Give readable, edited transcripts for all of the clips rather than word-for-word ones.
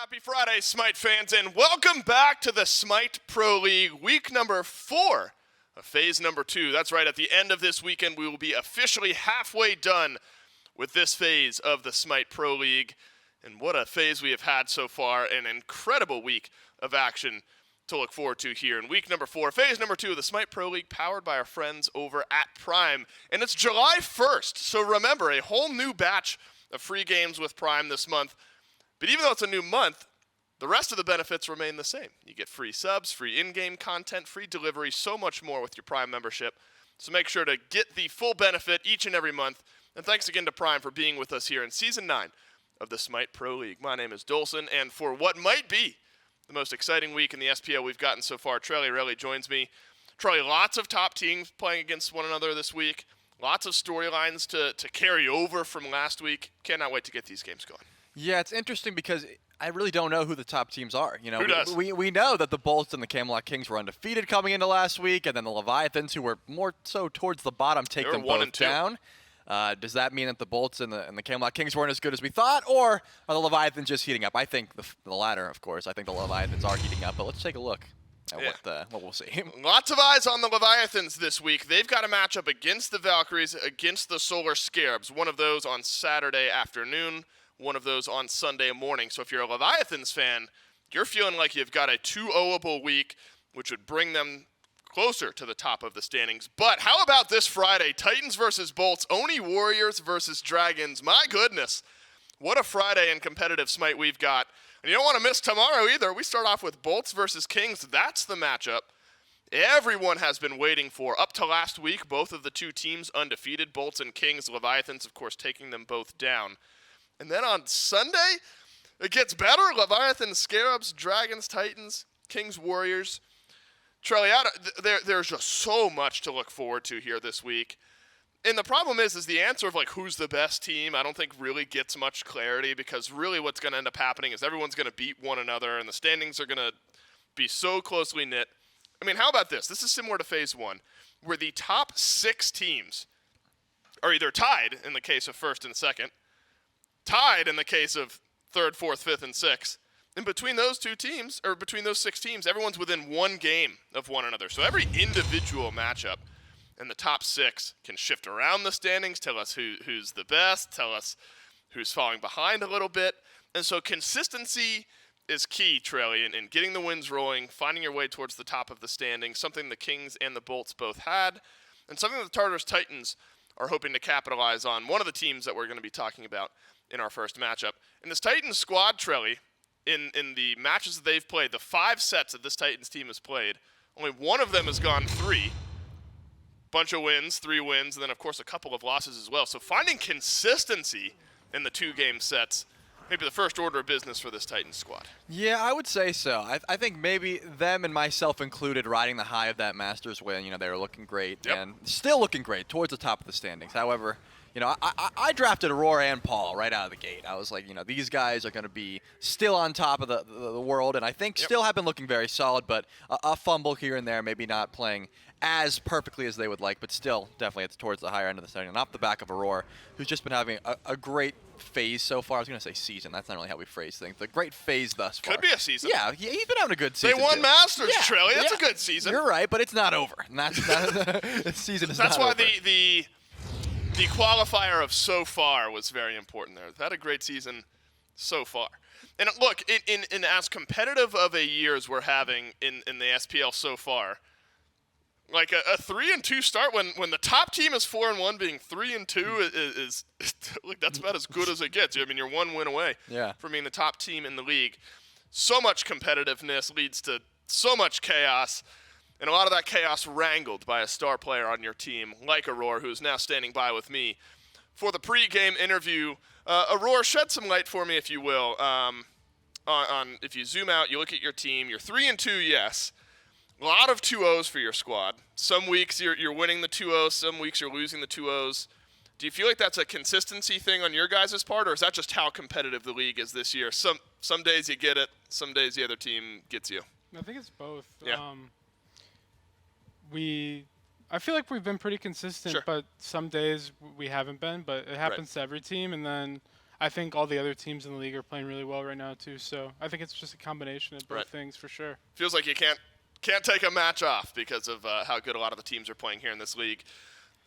Happy Friday, SMITE fans, and welcome back to the SMITE Pro League, week number 4 of phase number 2. That's right, at the end of this weekend, we will be officially halfway done with this phase of the SMITE Pro League. And what a phase we have had so far, an incredible week of action to look forward to here in week number 4, phase number 2 of the SMITE Pro League, powered by our friends over at Prime. And it's July 1st, so remember, a whole new batch of free games with Prime this month. But even though it's a new month, the rest of the benefits remain the same. You get free subs, free in-game content, free delivery, so much more with your Prime membership. So make sure to get the full benefit each and every month. And thanks again to Prime for being with us here in Season 9 of the SMITE Pro League. My name is Dolson, and for what might be the most exciting week in the SPL we've gotten so far, Trelly Relly joins me. Trelly, lots of top teams playing against one another this week. Lots of storylines to carry over from last week. Cannot wait to get these games going. Yeah, it's interesting because I really don't know who the top teams are. You know, who does? We know that the Bolts and the Camelot Kings were undefeated coming into last week, and then the Leviathans, who were more so towards the bottom, take them both down. Does that mean that the Bolts and the Camelot Kings weren't as good as we thought, or are the Leviathans just heating up? I think the latter, of course. I think the Leviathans are heating up, but let's take a look at what we'll see. Lots of eyes on the Leviathans this week. They've got a matchup against the Valkyries, against the Solar Scarabs. One of those on Saturday afternoon, one of those on Sunday morning. So if you're a Leviathans fan, you're feeling like you've got a 2-0-able week, which would bring them closer to the top of the standings. But how about this Friday? Titans versus Bolts, Oni Warriors versus Dragons. My goodness, what a Friday and competitive SMITE we've got. And you don't want to miss tomorrow either. We start off with Bolts versus Kings. That's the matchup everyone has been waiting for. Up to last week, both of the two teams undefeated, Bolts and Kings. Leviathans, of course, taking them both down. And then on Sunday, it gets better. Leviathan, Scarabs, Dragons, Titans, Kings, Warriors. Trelliata, there's just so much to look forward to here this week. And the problem is the answer of, like, who's the best team, I don't think really gets much clarity, because really what's going to end up happening is everyone's going to beat one another, and the standings are going to be so closely knit. I mean, how about this? This is similar to Phase 1, where the top 6 teams are either tied in the case of first and second, tied in the case of third, fourth, fifth, and sixth. And between those 2 teams, or between those 6 teams, everyone's within 1 game of one another. So every individual matchup in the top 6 can shift around the standings, tell us who's the best, tell us who's falling behind a little bit. And so consistency is key, Trelly, in getting the wins rolling, finding your way towards the top of the standings, something the Kings and the Bolts both had, and something that the Tartarus Titans are hoping to capitalize on, one of the teams that we're going to be talking about in our first matchup. And this Titans squad, Trelly, in the matches that they've played, the 5 sets that this Titans team has played, only one of them has gone 3. Bunch of wins, 3 wins, and then, of course, a couple of losses as well. So finding consistency in the 2-game sets, maybe the first order of business for this Titans squad. Yeah, I would say so. I think maybe them and myself included riding the high of that Masters win. You know, they were looking great and still looking great towards the top of the standings. However, you know, I drafted Aror and Paul right out of the gate. I was like, you know, these guys are going to be still on top of the world, and I think still have been looking very solid, but a fumble here and there, maybe not playing as perfectly as they would like, but still definitely it's towards the higher end of the standing. And off the back of Aror, who's just been having a great phase so far. I was going to say season. That's not really how we phrase things. The great phase thus far. Could be a season. Yeah, he's been having a good season. They won too. Masters, Trelly. That's a good season. You're right, but it's not over. And that's the season is that's not why over. The qualifier of so far was very important there. They've had a great season so far. And look, in as competitive of a year as we're having in the SPL so far, like a 3-2 start when the top team is 4-1, being 3-2 is look, that's about as good as it gets. I mean, you're 1 win away from being the top team in the league. So much competitiveness leads to so much chaos. And a lot of that chaos wrangled by a star player on your team, like Aror, who is now standing by with me for the pre-game interview. Aror, shed some light for me, if you will, on if you zoom out, you look at your team. You're 3-2, yes. A lot of 2-0s for your squad. Some weeks you're winning the 2-0s, some weeks you're losing the 2-0s. Do you feel like that's a consistency thing on your guys' part, or is that just how competitive the league is this year? Some days you get it, some days the other team gets you. I think it's both. Yeah. I feel like we've been pretty consistent, but some days we haven't been. But it happens to every team. And then I think all the other teams in the league are playing really well right now too. So I think it's just a combination of both things for sure. Feels like you can't take a match off because of how good a lot of the teams are playing here in this league.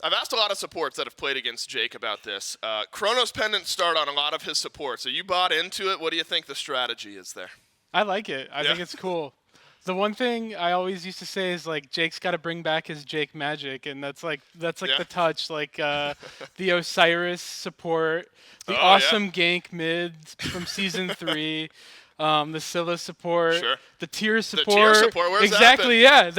I've asked a lot of supports that have played against Jake about this. Chronos Pendant start on a lot of his supports. So you bought into it. What do you think the strategy is there? I like it. I think it's cool. The one thing I always used to say is like Jake's got to bring back his Jake magic, and that's like the touch, like the Osiris support, the awesome gank mid from season 3. The Scylla support, the tier support. The tier support, where's exactly, that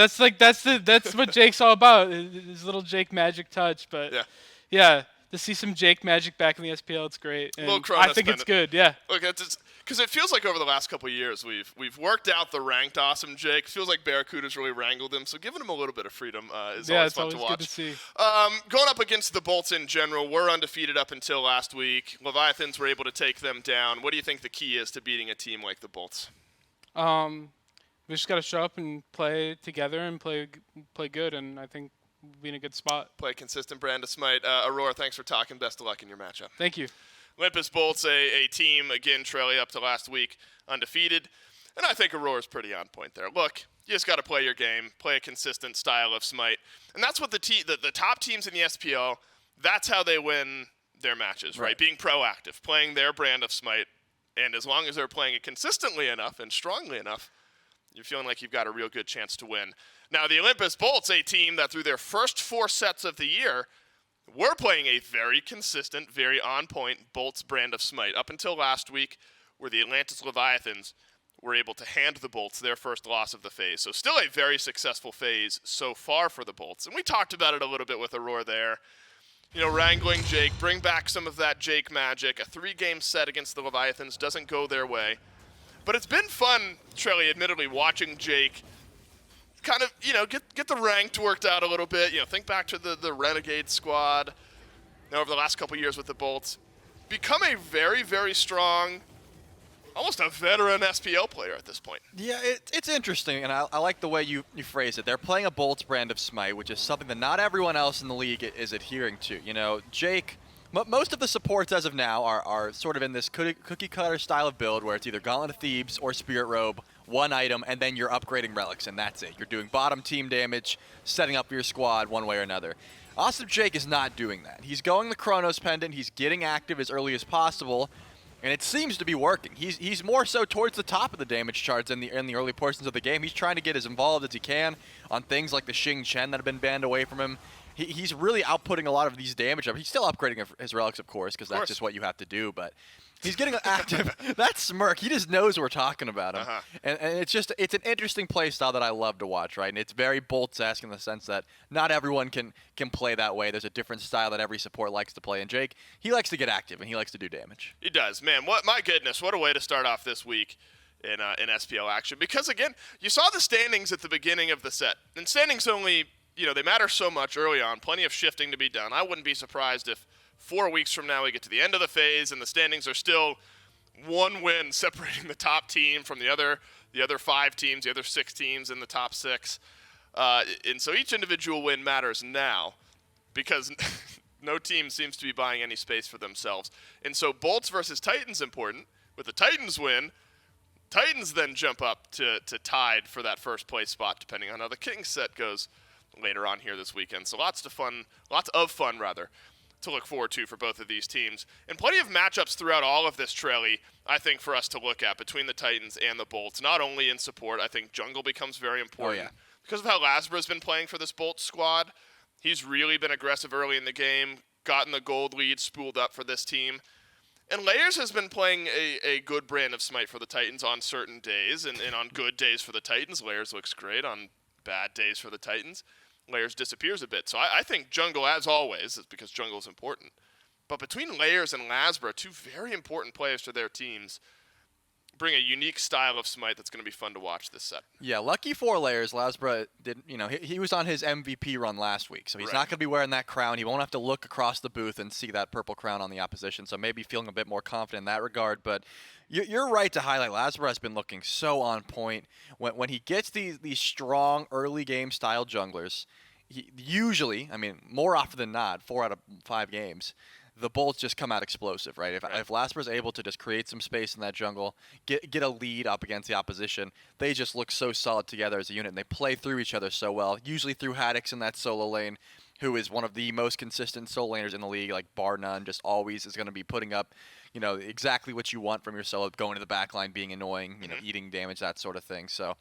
yeah. That's what Jake's all about. His little Jake magic touch, but yeah, to see some Jake magic back in the SPL, it's great. And I think it's good. Yeah. Look, because it feels like over the last couple of years we've worked out the ranked awesome Jake. Feels like BaRRaCCuDDa's really wrangled him, so giving him a little bit of freedom is always fun to watch. Good to see. Going up against the Bolts in general, we're undefeated up until last week. Leviathans were able to take them down. What do you think the key is to beating a team like the Bolts? We just got to show up and play together and play good, and I think we'll be in a good spot. Play a consistent brand of SMITE. Aurora, thanks for talking. Best of luck in your matchup. Thank you. Olympus Bolts, a team, again, Trelly up to last week, undefeated. And I think Aurora's pretty on point there. Look, you just got to play your game, play a consistent style of SMITE. And that's what the top teams in the SPL, that's how they win their matches, right? Being proactive, playing their brand of SMITE. And as long as they're playing it consistently enough and strongly enough, you're feeling like you've got a real good chance to win. Now, the Olympus Bolts, a team that through their first 4 sets of the year, we're playing a very consistent, very on-point Bolts brand of SMITE. Up until last week, where the Atlantis Leviathans were able to hand the Bolts their first loss of the phase. So still a very successful phase so far for the Bolts. And we talked about it a little bit with Aurora there. You know, wrangling Jake, bring back some of that Jake magic. A 3-game set against the Leviathans doesn't go their way. But it's been fun, Trelly, admittedly, watching Jake kind of, you know, get the ranked worked out a little bit. You know, think back to the Renegade squad. Now, over the last couple of years with the Bolts, become a very, very strong, almost a veteran SPL player at this point. Yeah, it's interesting, and I like the way you phrase it. They're playing a Bolts brand of SMITE, which is something that not everyone else in the league is adhering to. You know, Jake, most of the supports as of now are sort of in this cookie-cutter style of build where it's either Gauntlet of Thebes or Spirit Robe, one item, and then you're upgrading relics, and that's it. You're doing bottom team damage, setting up your squad one way or another. Awesome Jake is not doing that. He's going the Chronos Pendant, he's getting active as early as possible, and it seems to be working. He's more so towards the top of the damage charts in the early portions of the game. He's trying to get as involved as he can on things like the Shen that have been banned away from him. He's really outputting a lot of these damage. He's still upgrading his relics, of course, because that's just what you have to do, but he's getting active. That smirk, he just knows we're talking about him. And it's an interesting play style that I love to watch, right? And it's very Bolts-esque in the sense that not everyone can play that way. There's a different style that every support likes to play. And Jake, he likes to get active, and he likes to do damage. He does. Man, my goodness, what a way to start off this week in SPL action. Because, again, you saw the standings at the beginning of the set. And standings only, you know, they matter so much early on. Plenty of shifting to be done. I wouldn't be surprised if 4 weeks from now we get to the end of the phase and the standings are still one win separating the top team from the other 5 teams, the other 6 teams in the top 6. And so each individual win matters now because no team seems to be buying any space for themselves. And so Bolts versus Titans important. With the Titans win, Titans then jump up to tied for that first place spot depending on how the Kings set goes later on here this weekend. So lots of fun to look forward to for both of these teams. And plenty of matchups throughout all of this, Trelly, I think, for us to look at between the Titans and the Bolts. Not only in support, I think jungle becomes very important. Because of how LASBRA's been playing for this Bolts squad. He's really been aggressive early in the game, gotten the gold lead spooled up for this team. And Layers has been playing a good brand of SMITE for the Titans on certain days. And on good days for the Titans, Layers looks great. On bad days for the Titans, Layers disappears a bit. So I think jungle, as always, is because jungle is important. But between Layers and LASBRA, 2 very important players to their teams, bring a unique style of SMITE that's going to be fun to watch this set. Yeah, lucky for Layers, LASBRA did. You know, he was on his MVP run last week, so he's not going to be wearing that crown. He won't have to look across the booth and see that purple crown on the opposition. So maybe feeling a bit more confident in that regard. But you're right to highlight. LASBRA has been looking so on point when he gets these strong early game style junglers. He usually, I mean, more often than not, 4 out of 5 games, the Bolts just come out explosive, right? If LASBRA is able to just create some space in that jungle, get a lead up against the opposition, they just look so solid together as a unit, and they play through each other so well, usually through Haddix in that solo lane, who is one of the most consistent solo laners in the league, like bar none, just always is going to be putting up, you know, exactly what you want from your solo, going to the back line, being annoying, you know, eating damage, that sort of thing. So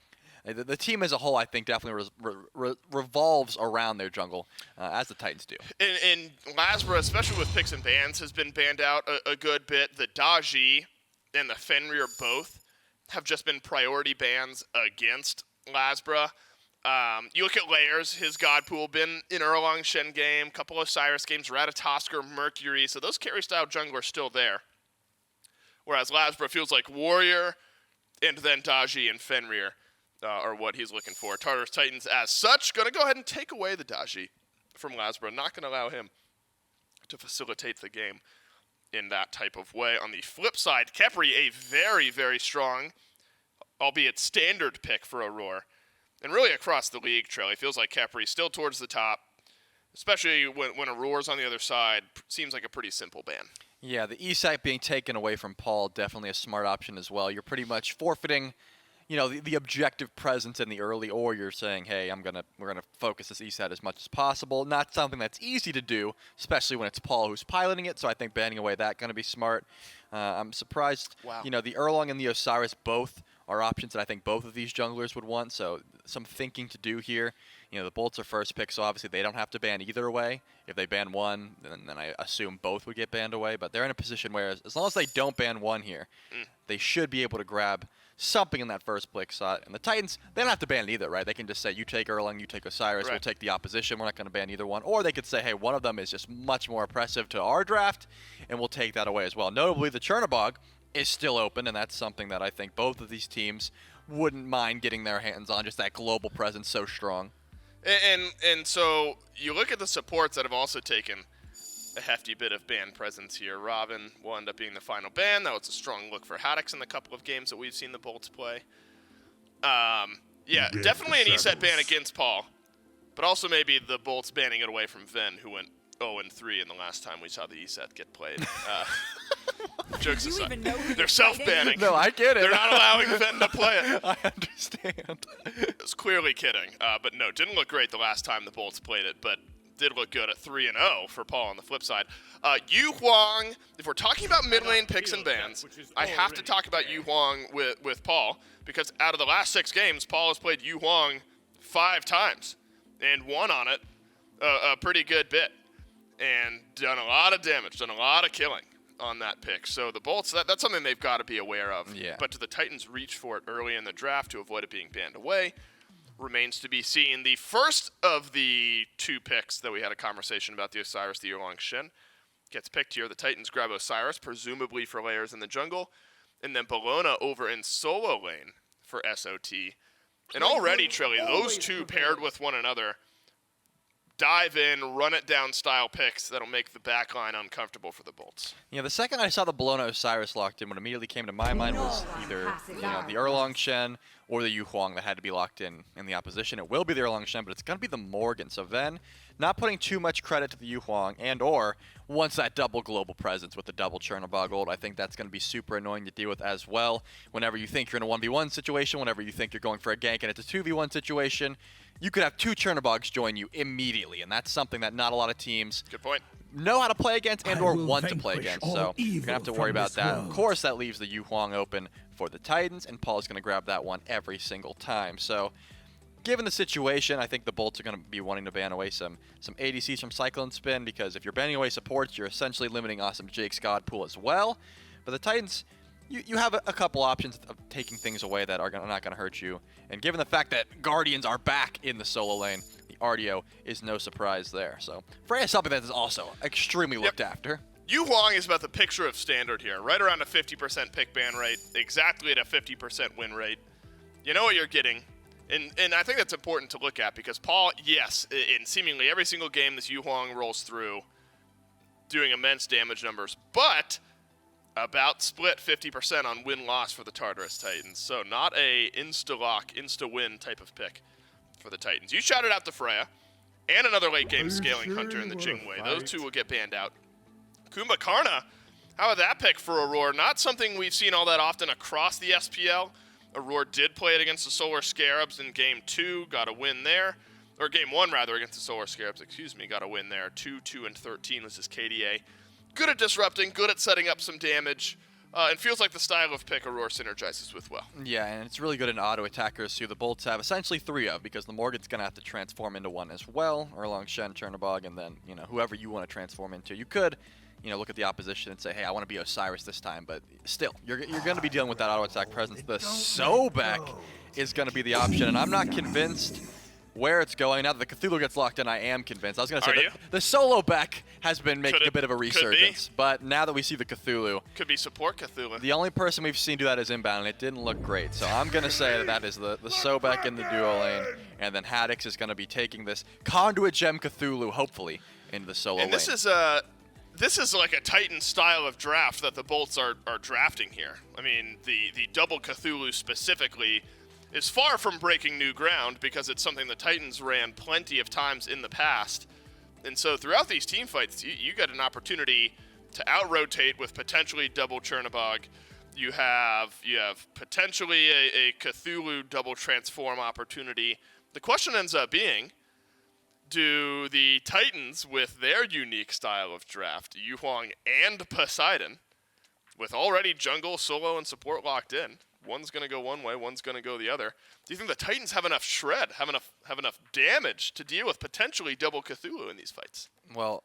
the team as a whole, I think, definitely revolves around their jungle, as the Titans do. And LASBRA, especially with picks and bans, has been banned out a good bit. The Daji and the Fenrir both have just been priority bans against LASBRA. You look at Layers, his God Pool, been in Erlang Shen game, couple Osiris games, Ratatosker, Mercury, so those carry-style junglers are still there. Whereas LASBRA feels like Warrior, and then Daji and Fenrir are what he's looking for. Tartarus Titans, as such, going to go ahead and take away the Daji from LASBRA, not going to allow him to facilitate the game in that type of way. On the flip side, Khepri, a very, very strong, albeit standard pick for Aror. And really across the league, Trelly, feels like Khepri still towards the top, especially when Auror's on the other side. Seems like a pretty simple ban. Yeah, the Eset being taken away from Paul, definitely a smart option as well. You're pretty much forfeiting, you know, the objective presence in the early, or you're saying, hey, we're gonna focus this Eset as much as possible. Not something that's easy to do, especially when it's Paul who's piloting it. So I think banning away that gonna be smart. I'm surprised. Wow. You know, the Erlang and the Osiris both are options that I think both of these junglers would want. So some thinking to do here. You know, the Bolts are first pick, so obviously they don't have to ban either way. If they ban one, then I assume both would get banned away. But they're in a position where, as long as they don't ban one here, they should be able to grab something in that first pick slot. And the Titans, they don't have to ban it either, right? They can just say, you take Erlang, you take Osiris, right. We'll take the opposition. We're not going to ban either one. Or they could say, hey, one of them is just much more oppressive to our draft, and we'll take that away as well. Notably, the Chernobog is still open, and that's something that I think both of these teams wouldn't mind getting their hands on, just that global presence so strong. And so you look at the supports that have also taken a hefty bit of ban presence here. Robin will end up being the final ban. That was a strong look for Haddix in the couple of games that we've seen the Bolts play. Yeah, definitely an Eset ban against Paul, but also maybe the Bolts banning it away from Ven, who went 0-3 in the last time we saw the Eset get played. Jokes aside. They're self-banning. No, I get it. They're not allowing Ven to play it. I understand. It was clearly kidding. But no, didn't look great the last time the Bolts played it, but did look good at 3-0 for Paul on the flip side. Huang, if we're talking about mid lane picks and bans, I have to talk about Huang with Paul, because out of the last 6 games, Paul has played Huang 5 times and won on it a pretty good bit and done a lot of damage, done a lot of killing on that pick. So the Bolts, that's something they've got to be aware of. Yeah. But do the Titans reach for it early in the draft to avoid it being banned away? Remains to be seen. The first of the 2 picks that we had a conversation about, the Osiris, the Erlang Shen, gets picked here. The Titans grab Osiris, presumably for Layers in the jungle, and then Bellona over in solo lane for SOT. And already, Trilly, those 2 paired with one another, dive in, run it down style picks that'll make the backline uncomfortable for the Bolts. Yeah, the second I saw the Bellona Osiris locked in, what immediately came to my mind was either the Erlang Shen or the Huang that had to be locked in the opposition. It will be the Erlang Shen, but it's going to be the Morrigan. So then, not putting too much credit to the Huang, and or once that double global presence with the double Chernobog ult, I think that's going to be super annoying to deal with as well. Whenever you think you're in a 1v1 situation, whenever you think you're going for a gank and it's a 2v1 situation, you could have 2 Chernobogs join you immediately, and that's something that not a lot of teams Good point. know how to play against and or want to play against. So you're going to have to worry about that. Of course, that leaves the Huang open for the Titans, and Paul is going to grab that one every single time. So given the situation, I think the Bolts are going to be wanting to ban away some ADCs from CycloneSpin, because if you're banning away supports, you're essentially limiting Awesome Jake's God Pool as well. But the Titans, you have a couple options of taking things away that are not going to hurt you. And given the fact that Guardians are back in the solo lane, the RDO is no surprise there. So Freya is something that is also extremely looked after. Huang is about the picture of standard here, right around a 50% pick ban rate, exactly at a 50% win rate. You know what you're getting. And I think that's important to look at, because Paul, yes, in seemingly every single game this Huang rolls through, doing immense damage numbers, but about split 50% on win-loss for the Tartarus Titans. So not a insta-lock, insta-win type of pick for the Titans. You shouted out to Freya and another late-game scaling hunter in the Jing way. Those 2 will get banned out Kumbhakarna, how about that pick for Aror? Not something we've seen all that often across the SPL. Aror did play it against the Solar Scarabs in Game 2, got a win there. Or Game 1, rather, against the Solar Scarabs, got a win there. 2-2-13 was his KDA. Good at disrupting, good at setting up some damage, and feels like the style of pick Aror synergizes with well. Yeah, and it's really good in auto attackers who the Bolts have essentially 3 of, because the Morrigan's going to have to transform into one as well. Erlang, Shen, Chernobog, and then, whoever you want to transform into. You could, look at the opposition and say, hey, I want to be Osiris this time, but still, you're going to be dealing with that auto attack presence. The Sobek is going to be the option, and I'm not convinced where it's going. Now that the Cthulhu gets locked in, I am convinced. I was going to say the Sobek has been making a bit of a resurgence, but now that we see the Cthulhu, could be support Cthulhu. The only person we've seen do that is Inbound, and it didn't look great. So I'm going to say that is the Sobek in the duo lane, and then Haddix is going to be taking this Conduit Gem Cthulhu, hopefully, into the solo lane. And this is like a Titan style of draft that the Bolts are drafting here. I mean, the double Cthulhu specifically is far from breaking new ground because it's something the Titans ran plenty of times in the past. And so throughout these team fights, you get an opportunity to out-rotate with potentially double Chernobog. You have potentially a Cthulhu double transform opportunity. The question ends up being, do the Titans, with their unique style of draft, Huang and Poseidon, with already jungle, solo, and support locked in, one's going to go one way, one's going to go the other. Do you think the Titans have enough shred, have enough damage to deal with potentially double Cthulhu in these fights? Well,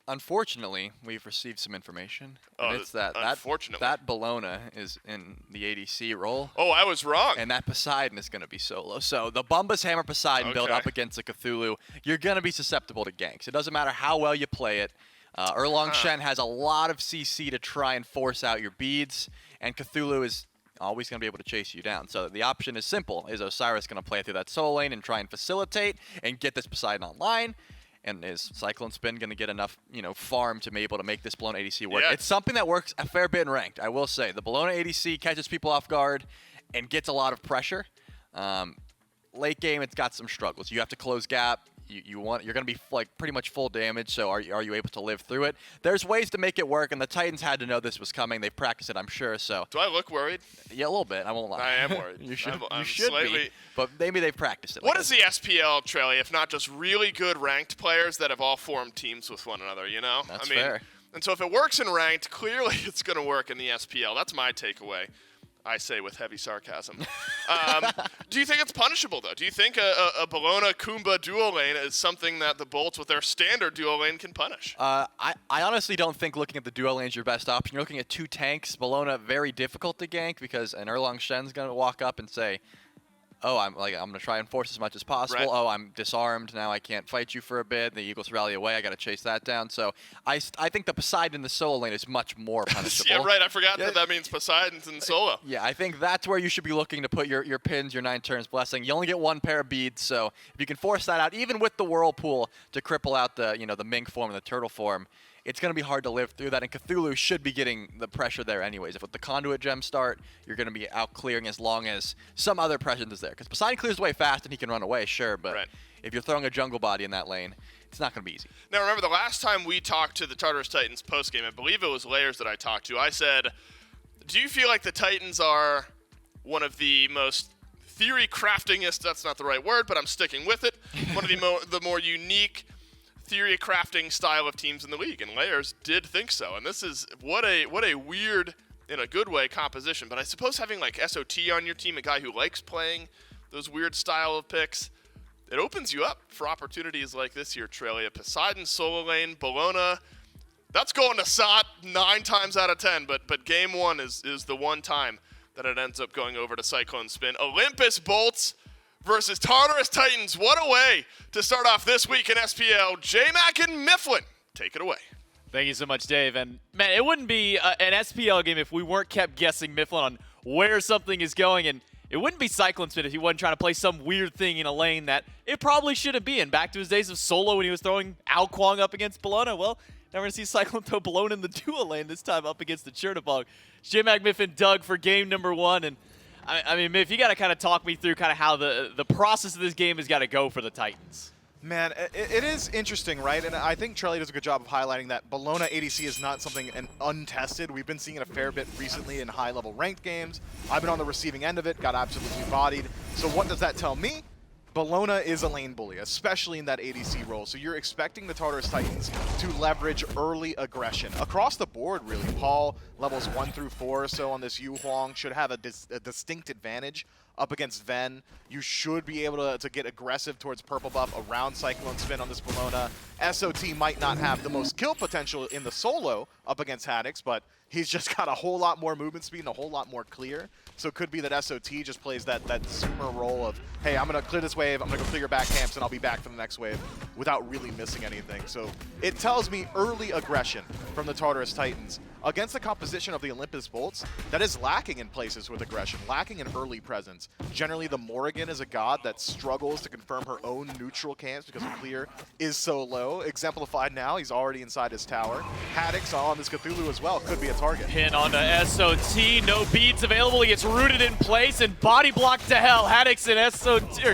unfortunately, we've received some information. And it's that Bellona is in the ADC role. Oh, I was wrong. And that Poseidon is going to be solo. So the Bumbus Hammer Poseidon build up against a Cthulhu, you're going to be susceptible to ganks. It doesn't matter how well you play it. Erlang Shen has a lot of CC to try and force out your beads, and Cthulhu is always going to be able to chase you down. So the option is simple. Is Osiris going to play through that solo lane and try and facilitate and get this Poseidon online? And is CycloneSpin going to get enough, farm to be able to make this Bellona ADC work? Yeah. It's something that works a fair bit in ranked, I will say. The Bellona ADC catches people off guard and gets a lot of pressure. Late game, it's got some struggles. You have to close gap. You're going to be pretty much full damage, so are you able to live through it? There's ways to make it work, and the Titans had to know this was coming. They've practiced it, I'm sure. So do I look worried? Yeah, a little bit. I won't lie. I am worried. You should slightly be, but maybe they've practiced it. What is the SPL, Trelly, if not just really good ranked players that have all formed teams with one another, That's fair. And so if it works in ranked, clearly it's going to work in the SPL. That's my takeaway. I say with heavy sarcasm. Do you think it's punishable, though? Do you think a Bellona Kumbha duo lane is something that the Bolts with their standard duo lane can punish? I honestly don't think looking at the duo lane is your best option. You're looking at 2 tanks. Bellona, very difficult to gank because an Erlang Shen's going to walk up and say, oh, I'm going to try and force as much as possible. Right. Oh, I'm disarmed. Now I can't fight you for a bit. The Eagles rally away. I got to chase that down. So I think the Poseidon in the solo lane is much more punishable. Yeah, right. I forgot that means Poseidon's in solo. Yeah, I think that's where you should be looking to put your pins, your 9 turns blessing. You only get 1 pair of beads, so if you can force that out, even with the Whirlpool to cripple out the mink form and the turtle form, it's going to be hard to live through that, and Cthulhu should be getting the pressure there anyways. If with the Conduit Gem start, you're going to be out clearing as long as some other presence is there. Because Poseidon clears away fast and he can run away, sure, but if you're throwing a jungle body in that lane, it's not going to be easy. Now, remember, the last time we talked to the Tartarus Titans postgame, I believe it was Layers that I talked to, I said, do you feel like the Titans are one of the most theory craftingest, that's not the right word, but I'm sticking with it, one of the more unique theory crafting style of teams in the league, and Layers did think so. And this is what a weird, in a good way, composition. But I suppose having like SOT on your team, a guy who likes playing those weird style of picks, it opens you up for opportunities like this here, Trelia. Poseidon solo lane, Bellona, that's going to SOT 9 times out of 10. But game 1 is the one time that it ends up going over to CycloneSpin. Olympus Bolts versus Tartarus Titans. What a way to start off this week in SPL. J-Mac and Mifflin, take it away. Thank you so much, Dave. And, man, it wouldn't be an SPL game if we weren't kept guessing Mifflin on where something is going. And it wouldn't be CycloneSpin if he wasn't trying to play some weird thing in a lane that it probably shouldn't be. And back to his days of solo when he was throwing Huang up against Bellona. Well, now we're going to see Cyclone throw Bellona in the duo lane, this time up against the Chernobog. J-Mac, Mifflin, Doug for game number 1. And I mean, Miff, you got to kind of talk me through kind of how the process of this game has got to go for the Titans. Man, it is interesting, right? And I think Charlie does a good job of highlighting that Bellona ADC is not something untested. We've been seeing it a fair bit recently in high-level ranked games. I've been on the receiving end of it, got absolutely bodied. So what does that tell me? Bellona is a lane bully, especially in that ADC role. So you're expecting the Tartarus Titans to leverage early aggression. Across the board, really. Paul, levels 1 through 4 or so on this Huang should have a distinct advantage up against Ven. You should be able to get aggressive towards purple buff around CycloneSpin on this Bellona. SOT might not have the most kill potential in the solo up against Haddix, but he's just got a whole lot more movement speed and a whole lot more clear. So it could be that SOT just plays that zoomer role of, hey, I'm going to clear this wave, I'm going to go clear your back camps, and I'll be back for the next wave without really missing anything. So it tells me early aggression from the Tartarus Titans against the composition of the Olympus Bolts that is lacking in places with aggression, lacking in early presence. Generally, the Morrigan is a god that struggles to confirm her own neutral camps because her clear is so low. Exemplified now, he's already inside his tower. Haddix on this Cthulhu as well could be a target. Pin onto SOT, no beads available. He gets rooted in place and body blocked to hell. Haddix and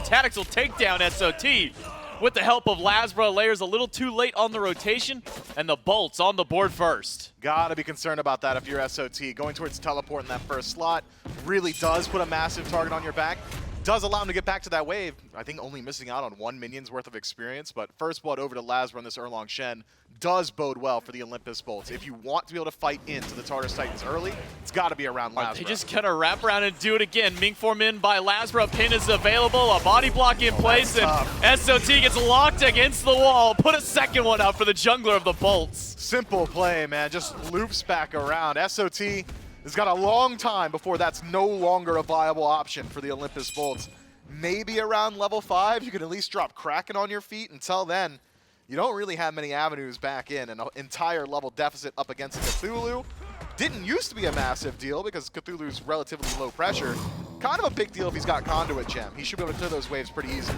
Haddix will take down SOT. With the help of LASBRA, Layers a little too late on the rotation, and the Bolts on the board first. Gotta be concerned about that if you're SOT. Going towards teleport in that first slot really does put a massive target on your back. Does allow him to get back to that wave. I think only missing out on 1 minion's worth of experience, but first blood over to LASBRA on this Erlang Shen does bode well for the Olympus Bolts. If you want to be able to fight into the Tartarus Titans early, it's got to be around LASBRA. They just kind of wrap around and do it again. Ming form in by LASBRA. Pin is available. A body block in place, and SOT gets locked against the wall. Put a second one out for the jungler of the Bolts. Simple play, man. Just loops back around. SOT has got a long time before that's no longer a viable option for the Olympus Bolts. Maybe around level 5, you can at least drop Kraken on your feet. Until then, you don't really have many avenues back in. An entire level deficit up against Cthulhu didn't used to be a massive deal because Cthulhu's relatively low pressure. Kind of a big deal if he's got Conduit Gem. He should be able to clear those waves pretty easy.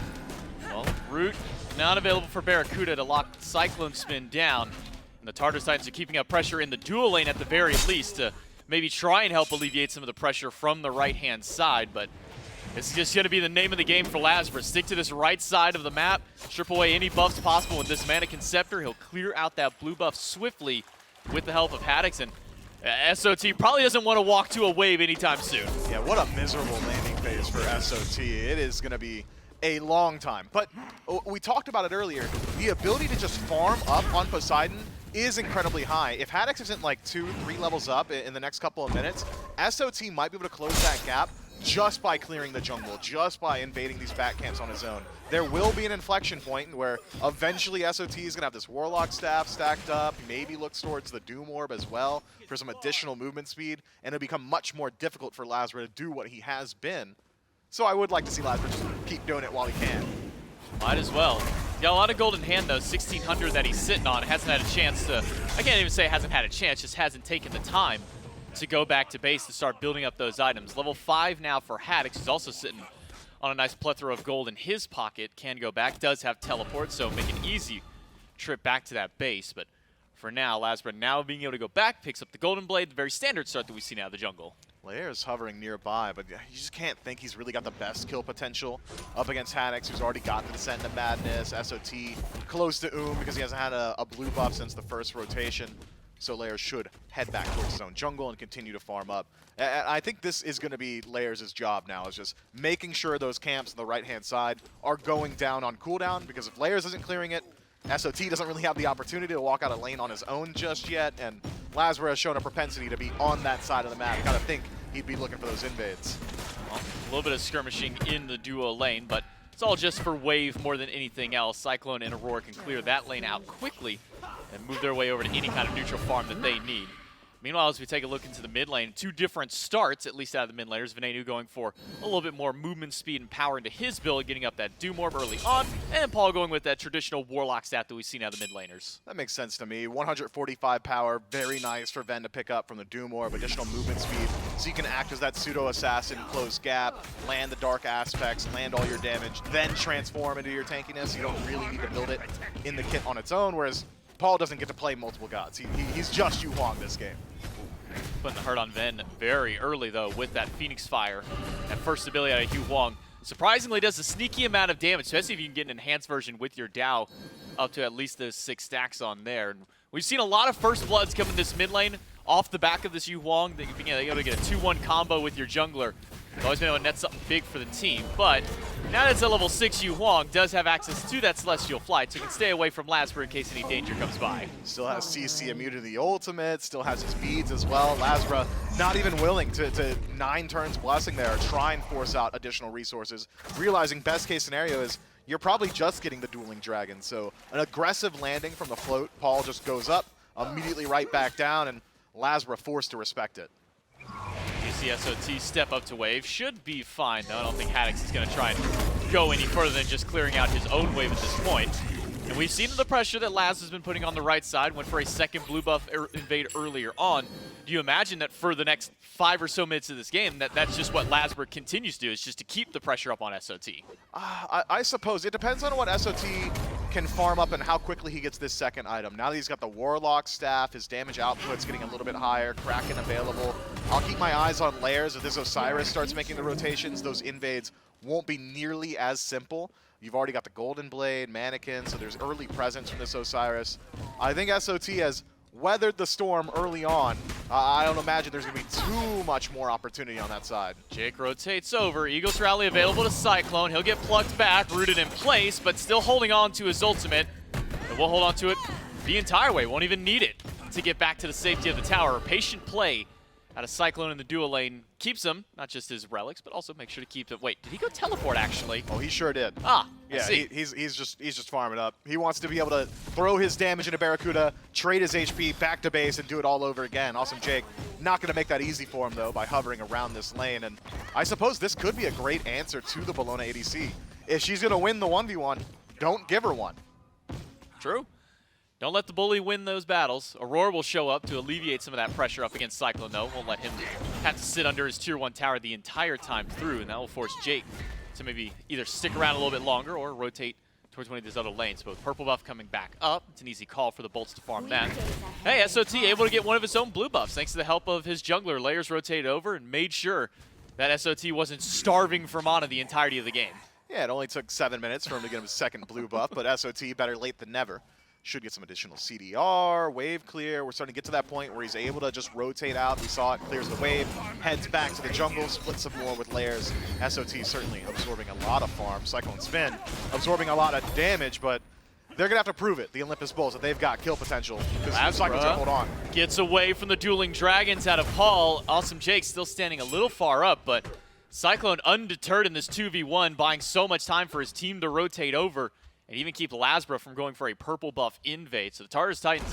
Well, root not available for BaRRaCCuDDa to lock CycloneSpin down. And the Tartarus Titans are keeping up pressure in the dual lane at the very least to maybe try and help alleviate some of the pressure from the right-hand side, but it's just going to be the name of the game for LASBRA. Stick to this right side of the map, strip away any buffs possible with this Mannequin Scepter. He'll clear out that blue buff swiftly with the help of Haddix, and SOT probably doesn't want to walk to a wave anytime soon. Yeah, what a miserable landing phase for SOT. It is going to be a long time. But we talked about it earlier. The ability to just farm up on Poseidon is incredibly high. If Haddix isn't like 2-3 levels up in the next couple of minutes, SOT might be able to close that gap just by clearing the jungle, just by invading these back camps on his own. There will be an inflection point where eventually SOT is going to have this Warlock staff stacked up, maybe looks towards the Doom Orb as well for some additional movement speed, and it'll become much more difficult for LASBRA to do what he has been. So I would like to see LASBRA just keep doing it while he can. Might as well. He's got a lot of gold in hand, though. 1,600 that he's sitting on. Hasn't had a chance to, I can't even say hasn't had a chance, just hasn't taken the time to go back to base to start building up those items. Level 5 now for Haddix, who's also sitting on a nice plethora of gold in his pocket. Can go back, does have teleport, so make an easy trip back to that base. But for now, LASBRA now being able to go back, picks up the Golden Blade, the very standard start that we see now of the jungle. Layers hovering nearby, but you just can't think he's really got the best kill potential up against Haddix, who's already got the Descent of Madness. SOT close to because he hasn't had a blue buff since the first rotation. So Layers should head back towards his own jungle and continue to farm up. And I think this is going to be Layers' job now, is just making sure those camps on the right-hand side are going down on cooldown, because if Layers isn't clearing it, SOT doesn't really have the opportunity to walk out a lane on his own just yet, and LASBRA has shown a propensity to be on that side of the map. You gotta think he'd be looking for those invades. Well, a little bit of skirmishing in the duo lane, but it's all just for wave more than anything else. Cyclone and Aror can clear that lane out quickly and move their way over to any kind of neutral farm that they need. Meanwhile, as we take a look into the mid lane, 2 different starts, at least out of the mid laners. Venenu going for a little bit more movement speed and power into his build, getting up that Doom Orb early on, and Paul going with that traditional Warlock stat that we've seen out of the mid laners. That makes sense to me. 145 power, very nice for Ven to pick up from the Doom Orb, additional movement speed, so you can act as that pseudo-assassin, close gap, land the dark aspects, land all your damage, then transform into your tankiness. You don't really need to build it in the kit on its own, whereas Paul doesn't get to play multiple gods. He's just Huang this game. Putting the hurt on Ven very early, though, with that Phoenix Fire. That first ability out of Huang surprisingly does a sneaky amount of damage, especially if you can get an enhanced version with your Dow up to at least those 6 stacks on there. And we've seen a lot of first bloods come in this mid lane off the back of this Huang. They're able to get a 2-1 combo with your jungler. They've always been able to net something big for the team, but now that it's a level 6 Huang does have access to that Celestial Flight, so he can stay away from LASBRA in case any danger comes by. Still has CC immune to the ultimate, still has his beads as well. LASBRA not even willing to 9 turns blessing there, try and force out additional resources, realizing best case scenario is you're probably just getting the dueling dragon. So an aggressive landing from the float, Paul just goes up, immediately right back down, and LASBRA forced to respect it. You see SOT step up to wave. Should be fine, though. I don't think Haddix is going to try and go any further than just clearing out his own wave at this point. And we've seen the pressure that Laz has been putting on the right side. Went for a second blue buff invade earlier on. Do you imagine that for the next 5 or so minutes of this game, that's just what LASBRA continues to do, is just to keep the pressure up on SOT? I suppose. It depends on what SOT can farm up and how quickly he gets this second item. Now that he's got the Warlock staff, his damage output's getting a little bit higher, Kraken available. I'll keep my eyes on layers. If this Osiris starts making the rotations, those invades won't be nearly as simple. You've already got the Golden Blade, Mannequin, so there's early presence from this Osiris. I think SOT has weathered the storm early on. I don't imagine there's going to be too much more opportunity on that side. Jake rotates over. Eagles Rally available to Cyclone. He'll get plucked back, rooted in place, but still holding on to his ultimate. And we'll hold on to it the entire way. Won't even need it to get back to the safety of the tower. Patient play out of Cyclone in the dual lane keeps him, not just his relics, but also make sure to keep it. Wait, did he go teleport actually? Oh, he sure did. Ah, yeah, he's just farming up. He wants to be able to throw his damage into BaRRaCCuDDa, trade his HP back to base, and do it all over again. Awesome Jake, not going to make that easy for him though by hovering around this lane. And I suppose this could be a great answer to the Bellona ADC. If she's going to win the 1v1, don't give her one. True. Don't let the bully win those battles. Aror will show up to alleviate some of that pressure up against Cyclone, though. Won't let him have to sit under his tier 1 tower the entire time through, and that will force Jake to maybe either stick around a little bit longer or rotate towards one of these other lanes. Both purple buff coming back up. It's an easy call for the Bolts to farm that. Hey, SOT able to get one of his own blue buffs thanks to the help of his jungler. Layers rotated over and made sure that SOT wasn't starving for mana the entirety of the game. Yeah, it only took 7 minutes for him to get him a second blue buff, but SOT better late than never. Should get some additional CDR, wave clear. We're starting to get to that point where he's able to just rotate out. We saw it, clears the wave, heads back to the jungle, splits some more with layers. SOT certainly absorbing a lot of farm. CycloneSpin absorbing a lot of damage, but they're going to have to prove it, the Olympus Bolts, that they've got kill potential. Because Cyclone's going to hold on. Gets away from the dueling dragons out of Paul. Awesome Jake still standing a little far up, but Cyclone undeterred in this 2v1, buying so much time for his team to rotate over and even keep LASBRA from going for a purple buff invade. So the Tartarus Titans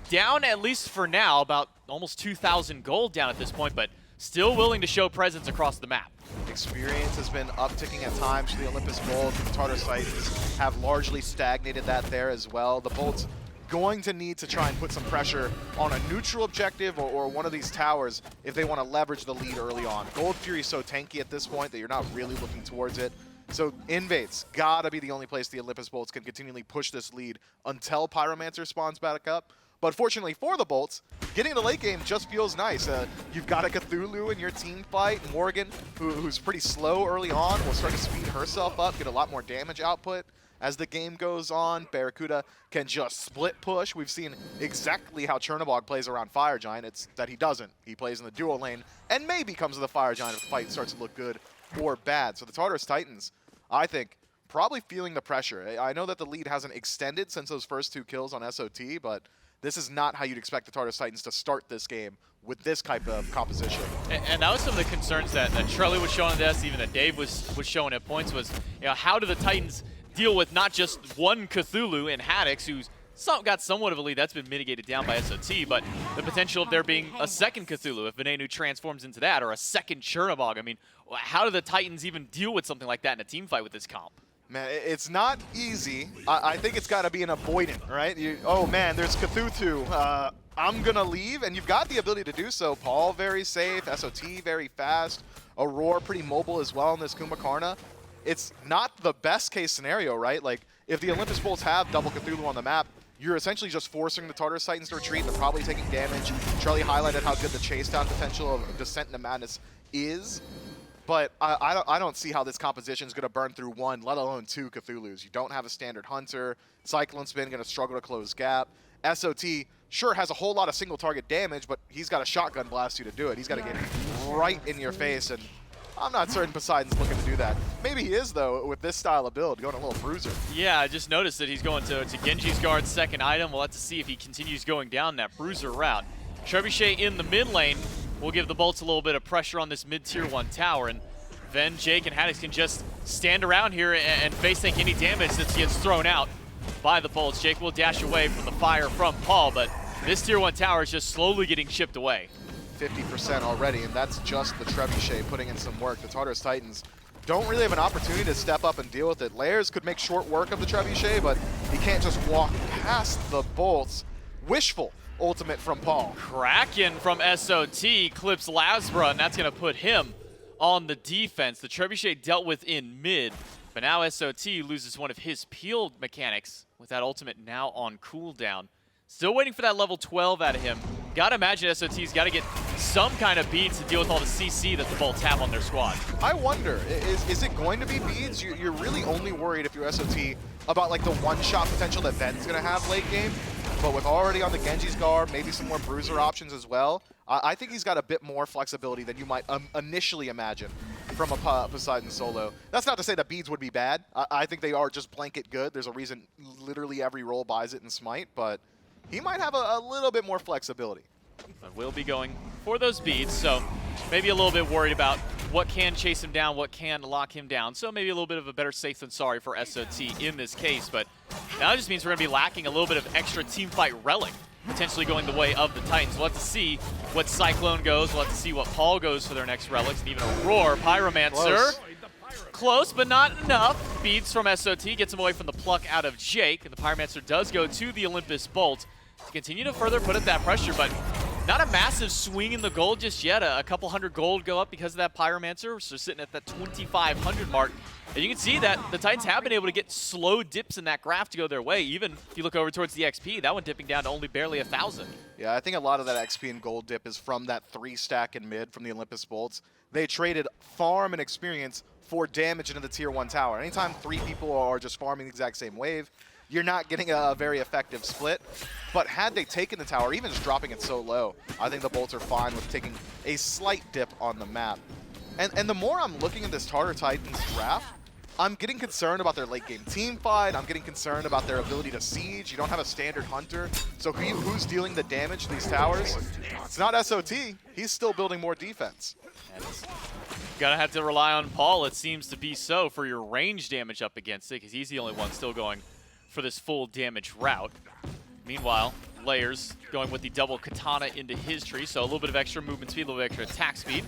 down, at least for now, about almost 2,000 gold down at this point, but still willing to show presence across the map. Experience has been upticking at times for the Olympus Bolts. The Tartarus Titans have largely stagnated that there as well. The Bolts going to need to try and put some pressure on a neutral objective or one of these towers if they want to leverage the lead early on. Gold Fury is so tanky at this point that you're not really looking towards it. So invades gotta be the only place the Olympus Bolts can continually push this lead until Pyromancer spawns back up. But fortunately for the Bolts, getting into late game just feels nice. You've got a Cthulhu in your team fight. Morrigan, who's pretty slow early on, will start to speed herself up, get a lot more damage output. As the game goes on, BaRRaCCuDDa can just split push. We've seen exactly how Chernobog plays around Fire Giant. It's that he doesn't. He plays in the duo lane and maybe comes to the Fire Giant if the fight starts to look good or bad. So the Tartarus Titans, I think, probably feeling the pressure. I know that the lead hasn't extended since those first 2 kills on SOT, but this is not how you'd expect the Tartarus Titans to start this game with this type of composition. And that was some of the concerns that Charlie was showing us, even that Dave was showing at points, was, you know, how do the Titans deal with not just one Cthulhu in Haddix, who's got somewhat of a lead. That's been mitigated down by SOT, but the potential of there being a second Cthulhu if Venenu transforms into that, or a second Chernobog. I mean, how do the Titans even deal with something like that in a team fight with this comp? Man, it's not easy. I think it's got to be an avoidant, right? Oh man, there's Cthulhu. I'm gonna leave, and you've got the ability to do so. Paul very safe, SOT very fast, Aror pretty mobile as well in this Kumbhakarna. It's not the best case scenario, right? Like, if the Olympus Bolts have double Cthulhu on the map, you're essentially just forcing the Tartarus Titans to retreat. They're probably taking damage. Charlie highlighted how good the chase down potential of Descent into Madness is. But I don't see how this composition is going to burn through 1, let alone 2 Cthulhus. You don't have a standard Hunter. CycloneSpin going to struggle to close gap. SOT sure has a whole lot of single target damage, but he's got a shotgun blast you to do it. He's got to get right in your face, and I'm not certain Poseidon's looking to do that. Maybe he is, though, with this style of build, going a little bruiser. Yeah, I just noticed that he's going to Genji's guard's second item. We'll have to see if he continues going down that bruiser route. Trebuchet in the mid lane will give the Bolts a little bit of pressure on this mid-tier 1 tower, and then Jake and Haddix can just stand around here and face tank any damage that gets thrown out by the Bolts. Jake will dash away from the fire from Paul, but this tier 1 tower is just slowly getting chipped away. 50% already, and that's just the Trebuchet putting in some work. The Tartarus Titans don't really have an opportunity to step up and deal with it. Layers could make short work of the Trebuchet, but he can't just walk past the Bolts. Wishful ultimate from Paul. Kraken from SOT clips LASBRA, and that's going to put him on the defense. The Trebuchet dealt with in mid, but now SOT loses one of his peel mechanics with that ultimate now on cooldown. Still waiting for that level 12 out of him. Gotta imagine SOT's got to get some kind of beads to deal with all the CC that the Bolts have on their squad. I wonder, is it going to be beads? You're really only worried if you're SOT about like the one-shot potential that Ben's going to have late game. But with already on the Genji's guard, maybe some more bruiser options as well, I think he's got a bit more flexibility than you might initially imagine from a Poseidon solo. That's not to say that beads would be bad. I think they are just blanket good. There's a reason literally every role buys it in SMITE, but he might have a little bit more flexibility. But we'll be going for those beads, so maybe a little bit worried about what can chase him down, what can lock him down. So maybe a little bit of a better safe than sorry for SOT in this case, but now it just means we're going to be lacking a little bit of extra teamfight relic, potentially going the way of the Titans. We'll have to see what Cyclone goes, we'll have to see what Paul goes for their next relics, and even Aror, Pyromancer. Close, but not enough. Beads from SOT gets him away from the pluck out of Jake, and the Pyromancer does go to the Olympus Bolt to continue to further put up that pressure, but not a massive swing in the gold just yet. A couple hundred gold go up because of that Pyromancer, so sitting at that 2,500 mark. And you can see that the Titans have been able to get slow dips in that graph to go their way. Even if you look over towards the XP, that one dipping down to only barely 1,000. Yeah, I think a lot of that XP and gold dip is from that 3-stack in mid from the Olympus Bolts. They traded farm and experience for damage into the tier 1 tower. Anytime 3 people are just farming the exact same wave, you're not getting a very effective split. But had they taken the tower, even just dropping it so low, I think the Bolts are fine with taking a slight dip on the map. And the more I'm looking at this Tartar Titans draft, I'm getting concerned about their late game team fight. I'm getting concerned about their ability to siege. You don't have a standard Hunter. So who's dealing the damage to these towers? It's not SOT. He's still building more defense. Gonna have to rely on Paul, it seems to be so, for your range damage up against it, because he's the only one still going for this full damage route. Meanwhile, Layers going with the double katana into his tree, so a little bit of extra movement speed, a little bit extra attack speed.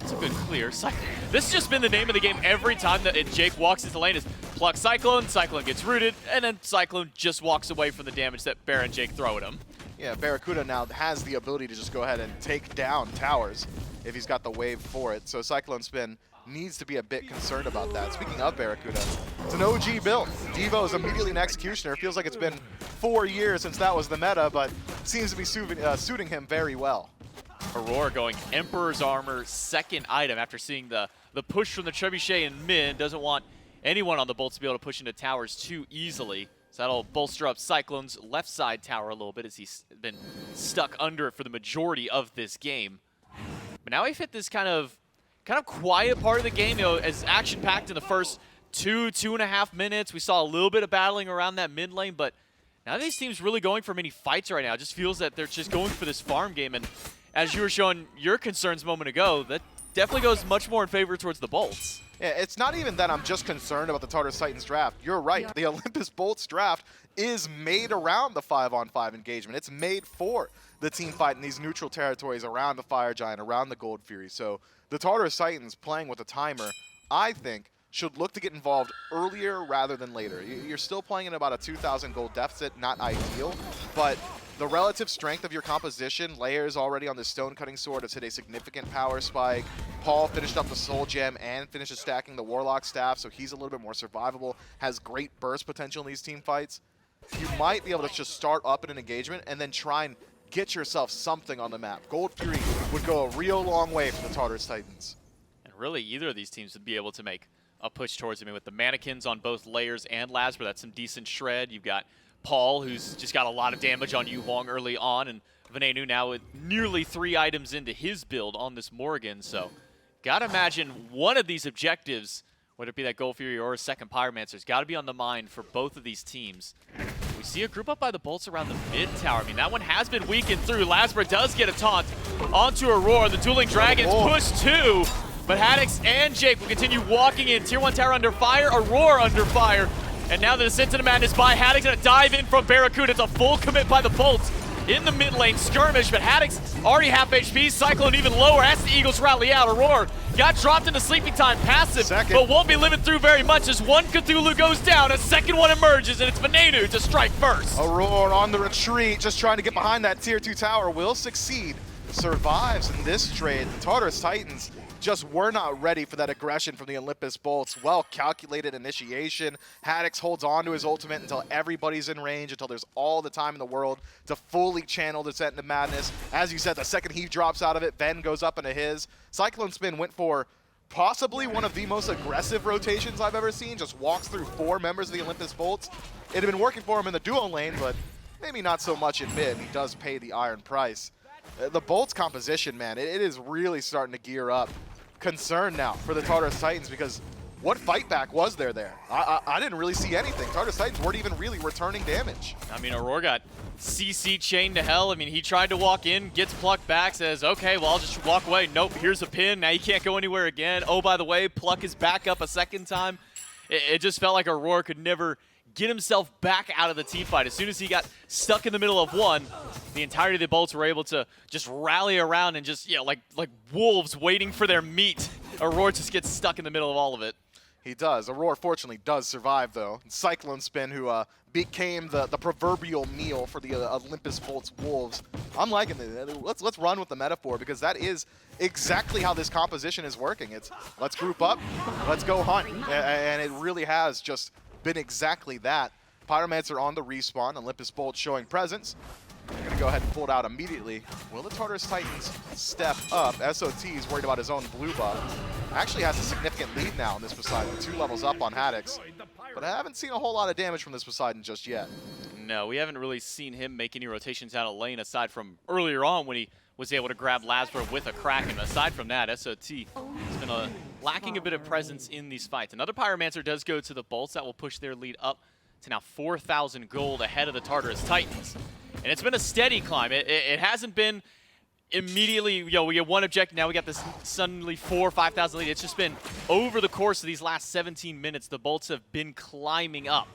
It's a good clear. This has just been the name of the game every time that Jake walks into lane is pluck Cyclone, Cyclone gets rooted, and then Cyclone just walks away from the damage that BaRRa and Jake throw at him. Yeah, BaRRaCCuDDa now has the ability to just go ahead and take down towers if he's got the wave for it. So CycloneSpin needs to be a bit concerned about that. Speaking of BaRRaCCuDDa, it's an OG build. Devo is immediately an Executioner. It feels like it's been 4 years since that was the meta, but seems to be suiting him very well. Aror going Emperor's Armor, second item after seeing the push from the Trebuchet in mid. Doesn't want anyone on the Bolts to be able to push into towers too easily. So that'll bolster up Cyclone's left side tower a little bit as he's been stuck under it for the majority of this game. But now we've hit this kind of quiet part of the game, you know, as action-packed in the first 2.5 minutes. We saw a little bit of battling around that mid lane, but now these teams really going for many fights right now. It just feels that they're just going for this farm game, and as you were showing your concerns a moment ago, that definitely goes much more in favor towards the Bolts. Yeah, it's not even that I'm just concerned about the Tartarus Titans draft. You're right. The Olympus Bolts draft is made around the 5-on-5 engagement. It's made for the team fight in these neutral territories around the Fire Giant, around the Gold Fury. So the Tartarus Titans playing with a timer, I think, should look to get involved earlier rather than later. You're still playing in about a 2,000 gold deficit, not ideal, but the relative strength of your composition, Layers already on the Stone Cutting Sword has hit a significant power spike. Paul finished up the Soul Gem and finishes stacking the Warlock Staff, so he's a little bit more survivable, has great burst potential in these team fights. You might be able to just start up in an engagement and then try and get yourself something on the map. Gold Fury would go a real long way for the Tartarus Titans. And really, either of these teams would be able to make a push towards him. With the mannequins on both layers and LASBRA, that's some decent shred. You've got Paul, who's just got a lot of damage on Huang early on, and Venenu now with nearly 3 items into his build on this Morrigan. So, gotta imagine one of these objectives, whether it be that Gold Fury or a second Pyromancer, has got to be on the mind for both of these teams. We see a group up by the Bolts around the mid tower. I mean, that one has been weakened through. LASBRA does get a taunt onto Aror. The Dueling Dragons push 2, but Haddix and Jake will continue walking in. Tier 1 tower under fire, Aror under fire. And now the Descent into Madness by Haddix, and a dive in from BaRRaCCuDDa. It's a full commit by the Bolts in the mid lane skirmish, but Haddix already half HP, Cyclone even lower as the Eagles rally out. Aror got dropped into sleeping time passive, but won't be living through very much as one Cthulhu goes down, a second one emerges, and it's Venenu to strike first. Aror on the retreat, just trying to get behind that tier 2 tower, will succeed, survives in this trade. The Tartarus Titans just were not ready for that aggression from the Olympus Bolts. Well-calculated initiation. Haddix holds on to his ultimate until everybody's in range, until there's all the time in the world to fully channel Descent into Madness. As you said, the second he drops out of it, Ben goes up into his. CycloneSpin went for possibly one of the most aggressive rotations I've ever seen. Just walks through 4 members of the Olympus Bolts. It had been working for him in the duo lane, but maybe not so much in mid. He does pay the iron price. The Bolts composition, man, it is really starting to gear up. Concern now for the Tartarus Titans, because what fight back was there? I didn't really see anything. Tartarus Titans weren't even really returning damage. I mean, Aror got CC chained to hell. I mean, he tried to walk in, gets plucked back, says, okay, well, I'll just walk away. Nope, here's a pin. Now you can't go anywhere again. Oh, by the way, Pluck is back up a second time. It just felt like Aror could never get himself back out of the team fight. As soon as he got stuck in the middle of one, the entirety of the Bolts were able to just rally around and just, like wolves waiting for their meat. Aror just gets stuck in the middle of all of it. He does. Aror fortunately does survive, though. CycloneSpin, who became the proverbial meal for the Olympus Bolts wolves. I'm liking it. Let's run with the metaphor, because that is exactly how this composition is working. It's let's group up, let's go hunt, and it really has just been exactly that. Pyromancer on the respawn, Olympus Bolts showing presence. They're going to go ahead and pull it out immediately. Will the Tartarus Titans step up? SOT is worried about his own blue buff. Actually has a significant lead now in this Poseidon, 2 levels up on Haddix. But I haven't seen a whole lot of damage from this Poseidon just yet. No, we haven't really seen him make any rotations out of lane aside from earlier on when he was able to grab LASBRA with a Kraken. Aside from that, SOT has been lacking a bit of presence in these fights. Another Pyromancer does go to the Bolts. That will push their lead up to now 4,000 gold ahead of the Tartarus Titans. And it's been a steady climb. It hasn't been immediately, we get one objective, now we got this suddenly 4,000 or 5,000 lead. It's just been over the course of these last 17 minutes, the Bolts have been climbing up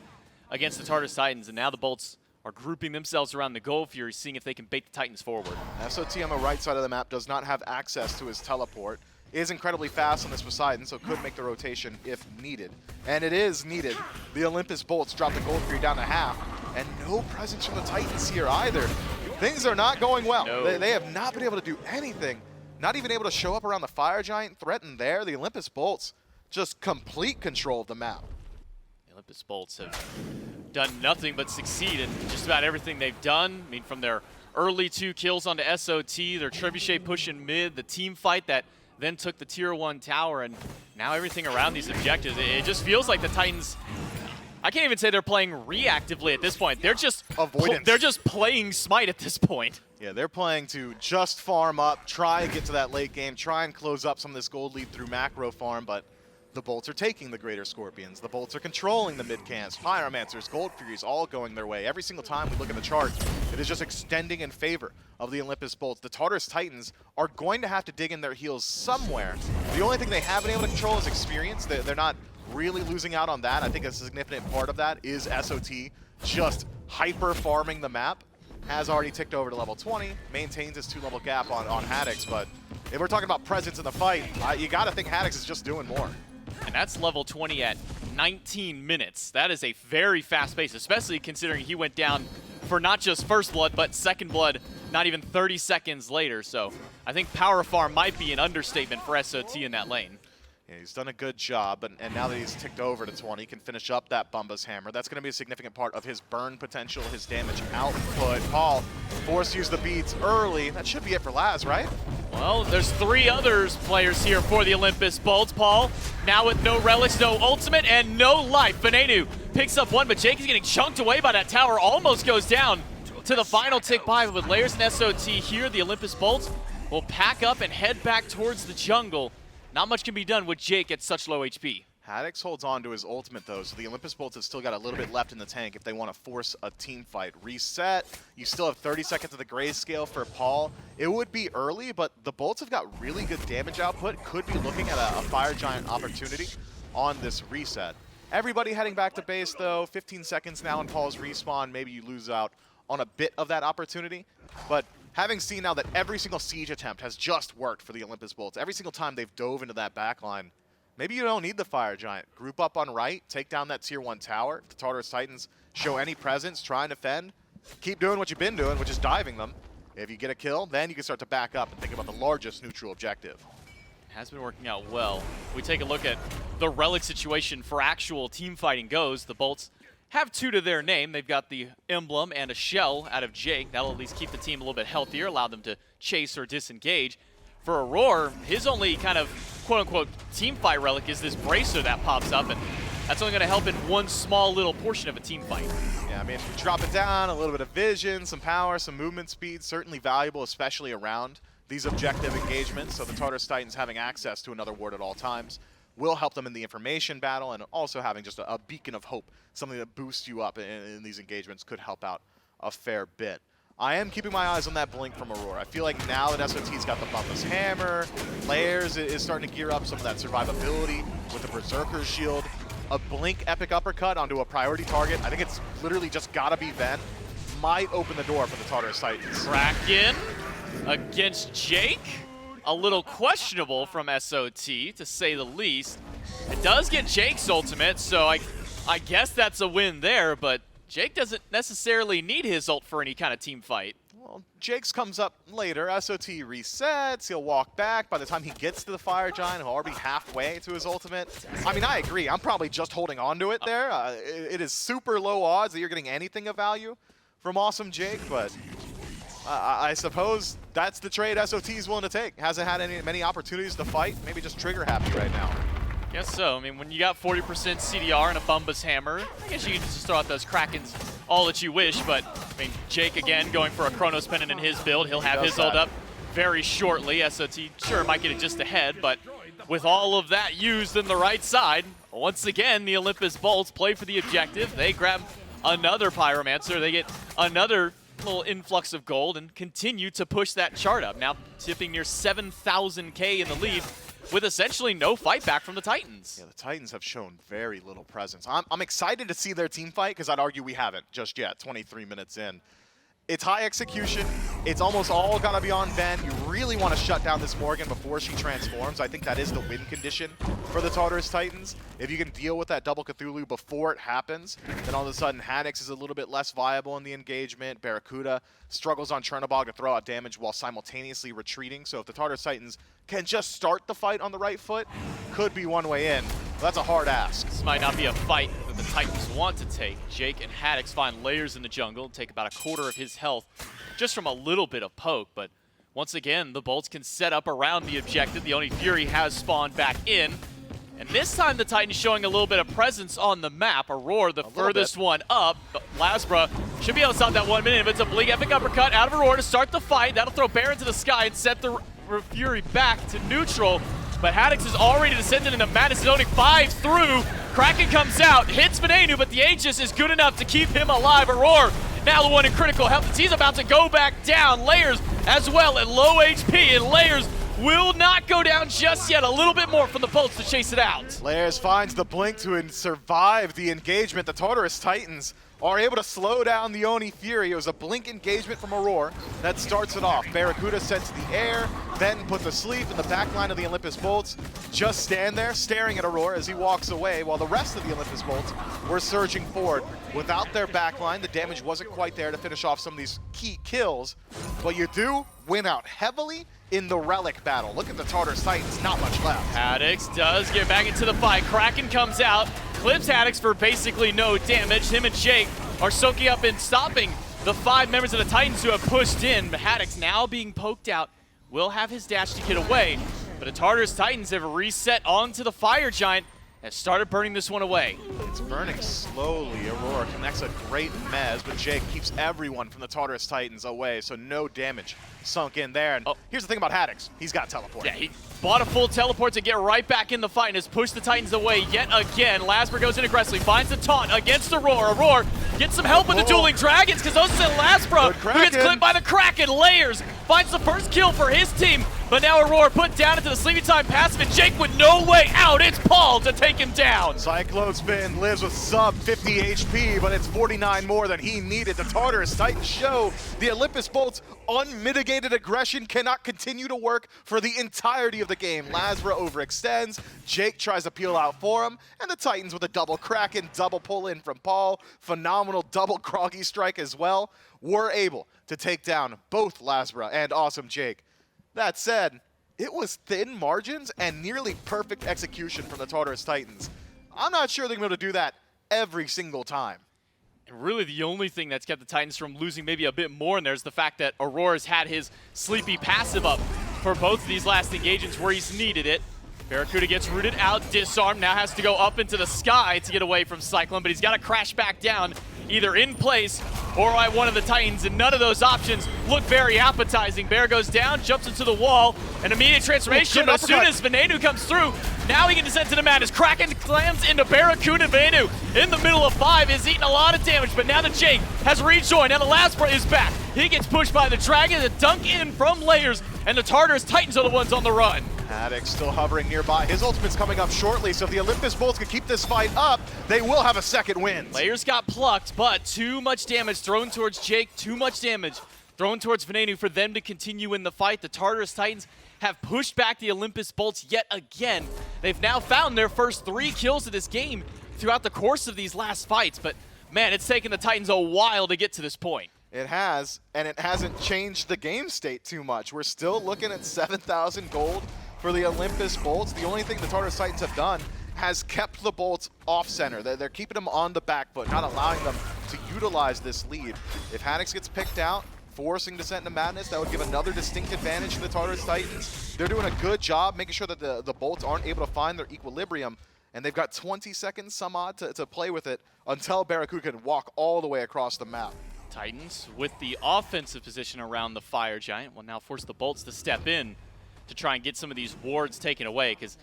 against the Tartarus Titans, and now the Bolts are grouping themselves around the Gold Fury, seeing if they can bait the Titans forward. SOT on the right side of the map does not have access to his teleport. Is incredibly fast on this Poseidon, so could make the rotation if needed. And it is needed. The Olympus Bolts drop the Gold Fury down to half, and no presence from the Titans here either. Things are not going well. No. They have not been able to do anything. Not even able to show up around the Fire Giant, threaten there. The Olympus Bolts just complete control of the map. The Olympus Bolts have done nothing but succeed in just about everything they've done. I mean, from their early 2 kills onto SOT, their Trebuchet push in mid, the team fight that then took the tier 1 tower, and now everything around these objectives. It just feels like the Titans, I can't even say they're playing reactively at this point. They're just Avoidance. They're just playing Smite at this point. Yeah, they're playing to just farm up, try and get to that late game, try and close up some of this gold lead through macro farm, but the Bolts are taking the Greater Scorpions. The Bolts are controlling the mid-camps. Pyromancers, Gold Furies, all going their way. Every single time we look at the chart, it is just extending in favor of the Olympus Bolts. The Tartarus Titans are going to have to dig in their heels somewhere. The only thing they have been able to control is experience. They're not really losing out on that. I think a significant part of that is SOT just hyper-farming the map. Has already ticked over to level 20, maintains his 2-level gap on Haddix, but if we're talking about presence in the fight, you got to think Haddix is just doing more. And that's level 20 at 19 minutes. That is a very fast pace, especially considering he went down for not just first blood, but second blood not even 30 seconds later. So I think power farm might be an understatement for SOT in that lane. Yeah, he's done a good job, and now that he's ticked over to 20, he can finish up that Bumba's Hammer. That's going to be a significant part of his burn potential, his damage output. Paul forced to use the beads early. That should be it for Laz, right? Well, there's 3 other players here for the Olympus Bolts. Paul, now with no relics, no ultimate, and no life. Venenu picks up 1, but Jake is getting chunked away by that tower. Almost goes down to the final tick by. But with Layers and SOT here, the Olympus Bolts will pack up and head back towards the jungle. Not much can be done with Jake at such low HP. Haddix holds on to his ultimate, though, so the Olympus Bolts have still got a little bit left in the tank if they want to force a team fight. Reset. You still have 30 seconds of the grayscale for Paul. It would be early, but the Bolts have got really good damage output. Could be looking at a Fire Giant opportunity on this reset. Everybody heading back to base, though. 15 seconds now in Paul's respawn. Maybe you lose out on a bit of that opportunity. But having seen now that every single siege attempt has just worked for the Olympus Bolts, every single time they've dove into that backline, maybe you don't need the Fire Giant. Group up on right, take down that tier 1 tower. If the Tartarus Titans show any presence, try and defend. Keep doing what you've been doing, which is diving them. If you get a kill, then you can start to back up and think about the largest neutral objective. Has been working out well. We take a look at the relic situation for actual team fighting goes. The Bolts have 2 to their name. They've got the emblem and a shell out of Jake. That'll at least keep the team a little bit healthier, allow them to chase or disengage. For Aror, his only kind of quote-unquote team fight relic is this bracer that pops up, and that's only going to help in one small little portion of a team fight. Yeah, I mean, drop it down, a little bit of vision, some power, some movement speed, certainly valuable, especially around these objective engagements. So the Tartarus Titans having access to another ward at all times will help them in the information battle, and also having just a beacon of hope, something that boosts you up in these engagements could help out a fair bit. I am keeping my eyes on that blink from Aror. I feel like now that SOT's got the Bumbless Hammer, Layers is starting to gear up some of that survivability with the Berserker's Shield. A blink epic uppercut onto a priority target, I think it's literally just gotta be Ven, might open the door for the Tartarus Titans. Kraken against Jake. A little questionable from SOT, to say the least. It does get Jake's ultimate, so I guess that's a win there, but Jake doesn't necessarily need his ult for any kind of team fight. Well, Jake's comes up later. SOT resets. He'll walk back. By the time he gets to the Fire Giant, he'll already be halfway to his ultimate. I mean, I agree. I'm probably just holding on to it there. It is super low odds that you're getting anything of value from Awesome Jake, but I suppose that's the trade SOT is willing to take. Hasn't had many opportunities to fight. Maybe just trigger happy right now. Guess so. I mean, when you got 40% CDR and a Bumba's Hammer, I guess you can just throw out those Krakens all that you wish, but I mean, Jake again going for a ChronoSpin in his build. He'll have his ult up very shortly. SOT sure might get it just ahead, but with all of that used in the right side, once again, the Olympus Bolts play for the objective. They grab another Pyromancer. They get another little influx of gold and continue to push that chart up. Now tipping near 7,000K in the lead, with essentially no fight back from the Titans. Yeah, the Titans have shown very little presence. I'm excited to see their team fight, because I'd argue we haven't just yet, 23 minutes in. It's high execution. It's almost all gonna be on Ven. You really want to shut down this Morrigan before she transforms. I think that is the win condition for the Tartarus Titans. If you can deal with that double Cthulhu before it happens, then all of a sudden Haddix is a little bit less viable in the engagement. BaRRaCCuDDa struggles on Chernobog to throw out damage while simultaneously retreating. So if the Tartarus Titans can just start the fight on the right foot, could be one way in. But that's a hard ask. This might not be a fight that the Titans want to take. Jake and Haddix find Layers in the jungle, take about a quarter of his health just from a little bit of poke. But once again, the Bolts can set up around the objective. The Oni Fury has spawned back in. And this time the Titans showing a little bit of presence on the map. Aror, the furthest one up. LASBRA should be able to stop that 1 minute. If it's a blink epic uppercut out of Aror to start the fight, that'll throw Baron to the sky and set the Fury back to neutral. But Haddix is already descended into madness. Is only 5 through. Kraken comes out, hits Venenu, but the Aegis is good enough to keep him alive. Aror now the one in critical health. He's about to go back down. Layers as well at low HP, and Layers will not go down just yet. A little bit more from the Bolts to chase it out. Layers finds the blink to survive the engagement. The Tartarus Titans are able to slow down the Oni Fury. It was a blink engagement from Aror that starts it off. BaRRaCCuDDa sent to the air, then put to sleep in the back line of the Olympus Bolts. Just stand there staring at Aror as he walks away, while the rest of the Olympus Bolts were surging forward. Without their back line, the damage wasn't quite there to finish off some of these key kills, but you do win out heavily in the relic battle. Look at the Tartarus Titans, not much left. Haddix does get back into the fight. Kraken comes out, clips Haddix for basically no damage. Him and Jake are soaking up and stopping the 5 members of the Titans who have pushed in. But Haddix now being poked out will have his dash to get away, but the Tartarus Titans have reset onto the Fire Giant and started burning this one away. It's burning slowly. Aror connects a great mez, but Jake keeps everyone from the Tartarus Titans away, so no damage sunk in there. And here's the thing about Haddix. He's got teleport. Yeah, he bought a full teleport to get right back in the fight and has pushed the Titans away yet again. LASBRA goes in aggressively, finds the taunt against Aror. Aror gets some help with the dueling dragons because those are LASBRA, who gets clipped by the Kraken. Layers finds the first kill for his team, but now Aror put down into the Sleepy Time passive, and Jake with no way out. It's Paul to take him down. CycloneSpin lives with sub 50 HP, but it's 49 more than he needed. The Tartarus Titans show the Olympus Bolts' unmitigated aggression cannot continue to work for the entirety of the game. LASBRA overextends, Jake tries to peel out for him, and the Titans with a double Kraken, double pull in from Paul, phenomenal double Kroggy strike as well, were able to take down both LASBRA and Awesome Jake. That said, it was thin margins and nearly perfect execution from the Tartarus Titans. I'm not sure they're going to be able to do that every single time. And really the only thing that's kept the Titans from losing maybe a bit more in there is the fact that Aurora's had his Sleepy passive up for both of these last engagements where he's needed it. BaRRaCCuDDa gets rooted out, disarmed, now has to go up into the sky to get away from Cyclone, but he's got to crash back down either in place or by one of the Titans, and none of those options look very appetizing. Bear goes down, jumps into the wall, an immediate transformation, but as soon as Venenu comes through, now he can descend to the madness. Kraken slams into BaRRaCCuDDa, and Venenu in the middle of 5 is eating a lot of damage, but now that Jake has rejoined, now the LASBRA is back. He gets pushed by the Dragon, the dunk in from Layers, and the Tartarus Titans are the ones on the run. Haddix still hovering nearby. His ultimate's coming up shortly, so if the Olympus Bolts can keep this fight up, they will have a second win. Layers got plucked, but too much damage thrown towards Jake, too much damage thrown towards Venenu for them to continue in the fight. The Tartarus Titans have pushed back the Olympus Bolts yet again. They've now found their first 3 kills of this game throughout the course of these last fights, but man, it's taken the Titans a while to get to this point. It has, and it hasn't changed the game state too much. We're still looking at 7,000 gold for the Olympus Bolts. The only thing the Tartarus Titans have done has kept the Bolts off center. They're keeping them on the back foot, not allowing them to utilize this lead. If Haddix gets picked out, forcing Descent into Madness, that would give another distinct advantage to the Tartarus Titans. They're doing a good job making sure that the Bolts aren't able to find their equilibrium, and they've got 20 seconds some odd to play with it until BaRRaCCuDDa can walk all the way across the map. Titans with the offensive position around the Fire Giant will now force the Bolts to step in to try and get some of these wards taken away, because,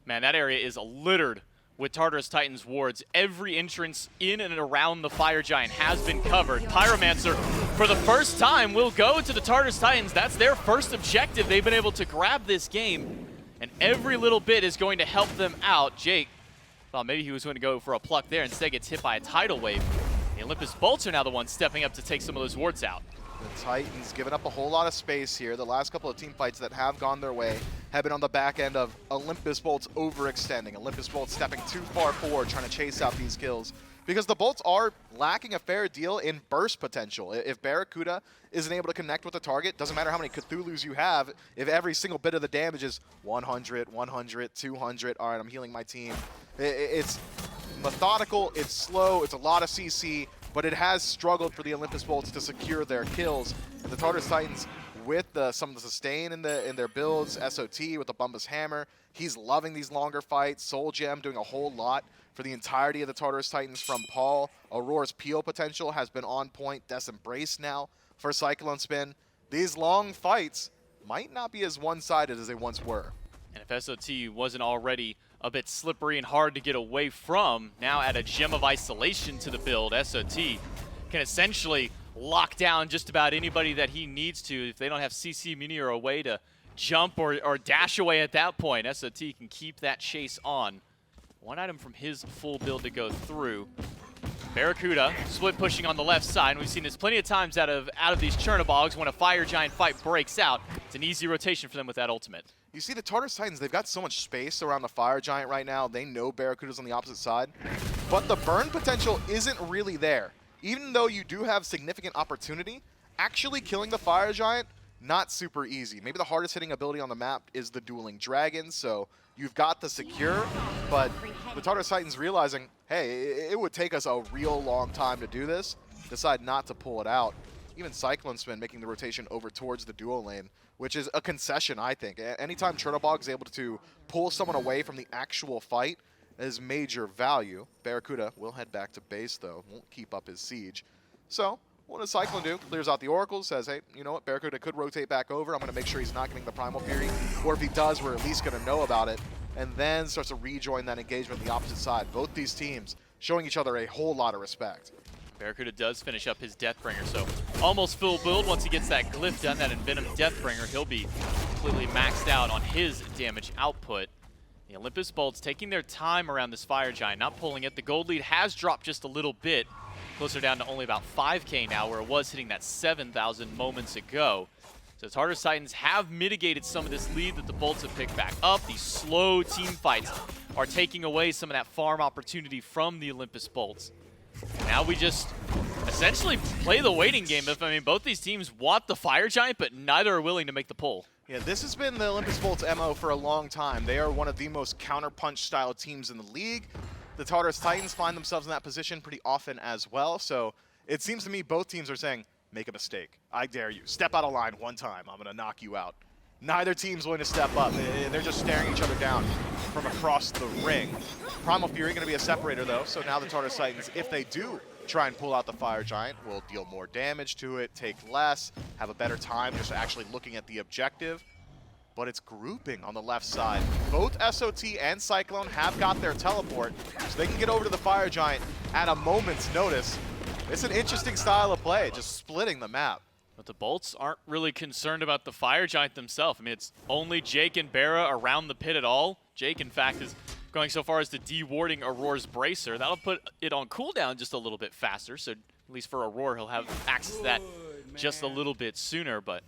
man, that area is littered with Tartarus Titans wards. Every entrance in and around the Fire Giant has been covered. Pyromancer, for the first time, will go to the Tartarus Titans. That's their first objective. They've been able to grab this game, and every little bit is going to help them out. Jake thought maybe he was going to go for a pluck there, instead gets hit by a tidal wave. The Olympus Bolts are now the ones stepping up to take some of those wards out. The Titans giving up a whole lot of space here. The last couple of team fights that have gone their way have been on the back end of Olympus Bolts overextending. Olympus Bolts stepping too far forward, trying to chase out these kills. Because the Bolts are lacking a fair deal in burst potential. If BaRRaCCuDDa isn't able to connect with the target, doesn't matter how many Cthulhus you have, if every single bit of the damage is 100, 100, 200, all right, I'm healing my team. It's methodical, it's slow, it's a lot of CC, but it has struggled for the Olympus Bolts to secure their kills. And the Tartarus Titans, with some of the sustain in their builds, SOT with the Bumbus Hammer, he's loving these longer fights. Soul Gem doing a whole lot for the entirety of the Tartarus Titans from Paul. Aurora's peel potential has been on point. Death's Embrace now for CycloneSpin. These long fights might not be as one-sided as they once were. And if SOT wasn't already a bit slippery and hard to get away from, now add a Gem of Isolation to the build. SOT can essentially lock down just about anybody that he needs to. If they don't have CC immunity or a way to jump or dash away at that point, SOT can keep that chase on. One item from his full build to go through. BaRRaCCuDDa split pushing on the left side. We've seen this plenty of times out of these Chernobogs. When a Fire Giant fight breaks out, it's an easy rotation for them with that ultimate. You see the Tartarus Titans, they've got so much space around the Fire Giant right now. They know BaRRaCCuDDa's on the opposite side. But the burn potential isn't really there. Even though you do have significant opportunity, actually killing the Fire Giant, not super easy. Maybe the hardest hitting ability on the map is the Dueling Dragon, so you've got the secure, but the Tartarus Titans realizing, hey, it would take us a real long time to do this, decide not to pull it out. even CycloneSpin making the rotation over towards the duo lane, which is a concession, I think. Anytime Chernobog is able to pull someone away from the actual fight is major value. BaRRaCCuDDa will head back to base, though. Won't keep up his siege. So what does Cyclone do? Clears out the Oracles, says, hey, you know what, BaRRaCCuDDa could rotate back over. I'm going to make sure he's not getting the Primal Fury. Or if he does, we're at least going to know about it. And then starts to rejoin that engagement on the opposite side. Both these teams showing each other a whole lot of respect. BaRRaCCuDDa does finish up his Deathbringer, so almost full build. Once he gets that glyph done, that Envenom Deathbringer, he'll be completely maxed out on his damage output. The Olympus Bolts taking their time around this Fire Giant, not pulling it. The gold lead has dropped just a little bit, closer down to only about 5K now, where it was hitting that 7,000 moments ago. So Tartarus Titans have mitigated some of this lead that the Bolts have picked back up. These slow team fights are taking away some of that farm opportunity from the Olympus Bolts. Now we just essentially play the waiting game. I mean, both these teams want the Fire Giant, but neither are willing to make the pull. Yeah, this has been the Olympus Bolts' MO for a long time. They are one of the most counterpunch style teams in the league. The Tartarus Titans find themselves in that position pretty often as well. So it seems to me both teams are saying, make a mistake. I dare you. Step out of line one time. I'm going to knock you out. Neither team's willing to step up. They're just staring each other down from across the ring. Primal Fury going to be a separator, though. So now the Tartarus Titans, if they do try and pull out the Fire Giant, will deal more damage to it, take less, have a better time just actually looking at the objective. But it's grouping on the left side. Both SOT and Cyclone have got their teleport, so they can get over to the Fire Giant at a moment's notice. It's an interesting style of play, just splitting the map. But the Bolts aren't really concerned about the Fire Giant themselves. I mean, it's only Jake and BaRRa around the pit at all. Jake, in fact, is going so far as to de-warding Auror's Bracer. That'll put it on cooldown just a little bit faster, so at least for Aror, he'll have access to that just a little bit sooner. But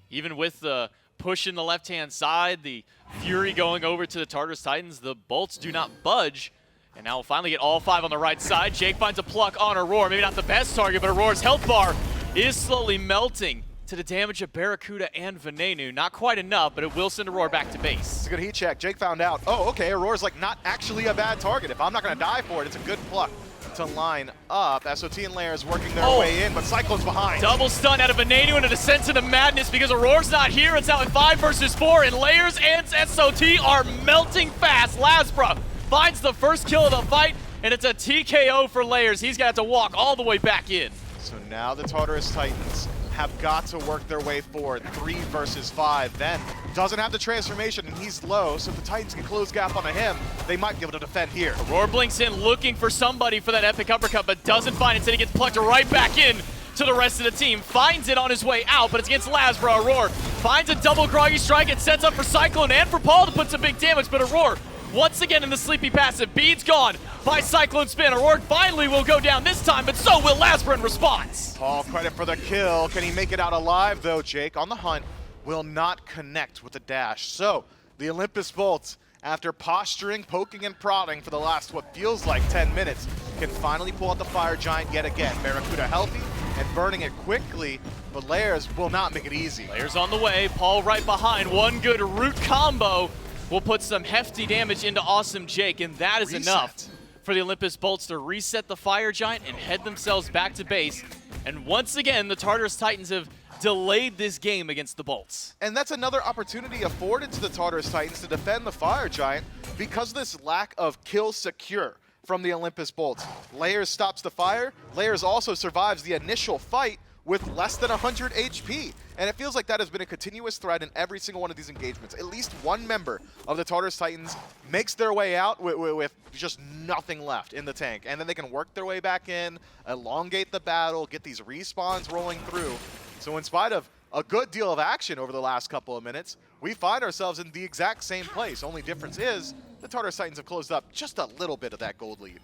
even with the push in the left-hand side, the Fury going over to the Tartarus Titans, the Bolts do not budge. And now we'll finally get all 5 on the right side. Jake finds a pluck on Aror. Maybe not the best target, but Auror's health bar is slowly melting to the damage of BaRRaCCuDDa and Venenu. Not quite enough, but it will send Aror back to base. It's a good heat check. Jake found out, oh, okay, Auror's like not actually a bad target. If I'm not going to die for it, it's a good pluck to line up. SOT and Layers working their way in, but Cyclone's behind. Double stun out of Venenu and a descent into madness because Auror's not here. It's now at 5 versus 4, and Layers and SOT are melting fast. LASBRA finds the first kill of the fight, and it's a TKO for Layers. He's going to have to walk all the way back in. So now the Tartarus Titans have got to work their way forward. 3 versus 5. Then doesn't have the transformation, and he's low, so if the Titans can close gap onto him, they might be able to defend here. Aror blinks in, looking for somebody for that epic uppercut, but doesn't find it. Instead, he gets plucked right back in to the rest of the team. Finds it on his way out, but it's against LASBRA. Aror finds a double groggy strike. It sets up for Cyclone and for Paul to put some big damage, but Aror once again in the sleepy passive. Beads gone by CycloneSpin. Aror finally will go down this time, but so will LASBRA in response. Paul credit for the kill. Can he make it out alive, though? Jake on the hunt will not connect with the dash. So the Olympus Bolts, after posturing, poking, and prodding for the last what feels like 10 minutes, can finally pull out the Fire Giant yet again. BaRRaCCuDDa healthy and burning it quickly, but Layers will not make it easy. Layers on the way, Paul right behind. One good root combo will put some hefty damage into Awesome Jake, and that is enough for the Olympus Bolts to reset the Fire Giant and head themselves back to base. And once again, the Tartarus Titans have delayed this game against the Bolts. And that's another opportunity afforded to the Tartarus Titans to defend the Fire Giant because of this lack of kill secure from the Olympus Bolts. Layers stops the fire. Layers also survives the initial fight with less than 100 HP. And it feels like that has been a continuous thread in every single one of these engagements. At least one member of the Tartarus Titans makes their way out with just nothing left in the tank. And then they can work their way back in, elongate the battle, get these respawns rolling through. So in spite of a good deal of action over the last couple of minutes, we find ourselves in the exact same place. Only difference is the Tartarus Titans have closed up just a little bit of that gold lead.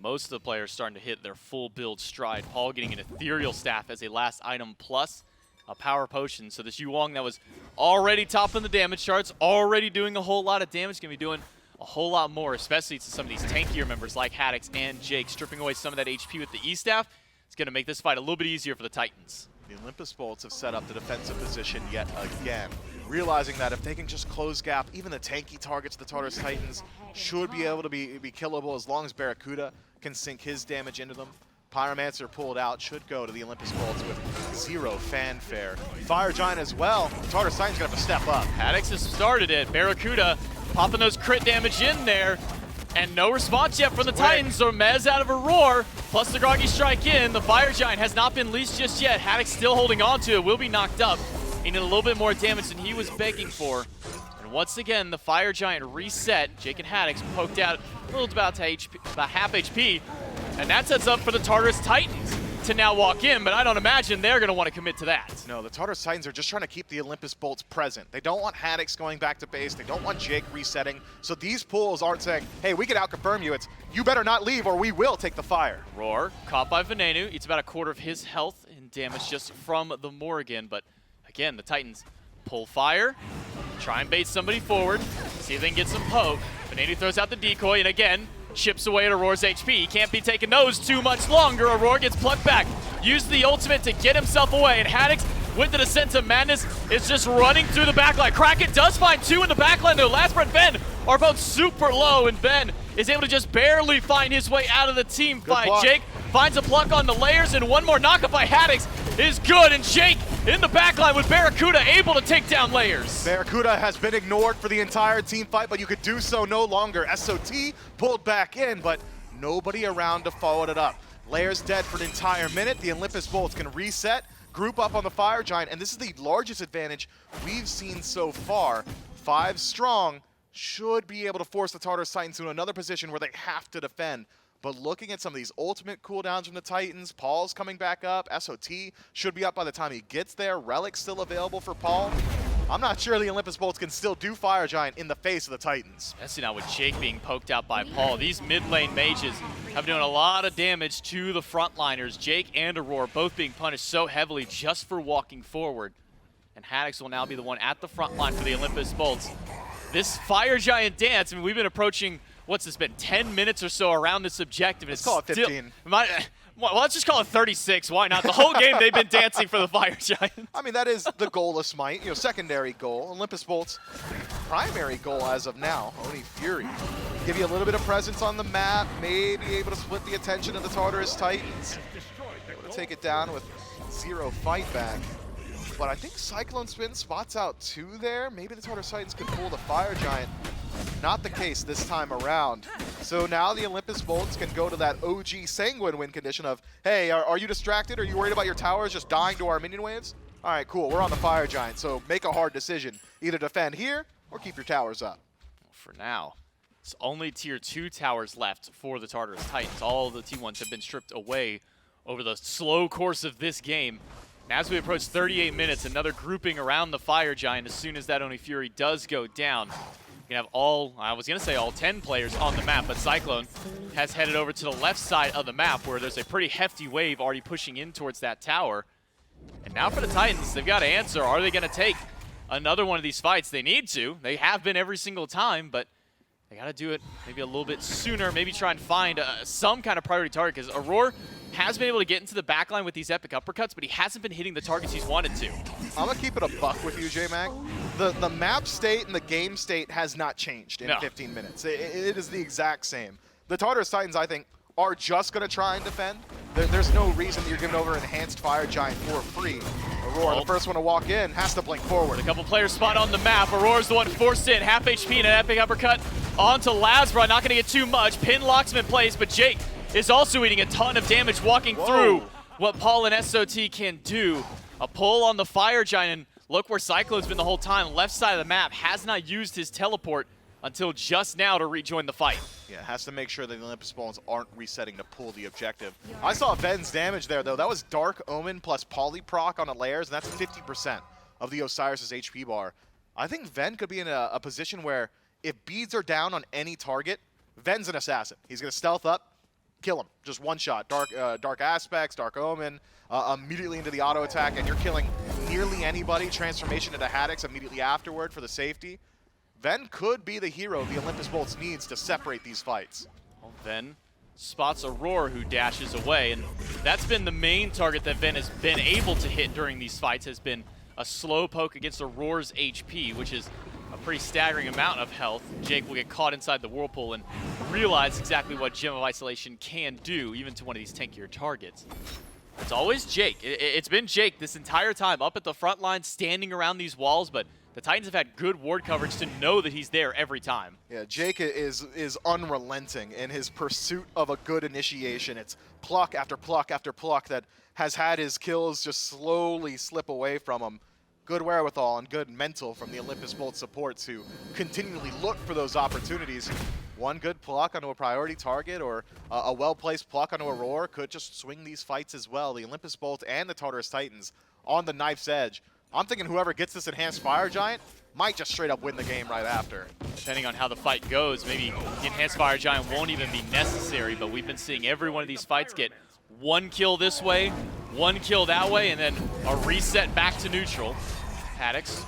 Most of the players starting to hit their full build stride. Paul getting an Ethereal Staff as a last item plus a Power Potion. So this Huang that was already top in the damage charts, already doing a whole lot of damage, going to be doing a whole lot more, especially to some of these tankier members like Haddix and Jake, stripping away some of that HP with the E-Staff. It's going to make this fight a little bit easier for the Titans. The Olympus Bolts have set up the defensive position yet again, realizing that if they can just close gap, even the tanky targets, the Tartarus Titans should be able to be killable as long as BaRRaCCuDDa can sink his damage into them. Pyromancer pulled out, should go to the Olympus Bolts with 0 fanfare. Fire Giant as well. Tartarus Titans gonna have to step up. Haddix has started it. BaRRaCCuDDa popping those crit damage in there. And no response yet from the Titans. So Mez out of Aror, plus the Groggy Strike in. The Fire Giant has not been leashed just yet. Haddix still holding on to it, will be knocked up. He needed a little bit more damage than he was begging for. And once again, the Fire Giant reset. Jake and Haddix poked out a little about half HP. And that sets up for the Tartarus Titans to now walk in, but I don't imagine they're going to want to commit to that. No, the Tartarus Titans are just trying to keep the Olympus Bolts present. They don't want Haddix going back to base. They don't want Jake resetting. So these pools aren't saying, hey, we can out-confirm you. It's, you better not leave or we will take the fire. Roar, caught by Venenu. It's about a quarter of his health in damage just from the Morrigan. But again, the Titans pull fire, try and bait somebody forward, see if they can get some poke. Venenu throws out the decoy, and again, chips away at Auror's HP. He can't be taking those too much longer. Aror gets plucked back. Used the ultimate to get himself away. And Haddix, with the Descent of Madness, is just running through the backline. Kraken does find 2 in the backline, though. LASBRA and Ben are both super low, and Ben is able to just barely find his way out of the team fight. Jake finds a pluck on the layers, and one more knockup by Haddix is good. And Jake in the backline with BaRRaCCuDDa able to take down layers. BaRRaCCuDDa has been ignored for the entire team fight, but you could do so no longer. SOT pulled back in, but nobody around to follow it up. Layers dead for an entire minute. The Olympus Bolts can reset, group up on the Fire Giant, and this is the largest advantage we've seen so far. 5 strong should be able to force the Tartarus Titans to another position where they have to defend. But looking at some of these ultimate cooldowns from the Titans, Paul's coming back up, SOT should be up by the time he gets there. Relic's still available for Paul. I'm not sure the Olympus Bolts can still do Fire Giant in the face of the Titans. Especially not with Jake being poked out by Paul. These mid lane mages have done a lot of damage to the frontliners. Jake and Aror both being punished so heavily just for walking forward. And Haddix will now be the one at the front line for the Olympus Bolts. This Fire Giant dance, I mean, we've been approaching, what's this been, 10 minutes or so around this objective. Let's call it 15. Well, let's just call it 36. Why not? The whole game they've been dancing for the Fire Giant. I mean, that is the goal of SMITE, you know, secondary goal. Olympus Bolts' primary goal as of now, Oni Fury. Give you a little bit of presence on the map, maybe able to split the attention of the Tartarus Titans. Able to take it down with 0 fight back. But I think CycloneSpin spots out 2 there. Maybe the Tartarus Titans could pull the Fire Giant. Not the case this time around. So now the Olympus Bolts can go to that OG Sanguine win condition of, hey, are you distracted? Are you worried about your towers just dying to our minion waves? All right, cool. We're on the Fire Giant, so make a hard decision. Either defend here or keep your towers up. For now, it's only tier 2 towers left for the Tartarus Titans. All the T1s have been stripped away over the slow course of this game. And as we approach 38 minutes, another grouping around the Fire Giant as soon as that Oni Fury does go down. You have all, I was going to say all 10 players on the map, but Cyclone has headed over to the left side of the map where there's a pretty hefty wave already pushing in towards that tower. And now for the Titans, they've got to answer. Are they going to take another one of these fights? They need to. They have been every single time, but they got to do it maybe a little bit sooner, maybe try and find some kind of priority target, because Aror has been able to get into the backline with these epic uppercuts, but he hasn't been hitting the targets he's wanted to. I'm going to keep it a buck with you, J-Mac. The map state and the game state has not changed in 15 minutes. It is the exact same. The Tartarus Titans, I think, are just going to try and defend. There's no reason that you're giving over Enhanced Fire Giant for free. Aror, the first one to walk in, has to blink forward. A couple players spot on the map. Auror's the one forced in. Half HP and an epic uppercut onto LASBRA. Not going to get too much. Pin locks him in place, but Jake is also eating a ton of damage walking through what Paul and SOT can do. A pull on the Fire Giant, and look where Cyclone's been the whole time. Left side of the map, has not used his teleport until just now to rejoin the fight. Yeah, has to make sure that the Olympus Bolts aren't resetting to pull the objective. I saw Ven's damage there, though. That was Dark Omen plus Polyproc on the layers, and that's 50% of the Osiris' HP bar. I think Ven could be in a position where if beads are down on any target, Ven's an assassin. He's going to stealth up, kill him. Just one shot. Dark Aspects, Dark Omen, immediately into the auto attack, and you're killing nearly anybody. Transformation into Haddix immediately afterward for the safety. Ven could be the hero the Olympus Bolts needs to separate these fights. Well, Ven spots Aror, who dashes away, and that's been the main target that Ven has been able to hit during these fights, has been a slow poke against Auror's HP, which is a pretty staggering amount of health. Jake will get caught inside the whirlpool and realize exactly what Gem of Isolation can do, even to one of these tankier targets. It's always Jake. It's been Jake this entire time, up at the front line, standing around these walls, but the Titans have had good ward coverage to know that he's there every time. Yeah, Jake is unrelenting in his pursuit of a good initiation. It's pluck after pluck after pluck that has had his kills just slowly slip away from him. Good wherewithal and good mental from the Olympus Bolts supports who continually look for those opportunities. One good pluck onto a priority target or a well-placed pluck onto Aror could just swing these fights as well. The Olympus Bolts and the Tartarus Titans on the knife's edge. I'm thinking whoever gets this enhanced fire giant might just straight up win the game right after. Depending on how the fight goes, maybe the enhanced fire giant won't even be necessary, but we've been seeing every one of these fights get one kill this way, one kill that way, and then a reset back to neutral. Haddix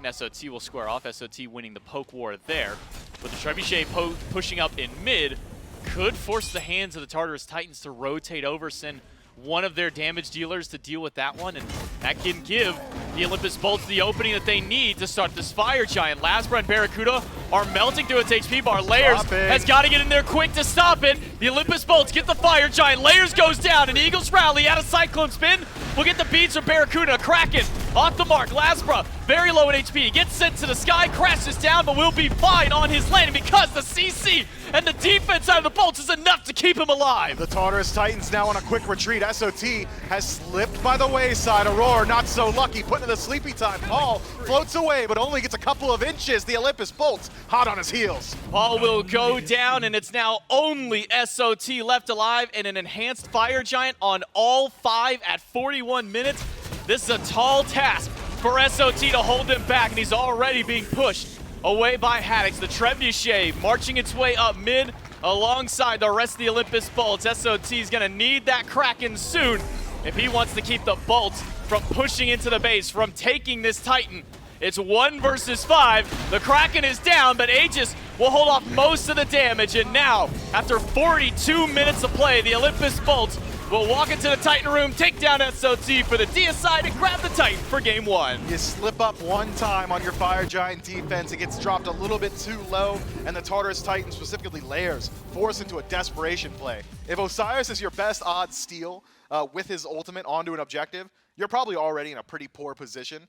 and SOT will square off, SOT winning the poke war there. But the Trebuchet pushing up in mid could force the hands of the Tartarus Titans to rotate over, send one of their damage dealers to deal with that one, and that can give the Olympus Bolts the opening that they need to start this fire giant. LASBRA and BaRRaCCuDDa are melting through its HP bar. Layers has got to get in there quick to stop it. The Olympus Bolts get the fire giant. Layers goes down, and Eagles rally out of CycloneSpin. We'll get the beats from BaRRaCCuDDa. Kraken off the mark. LASBRA very low in HP. Gets sent to the sky, crashes down, but will be fine on his landing because the CC and the defense side of the Bolts is enough to keep him alive. The Tartarus Titans now on a quick retreat. SOT has slipped by the wayside. Aror not so lucky, put into the sleepy time. Paul floats away, but only gets a couple of inches. The Olympus Bolts hot on his heels. Paul will go down, and it's now only SOT left alive and an enhanced fire giant on all 5 at 41 minutes. This is a tall task for SOT to hold him back, and he's already being pushed away by Haddix. The Trebuchet marching its way up mid alongside the rest of the Olympus Bolts. SOT is going to need that Kraken soon if he wants to keep the Bolts from pushing into the base, from taking this Titan. It's 1 versus 5. The Kraken is down, but Aegis will hold off most of the damage. And now, after 42 minutes of play, the Olympus Bolts will walk into the Titan room, take down SOT for the deicide, and grab the Titan for game 1. You slip up one time on your fire giant defense, it gets dropped a little bit too low, and the Tartarus Titans, specifically Layers, force into a desperation play. If Osiris is your best odds steal with his ultimate onto an objective, you're probably already in a pretty poor position.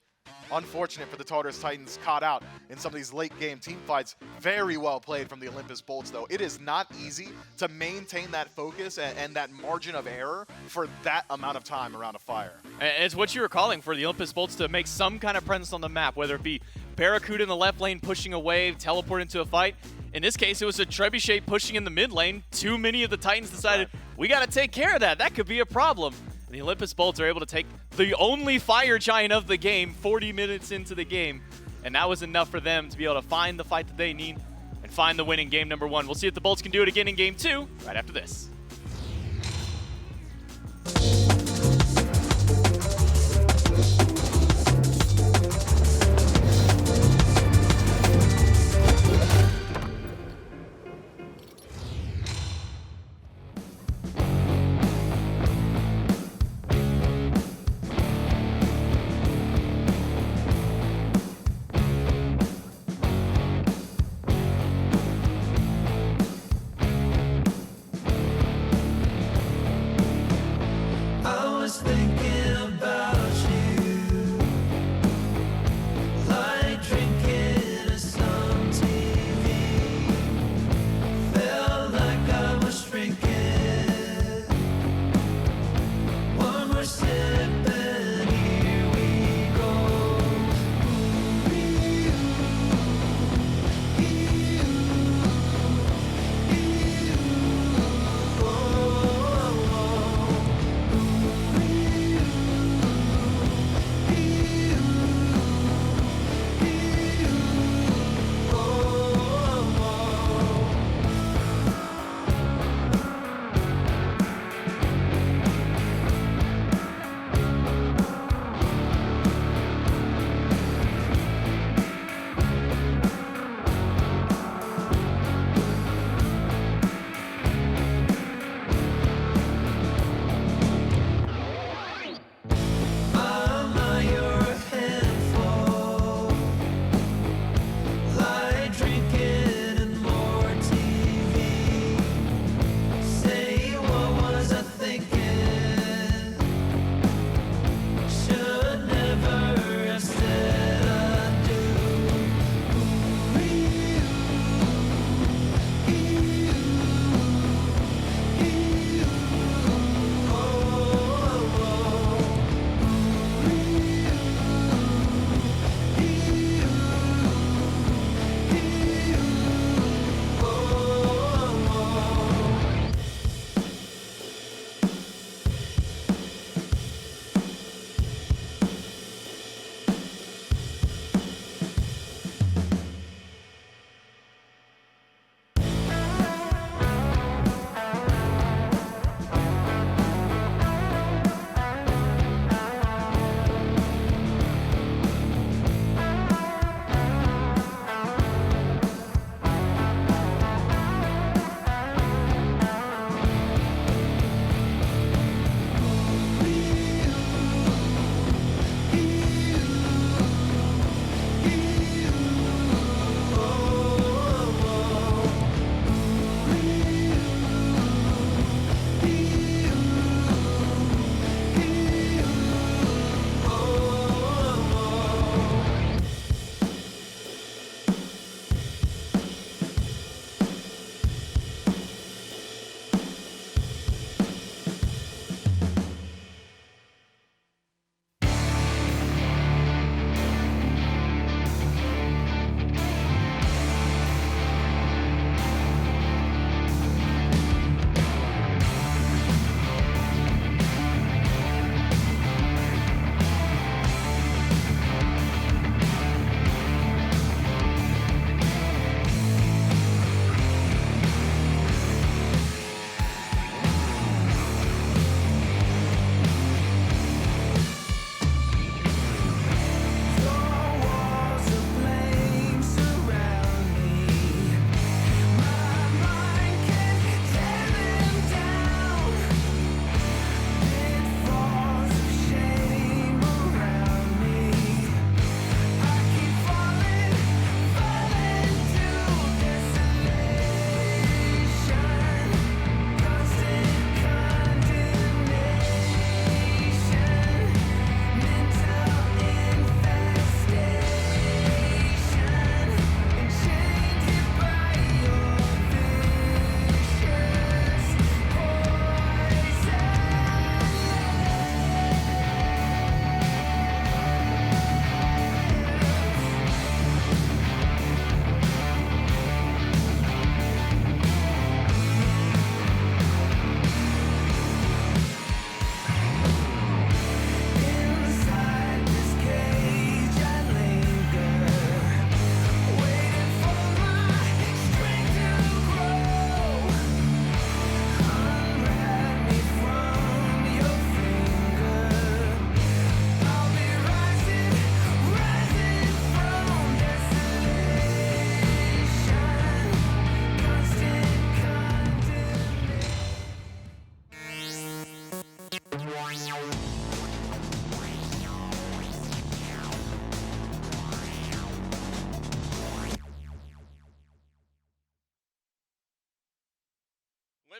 Unfortunate for the Tartarus Titans, caught out in some of these late game team fights. Very well played from the Olympus Bolts though. It is not easy to maintain that focus and that margin of error for that amount of time around a fire. And it's what you were calling for the Olympus Bolts to make some kind of presence on the map, whether it be BaRRaCCuDDa in the left lane pushing a wave, teleport into a fight. In this case, it was a Trebuchet pushing in the mid lane. Too many of the Titans decided, we got to take care of that. That could be a problem. And the Olympus Bolts are able to take the only fire giant of the game 40 minutes into the game. And that was enough for them to be able to find the fight that they need and find the win in game number 1. We'll see if the Bolts can do it again in game 2 right after this.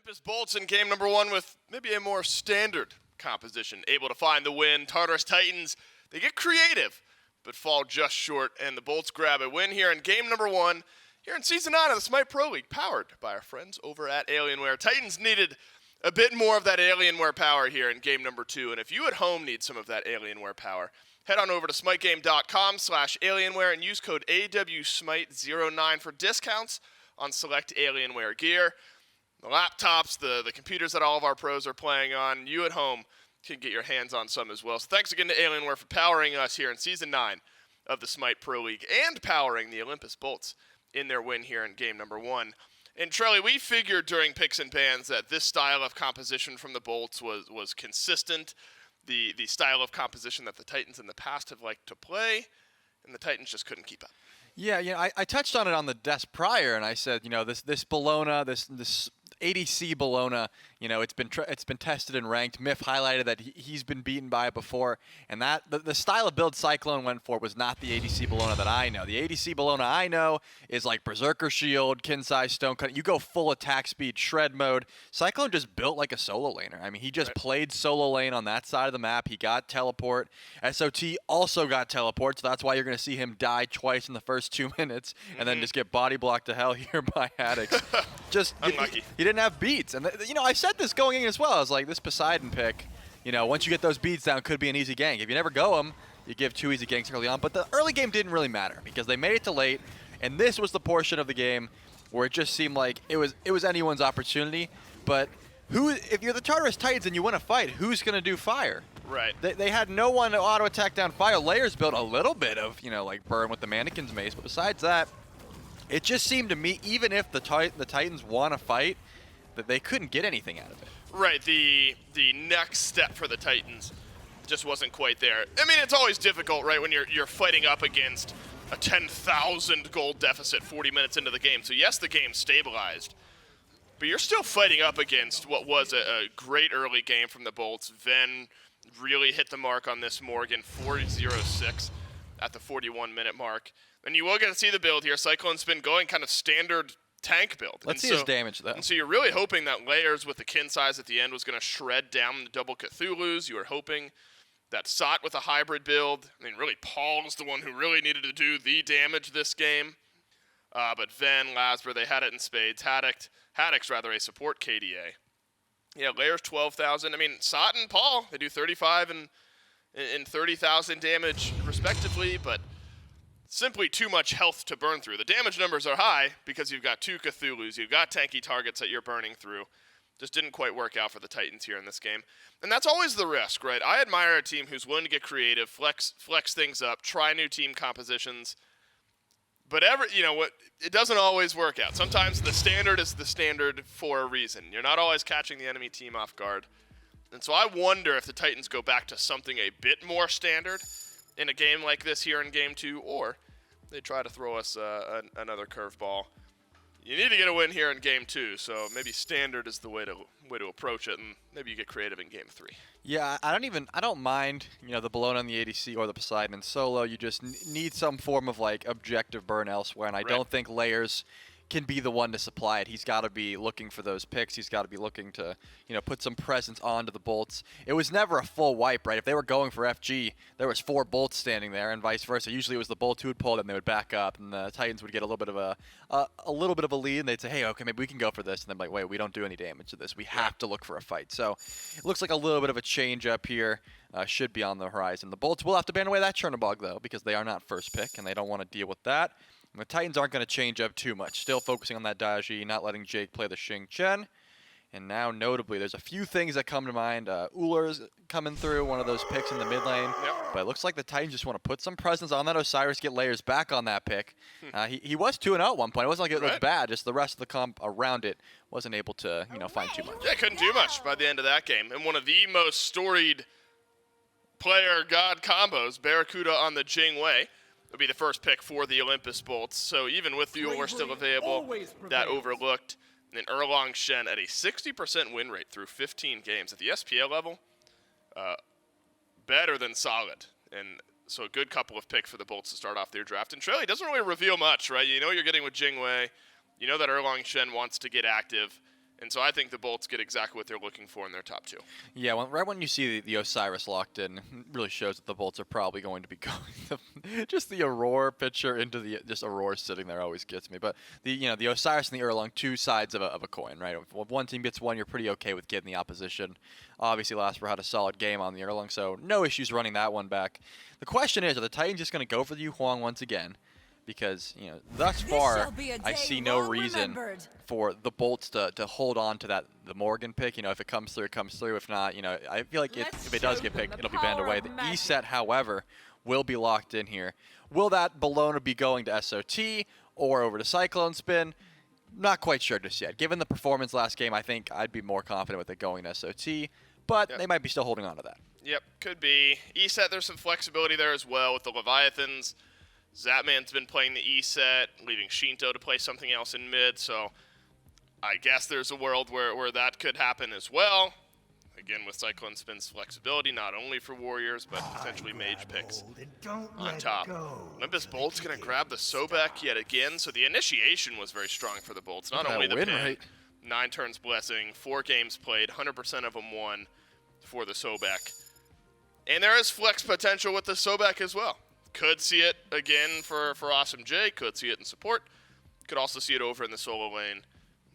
Olympus Bolts in game number 1 with maybe a more standard composition, able to find the win. Tartarus Titans, they get creative, but fall just short, and the Bolts grab a win here in game number 1 here in Season 9 of the SMITE Pro League, powered by our friends over at Alienware. Titans needed a bit more of that Alienware power here in game number 2, and if you at home need some of that Alienware power, head on over to SMITEGame.com/Alienware and use code AWSMITE09 for discounts on select Alienware gear. The laptops, the computers that all of our pros are playing on, you at home can get your hands on some as well. So thanks again to Alienware for powering us here in Season 9 of the SMITE Pro League and powering the Olympus Bolts in their win here in game number 1. And Trelly, we figured during picks and bans that this style of composition from the Bolts was consistent, the style of composition that the Titans in the past have liked to play, and the Titans just couldn't keep up. Yeah, I touched on it on the desk prior, and I said, this Bellona, this ADC Bellona, it's been tested and ranked. Myth highlighted that he's been beaten by it before, and that the style of build Cyclone went for was not the ADC Bellona that I know. The ADC Bellona I know is like Berserker Shield, Kin-Sai Stone Cut. You go full attack speed, shred mode. Cyclone just built like a solo laner. I mean, he just played solo lane on that side of the map. He got teleport. SOT also got teleport, so that's why you're going to see him die twice in the first 2 minutes, and then just get body blocked to hell here by Haddix. Just unlucky. He didn't have beats, and I said this going in as well. I was like, this Poseidon pick, once you get those beats down, could be an easy gank. If you never go them, you give 2 easy ganks early on. But the early game didn't really matter because they made it to late, and this was the portion of the game where it just seemed like it was anyone's opportunity. But if you're the Tartarus Titans and you win a fight, who's going to do fire? Right. They had no one to auto attack down fire. Layers built a little bit of like burn with the Mannequin's Mace, but besides that, it just seemed to me, even if the Titans won a fight, that they couldn't get anything out of it. Right, the next step for the Titans just wasn't quite there. I mean, it's always difficult, right, when you're fighting up against a 10,000 gold deficit 40 minutes into the game. So yes, the game stabilized, but you're still fighting up against what was a great early game from the Bolts. Ven really hit the mark on this Morrigan, 4-0-6 at the 41-minute mark. And you will get to see the build here. CycloneSpin going kind of standard tank build. Let's see his damage, though. And so you're really hoping that Layers with the Kin-Sais at the end was going to shred down the double Cthulhus. You were hoping that Sot with a hybrid build. I mean, really, Paul's the one who really needed to do the damage this game. But Ven, LASBRA, they had it in spades. Haddix, a support KDA. Yeah, Layers 12,000. I mean, Sot and Paul, they do 35 and 30,000 damage respectively, but simply too much health to burn through. The damage numbers are high because you've got 2 Cthulhus, you've got tanky targets that you're burning through. Just didn't quite work out for the Titans here in this game. And that's always the risk, right? I admire a team who's willing to get creative, flex things up, try new team compositions. But it doesn't always work out. Sometimes the standard is the standard for a reason. You're not always catching the enemy team off guard. And so I wonder if the Titans go back to something a bit more standard in a game like this here in game 2, or they try to throw us another curveball. You need to get a win here in game 2, so maybe standard is the way to approach it, and maybe you get creative in game 3. Yeah, I don't mind, the Bellona and the ADC or the Poseidon in solo. You just need some form of like objective burn elsewhere, and I don't think Layers can be the one to supply it. He's got to be looking for those picks. He's got to be looking to, put some presence onto the Bolts. It was never a full wipe, right? If they were going for FG, there was 4 Bolts standing there, and vice versa. Usually it was the Bolt who would pull, then they would back up, and the Titans would get a little bit of a lead, and they'd say, hey, okay, maybe we can go for this. And then like, wait, we don't do any damage to this. We have to look for a fight. So it looks like a little bit of a change up here. Should be on the horizon. The Bolts will have to ban away that Chernobog, though, because they are not first pick, and they don't want to deal with that. And the Titans aren't going to change up too much. Still focusing on that Daji, not letting Jake play the Xing Chen. And now, notably, there's a few things that come to mind. Ullr's coming through, one of those picks in the mid lane. Yep. But it looks like the Titans just want to put some presence on that Osiris, get Layers back on that pick. He was 2-0 at one point. It wasn't like it was bad. Just the rest of the comp around it wasn't able to, find too much. Yeah, couldn't do much by the end of that game. And one of the most storied player-god combos, BaRRaCCuDDa on the Jing way, would be the first pick for the Olympus Bolts. So even with the Ullr still available, that overlooked. And Erlang Shen at a 60% win rate through 15 games at the SPL level, better than solid. And so a good couple of picks for the Bolts to start off their draft. And Trelly doesn't really reveal much, right? You know what you're getting with Jing Wei. You know that Erlang Shen wants to get active. And so I think the Bolts get exactly what they're looking for in their top 2. Yeah, right when you see the Osiris locked in, it really shows that the Bolts are probably going to be going just the Aror picture into just Aror sitting there always gets me. But the Osiris and the Erlang, 2 sides of a coin, right? If one team gets one, you're pretty okay with getting the opposition. Obviously, LASBRA had a solid game on the Erlang, so no issues running that one back. The question is, are the Titans just going to go for the Huang once again? Because, thus far, I see no reason for the Bolts to hold on to the Morrigan pick. If it comes through, it comes through. If not, I feel like if it does get picked, it'll be banned away. The Eset, however, will be locked in here. Will that Bellona be going to SOT or over to CycloneSpin? Not quite sure just yet. Given the performance last game, I think I'd be more confident with it going to SOT, but they might be still holding on to that. Yep, could be. Eset, there's some flexibility there as well with the Leviathans. Zapman's been playing the Eset, leaving Shinto to play something else in mid, so I guess there's a world where that could happen as well. Again, with CycloneSpin's flexibility, not only for Warriors, but potentially Mage picks on top. Olympus Bolts going to grab the Sobek yet again, so the initiation was very strong for the Bolts. Not only the win pin, rate. 9 turns Blessing, 4 games played, 100% of them won for the Sobek. And there is flex potential with the Sobek as well. Could see it again for Awesome J, could see it in support, could also see it over in the solo lane.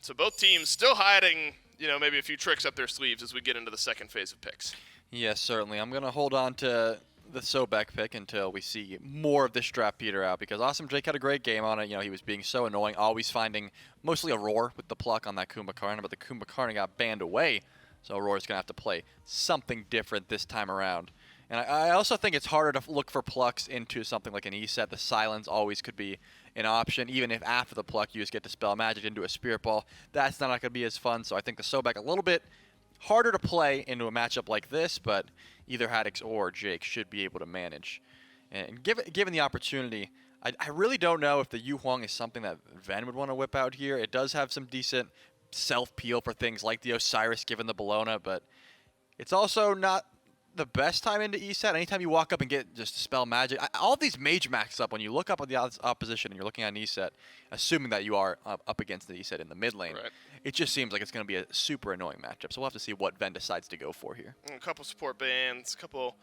So both teams still hiding, maybe a few tricks up their sleeves as we get into the second phase of picks. Yes, certainly. I'm going to hold on to the Sobek pick until we see more of this strap peter out, because Awesome Jake had a great game on it. He was being so annoying, always finding mostly Aror with the pluck on that Kumbhakarna, but the Kumbhakarna got banned away, so Auror's going to have to play something different this time around. And I also think it's harder to look for plucks into something like an Eset. The silence always could be an option, even if after the pluck you just get to spell magic into a spirit ball. That's not going to be as fun, so I think the Sobek a little bit harder to play into a matchup like this, but either Haddix or Jake should be able to manage. And given the opportunity, I really don't know if the Huang is something that Ven would want to whip out here. It does have some decent self-peel for things like the Osiris given the Bellona, but it's also not the best time into Eset. Anytime you walk up and get just spell magic, all of these mage max up when you look up at the opposition and you're looking at an Eset, assuming that you are up against the Eset in the mid lane, right. It just seems like it's going to be a super annoying matchup. So we'll have to see what Ven decides to go for here. A couple support bans, a couple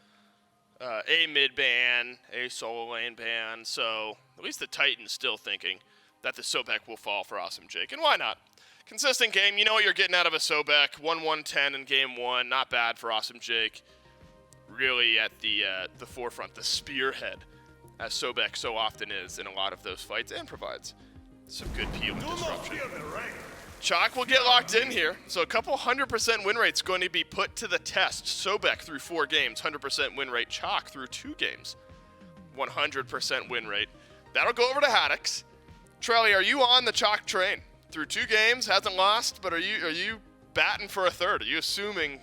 a mid ban, a solo lane ban. So at least the Titans still thinking that the Sobek will fall for Awesome Jake, and why not? Consistent game, you know what you're getting out of a Sobek. 1-1-10 in game 1, not bad for Awesome Jake. Really at the forefront, the spearhead, as Sobek so often is in a lot of those fights, and provides some good peel and disruption. Chaac will get locked in here, so a couple 100% win rates going to be put to the test. Sobek through 4 games, 100% win rate. Chaac through 2 games, 100% win rate. That'll go over to Haddix. Trelly, are you on the Chaac train? Through 2 games, hasn't lost, but are you batting for a third? Are you assuming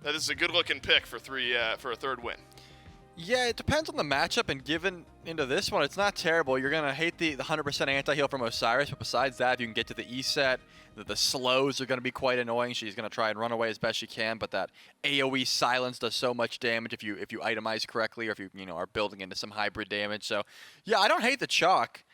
that this is a good-looking pick for a third win? Yeah, it depends on the matchup, and given into this one, it's not terrible. You're going to hate the 100% anti-heal from Osiris, but besides that, if you can get to the Eset, the slows are going to be quite annoying. She's going to try and run away as best she can, but that AoE silence does so much damage if you itemize correctly, or if you are building into some hybrid damage. So, yeah, I don't hate the Chaac.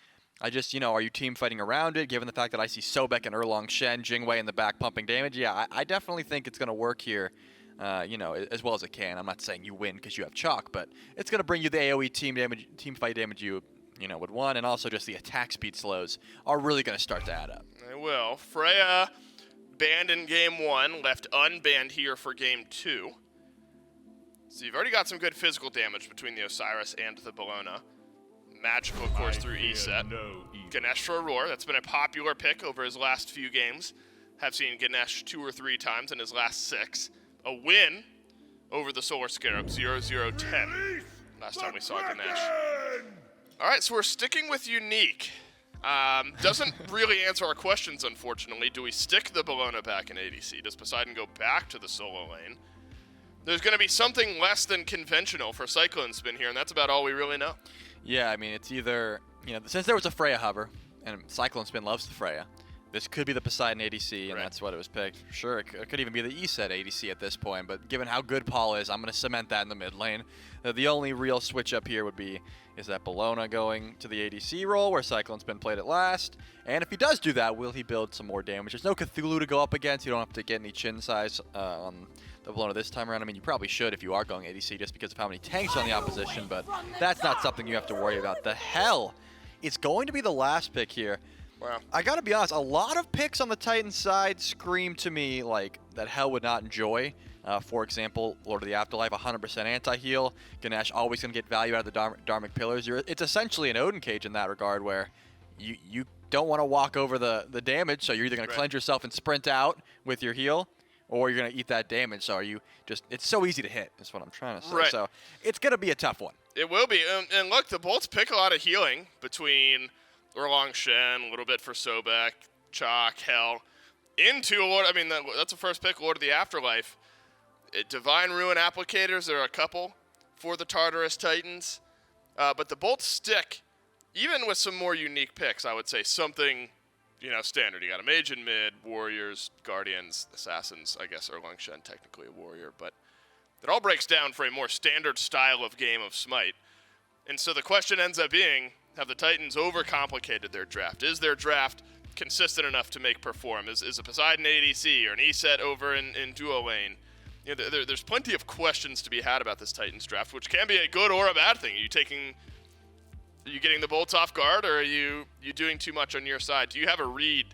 I just, are you team fighting around it, given the fact that I see Sobek and Erlang, Shen, Jing in the back pumping damage? Yeah, I definitely think it's going to work here. As well as it can. I'm not saying you win because you have Chaac, but it's going to bring you the AoE team fight damage you would want, and also just the attack speed slows are really going to start to add up. They will. Freya banned in game 1, left unbanned here for game 2. So you've already got some good physical damage between the Osiris and the Bellona. Magical, of course, through Eset. Ganesha Aror, that's been a popular pick over his last few games. Have seen Ganesh 2 or 3 times in his last 6. A win over the Solar Scarab, 0-0-10. Last time we saw Ganesh. All right, so we're sticking with unique. Doesn't really answer our questions, unfortunately. Do we stick the Bellona back in ADC? Does Poseidon go back to the solo lane? There's going to be something less than conventional for CycloneSpin here, and that's about all we really know. Yeah, I mean, it's either, since there was a Freya hover, and CycloneSpin loves the Freya, this could be the Poseidon ADC, and Right. that's what it was picked. Sure, it could even be the Eset ADC at this point, but given how good Paul is, I'm going to cement that in the mid lane. The only real switch up here would be, is that Bellona going to the ADC role where CycloneSpin played it last? And if he does do that, will he build some more damage? There's no Cthulhu to go up against. You don't have to get any chin size on the Bellona this time around. I mean, you probably should if you are going ADC just because of how many tanks are on the opposition, but that's not something you have to worry about. The hell is going to be the last pick here. Wow. I gotta be honest, a lot of picks on the Titans side scream to me like that Hell would not enjoy. For example, Lord of the Afterlife, 100% anti-heal. Ganesh always gonna get value out of the Dharmic Pillars. It's essentially an Odin cage in that regard where you don't want to walk over the damage, so you're either gonna cleanse yourself and sprint out with your heal, or you're gonna eat that damage. So it's so easy to hit, is what I'm trying to say. Right. So it's gonna be a tough one. It will be. And look, the Bolts pick a lot of healing between Erlang, Shen, a little bit for Sobek, Chaac, Hell, into Lord. I mean, that's the first pick, Lord of the Afterlife. Divine Ruin Applicators, there are a couple for the Tartarus Titans. But the Bolts stick, even with some more unique picks, I would say something, standard. You got a mage in mid, warriors, guardians, assassins. I guess Erlang, Shen, technically a warrior. But it all breaks down for a more standard style of game of Smite. And so the question ends up being, have the Titans overcomplicated their draft? Is their draft consistent enough to make perform? Is a Poseidon ADC or an Eset over in duo lane? There's plenty of questions to be had about this Titans draft, which can be a good or a bad thing. Are you getting the Bolts off guard, or are you doing too much on your side? Do you have a read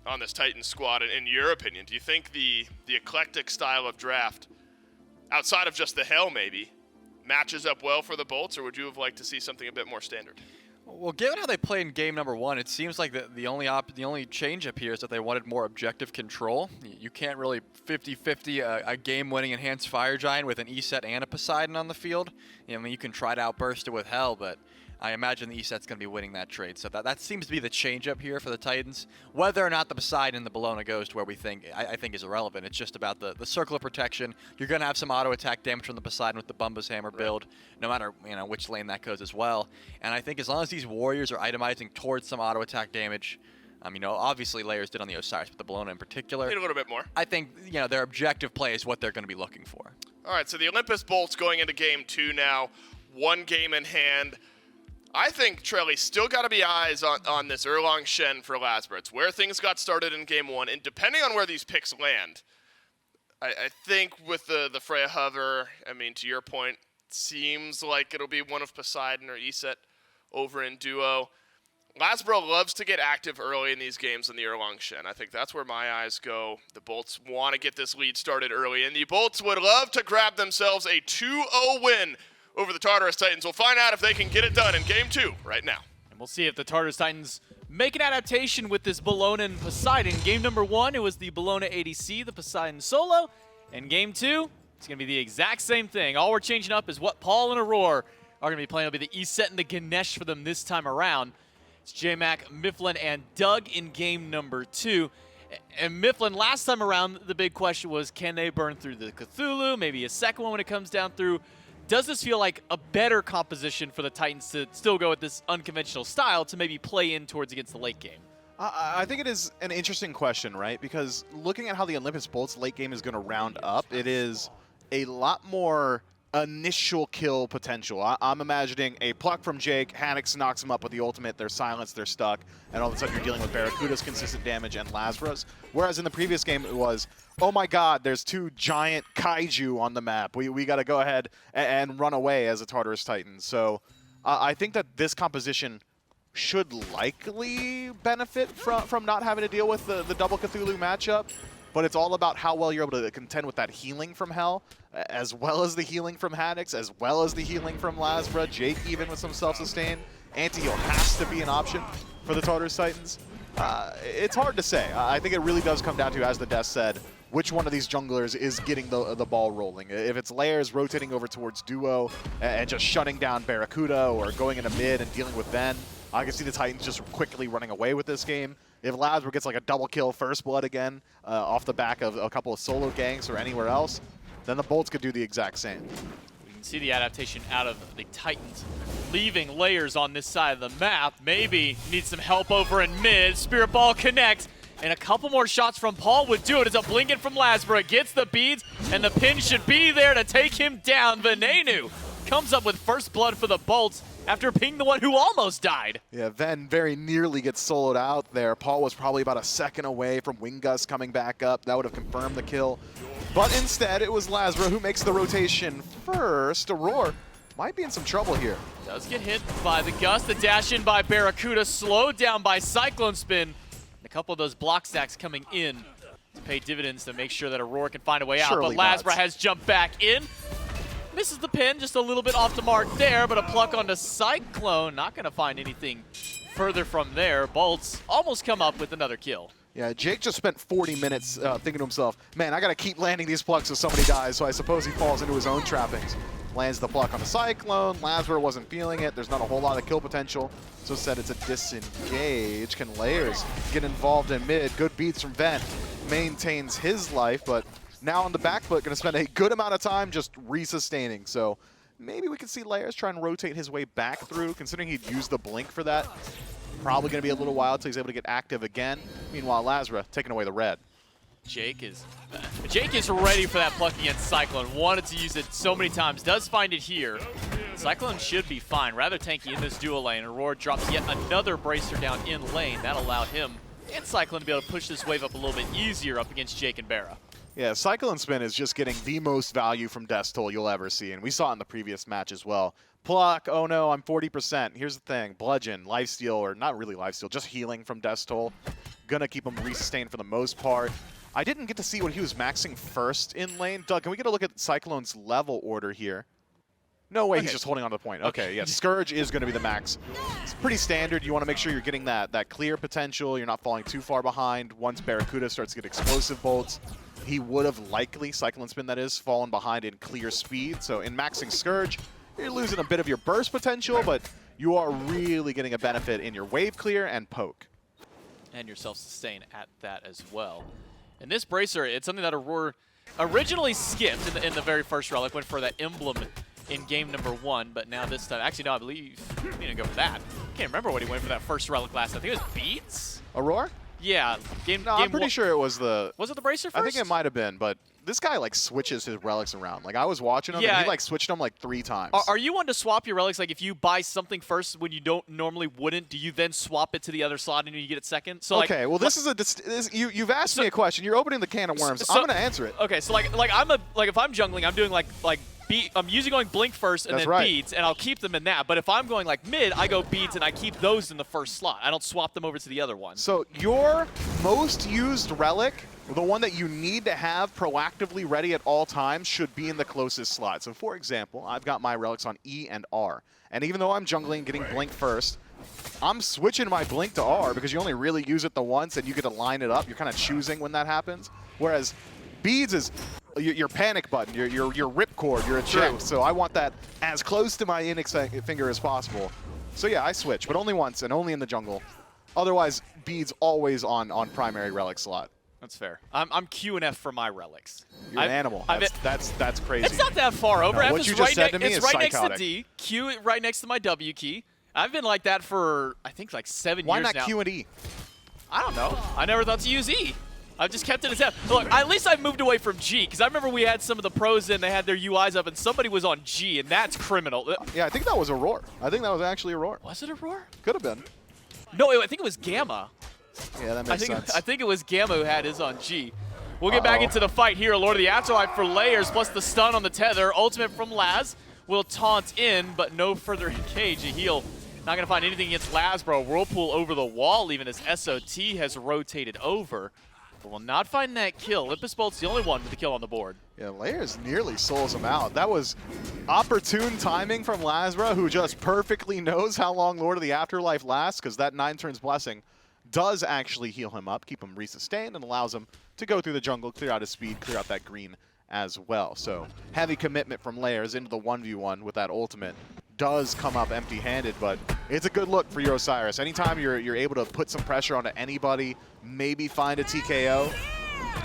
on this Titans squad, in your opinion? Do you think the eclectic style of draft, outside of just the Hell maybe, matches up well for the Bolts, or would you have liked to see something a bit more standard? Well, given how they played in game number 1, it seems like the only change up here is that they wanted more objective control. You can't really 50-50 a game-winning enhanced fire giant with an Eset and a Poseidon on the field. I mean, you can try to outburst it with Hell, but I imagine the Eset's going to be winning that trade. So that seems to be the change up here for the Titans. Whether or not the Poseidon and the Bellona goes to where we think, I think is irrelevant. It's just about the circle of protection. You're going to have some auto attack damage from the Poseidon with the Bumba's Hammer build, no matter which lane that goes as well. And I think as long as these warriors are itemizing towards some auto attack damage, obviously Layers did on the Osiris, but the Bellona in particular, Need a little bit more. I think their objective play is what they're going to be looking for. All right, so the Olympus Bolts going into game 2 now, 1 game in hand. I think, Trelly, still got to be eyes on this Erlang Shen for LASBRA. It's where things got started in game 1, and depending on where these picks land, I think with the Freya Hover, to your point, seems like it'll be one of Poseidon or Eset over in duo. LASBRA loves to get active early in these games in the Erlang Shen. I think that's where my eyes go. The Bolts want to get this lead started early, and the Bolts would love to grab themselves a 2-0 win over the Tartarus Titans. We'll find out if they can get it done in game 2 right now. And we'll see if the Tartarus Titans make an adaptation with this Bellona and Poseidon. Game number 1, it was the Bellona ADC, the Poseidon solo. And game 2, it's going to be the exact same thing. All we're changing up is what Paul and Aror are going to be playing. It'll be the Eset and the Ganesh for them this time around. It's J-Mac, Mifflin, and Doug in game number 2. And Mifflin, last time around, the big question was, can they burn through the Cthulhu? Maybe a second one when it comes down through. Does this feel like a better composition for the Titans to still go with this unconventional style to maybe play in towards against the late game? I think it is an interesting question, right? Because looking at how the Olympus Bolts late game is going to round up, it is a lot more initial kill potential. I'm imagining a pluck from Jake, Haddix knocks him up with the ultimate, they're silenced, they're stuck, and all of a sudden you're dealing with BaRRaCCuDDa's consistent damage and LASBRA's. Whereas in the previous game it was, oh my god, there's 2 giant kaiju on the map. We got to go ahead and run away as a Tartarus Titan. So I think that this composition should likely benefit from not having to deal with the double Cthulhu matchup. But it's all about how well you're able to contend with that healing from Hell, as well as the healing from Haddix, as well as the healing from LASBRA, Jake even with some self-sustain. Anti-heal has to be an option for the Tartarus Titans. It's hard to say. I think it really does come down to, as the desk said, which one of these junglers is getting the ball rolling. If it's Layers rotating over towards duo and just shutting down BaRRaCCuDDa or going into mid and dealing with Ben, I can see the Titans just quickly running away with this game. If LASBRA gets like a double kill first blood again off the back of a couple of solo ganks or anywhere else, then the Bolts could do the exact same. can see the adaptation out of the Titans, leaving layers on this side of the map. Maybe needs some help over in mid. Spirit Ball connects, and a couple more shots from Paul would do it. It's a blinking from LASBRA, gets the beads, and the pin should be there to take him down. Venenu comes up with first blood for the Bolts after being the one who almost died. Yeah, Ven very nearly gets soloed out there. Paul was probably about a second away from Wingus coming back up. That would have confirmed the kill. But instead, it was LASBRA who makes the rotation first. Aror might be in some trouble here. Does get hit by the Gust. The dash in by BaRRaCCuDDa, slowed down by CycloneSpin. And a couple of those block stacks coming in to pay dividends to make sure that Aror can find a way out. Surely But LASBRA not. has jumped back in. Misses the pin, just a little bit off the mark there, but a pluck onto Cyclone. Not going to find anything further from there. Bolts almost come up with another kill. Yeah, Jake just spent 40 minutes thinking to himself, man, I got to keep landing these plucks so somebody dies, so I suppose he falls into his own trappings. Lands the pluck on the Cyclone. LASBRA wasn't feeling it. There's not a whole lot of kill potential, so instead it's a disengage. Can Layers get involved in mid? Good beats from Ven. Maintains his life, but now on the back foot, going to spend a good amount of time just resustaining. So maybe we can see Layers try and rotate his way back through, considering he'd use the blink for that. Probably going to be a little while until he's able to get active again. Meanwhile, LASBRA taking away the red. Jake is ready for that pluck against Cyclone. Wanted to use it so many times. Does find it here. Cyclone should be fine. Rather tanky in this dual lane. Aror drops yet another bracer down in lane. That allowed him and Cyclone to be able to push this wave up a little bit easier up against Jake and BaRRA. Yeah, CycloneSpin is just getting the most value from Deathtoll you'll ever see, and we saw it in the previous match as well. Pluck, oh no, I'm 40%. Here's the thing, Bludgeon, Lifesteal, or not really Lifesteal, just healing from Deathtoll. Gonna keep him resustained for the most part. I didn't get to see what he was maxing first in lane. Doug, can we get a look at Cyclone's level order here? No way, he's just holding on to the point. Okay, yeah, Scourge is going to be the max. It's pretty standard. You want to make sure you're getting that clear potential. You're not falling too far behind. Once BaRRaCCuDDa starts to get explosive bolts, he would have likely, CycloneSpin that is, fallen behind in clear speed. So in maxing Scourge, you're losing a bit of your burst potential, but you are really getting a benefit in your wave clear and poke. And your self-sustain at that as well. And this bracer, it's something that Aror originally skipped in the very first relic, went for that emblem in game number 1, but now this time, actually no, I believe he didn't go for that. I can't remember what he went for that first relic last time. I think it was Beats? Aurora? Yeah. I'm pretty sure it was the... Was it the bracer first? I think it might have been, but this guy like switches his relics around. Like I was watching him and he like switched them like 3 times. Are you one to swap your relics? Like if you buy something first when you don't normally wouldn't, do you then swap it to the other slot and you get it second? So okay, well this is a you've asked me a question. You're opening the can of worms. I'm going to answer it. Okay, so like if I'm jungling, I'm doing I'm usually going blink first and then beads, and I'll keep them in that. But if I'm going like mid, I go beads and I keep those in the first slot. I don't swap them over to the other one. So your most used relic, the one that you need to have proactively ready at all times, should be in the closest slot. So for example, I've got my relics on E and R. And even though I'm jungling, getting blink first, I'm switching my blink to R because you only really use it the once and you get to line it up. You're kind of choosing when that happens. Whereas beads is your panic button, your ripcord, your eject. So I want that as close to my index finger as possible. So yeah, I switch, but only once and only in the jungle. Otherwise, beads always on primary relic slot. That's fair. I'm Q and F for my relics. You're an animal. That's crazy. It's not that far over. No, F what is you just said to me it's is right next psychotic. to D. Q right next to my W key. I've been like that for I think like 7 Why years now. not Q and E? I don't know. I never thought to use E. I've just kept it as F. Look, at least I've moved away from G, because I remember we had some of the pros in, they had their UIs up, and somebody was on G, and that's criminal. Yeah, I think that was Aurora. I think that was actually Aurora. Was it Aurora? Could have been. No, I think it was Gamma. Yeah, that makes sense. I think it was Gamma who had his on G. We'll get back into the fight here. Lord of the Afterlife for Layers, plus the stun on the tether. Ultimate from Laz will taunt in, but no further engage. A heal. Not going to find anything against LASBRA. Whirlpool over the wall, even as SOT has rotated over. But will not find that kill. Olympus Bolts the only one with the kill on the board. Yeah, Layers nearly souls him out. That was opportune timing from LASBRA, who just perfectly knows how long Lord of the Afterlife lasts, because that 9 turns blessing does actually heal him up, keep him resustained, and allows him to go through the jungle, clear out his speed, clear out that green as well. So heavy commitment from Layers into the 1v1 with that ultimate. Does come up empty-handed, but it's a good look for your Osiris. Anytime you're able to put some pressure onto anybody, maybe find a TKO,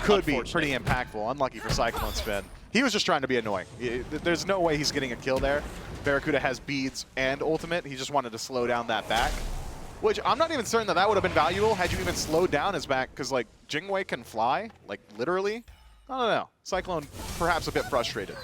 could be pretty impactful. Unlucky for CycloneSpin. He was just trying to be annoying. There's no way he's getting a kill there. BaRRaCCuDDa has beads and ultimate. He just wanted to slow down that back, which I'm not even certain that would have been valuable had you even slowed down his back, because like Jing can fly, like literally. I don't know. Cyclone perhaps a bit frustrated.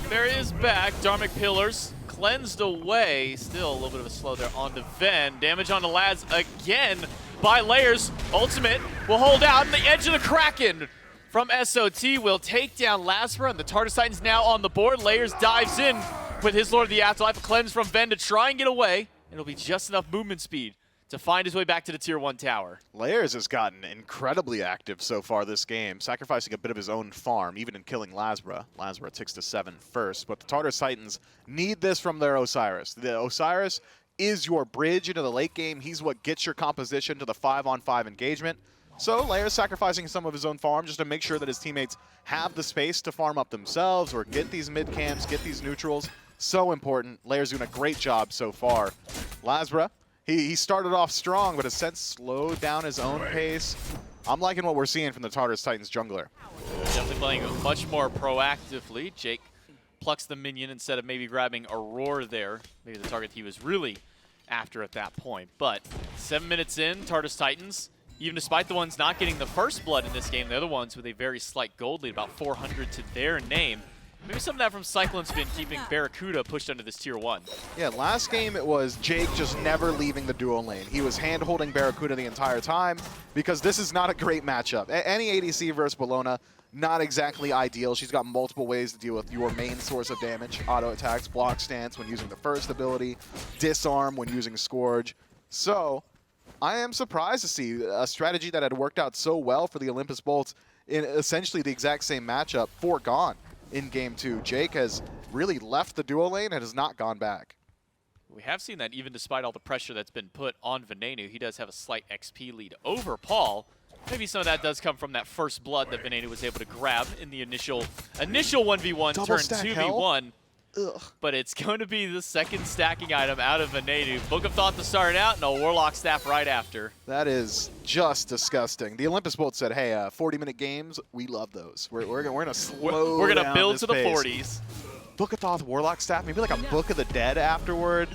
There is back. Dharmic Pillars cleansed away. Still a little bit of a slow there onto Ven. Damage onto Laz again by Layers. Ultimate will hold out, and the edge of the Kraken from SOT will take down LASBRA, and the Tartarus Titans now on the board. Layers dives in with his Lord of the Afterlife. A cleanse from Ven to try and get away. It'll be just enough movement speed to find his way back to the Tier 1 tower. Layers has gotten incredibly active so far this game, sacrificing a bit of his own farm, even in killing LASBRA. LASBRA ticks to 7 first, but the Tartarus Titans need this from their Osiris. The Osiris is your bridge into the late game. He's what gets your composition to the 5-on-5 engagement. So Layers sacrificing some of his own farm just to make sure that his teammates have the space to farm up themselves or get these mid camps, get these neutrals. So important. Layers doing a great job so far. LASBRA, he started off strong, but has since slowed down his own pace. I'm liking what we're seeing from the Tartarus Titans jungler. Definitely playing much more proactively. Jake plucks the minion instead of maybe grabbing Aror there. Maybe the target he was really after at that point. But 7 minutes in, Tartarus Titans, even despite the ones not getting the first blood in this game, they're the ones with a very slight gold lead, about 400 to their name. Maybe some of that from CycloneSpin keeping BaRRaCCuDDa pushed under this Tier 1. Yeah, last game it was Jake just never leaving the duo lane. He was hand-holding BaRRaCCuDDa the entire time because this is not a great matchup. Any ADC versus Bellona, not exactly ideal. She's got multiple ways to deal with your main source of damage. Auto attacks, block stance when using the first ability, disarm when using Scourge. So I am surprised to see a strategy that had worked out so well for the Olympus Bolts in essentially the exact same matchup foregone in Game 2. Jake has really left the duo lane and has not gone back. We have seen that even despite all the pressure that's been put on Venenu, he does have a slight XP lead over Paul. Maybe some of that does come from that first blood that Venenu was able to grab in the initial 1v1 Double turn stack 2v1. Ugh. But it's going to be the second stacking item out of Venenu. Book of Thought to start out, and a Warlock Staff right after. That is just disgusting. The Olympus Bolts said, hey, 40-minute games, we love those. We're going to slow We're going to down build this to the pace. 40s. Book of Thoth Warlock Staff, maybe like a Book of the Dead afterward.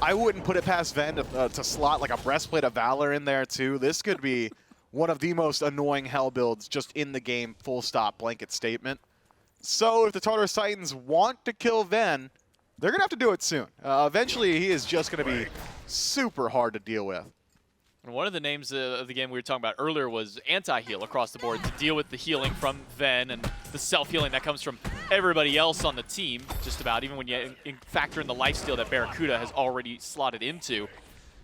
I wouldn't put it past Ven to slot like a Breastplate of Valor in there too. This could be one of the most annoying hell builds just in the game, full stop, blanket statement. So if the Tartarus Titans want to kill Ven, they're going to have to do it soon. Eventually, he is just going to be super hard to deal with. And one of the names of the game we were talking about earlier was anti-heal across the board to deal with the healing from Ven and the self-healing that comes from everybody else on the team, just about, even when you factor in the lifesteal that BaRRaCCuDDa has already slotted into.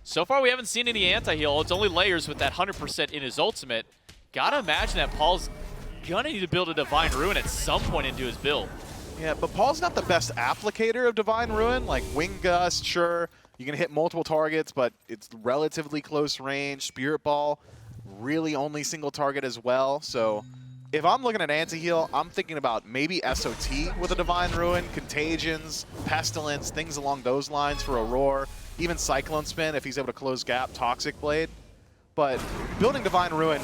So far, we haven't seen any anti-heal. It's only Layers with that 100% in his ultimate. Gotta imagine that Paul's gonna need to build a Divine Ruin at some point into his build. Yeah, but Paul's not the best applicator of Divine Ruin. Like Wing Gust, sure, you can hit multiple targets, but it's relatively close range. Spirit Ball, really only single target as well. So if I'm looking at anti-heal, I'm thinking about maybe SOT with a Divine Ruin, Contagions, Pestilence, things along those lines for Aurora, even CycloneSpin if he's able to close gap, Toxic Blade. But building Divine Ruin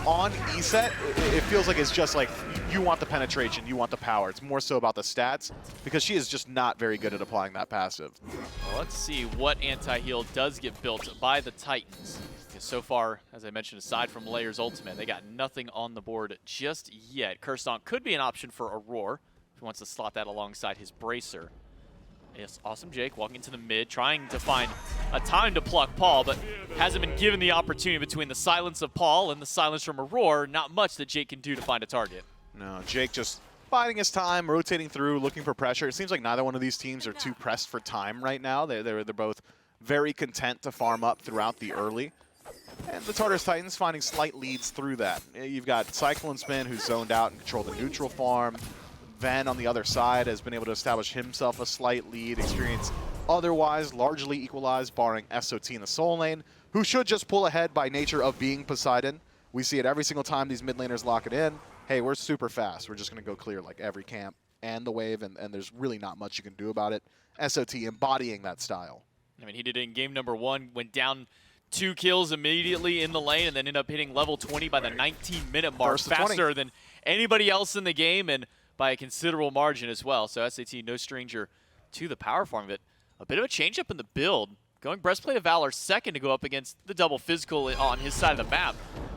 on Eset, it feels like it's just like you want the penetration, you want the power. It's more so about the stats because she is just not very good at applying that passive. Well, let's see what anti-heal does get built by the Titans. Because so far, as I mentioned, aside from Layers Ultimate, they got nothing on the board just yet. Cursed could be an option for Aurora if he wants to slot that alongside his Bracer. Yes, awesome Jake walking into the mid, trying to find a time to pluck Paul, but hasn't been given the opportunity between the silence of Paul and the silence from Aurora. Not much that Jake can do to find a target. No, Jake just biding his time, rotating through, looking for pressure. It seems like neither one of these teams are too pressed for time right now. They're both very content to farm up throughout the early. And the Tartarus Titans finding slight leads through that. You've got CycloneSpin, who's zoned out and controlled the neutral farm. Ven on the other side has been able to establish himself a slight lead, experience otherwise largely equalized, barring SOT in the soul lane, who should just pull ahead by nature of being Poseidon. We see it every single time these mid laners lock it in. Hey, we're super fast. We're just going to go clear like every camp and the wave, and there's really not much you can do about it. SOT embodying that style. I mean, he did it in game number 1, went down 2 kills immediately in the lane, and then ended up hitting level 20 by the 19-minute mark, faster than anybody else in the game. And by a considerable margin as well. So SAT no stranger to the power farm of it. A bit of a change up in the build. Going Breastplate of Valor second to go up against the double physical on his side of the map.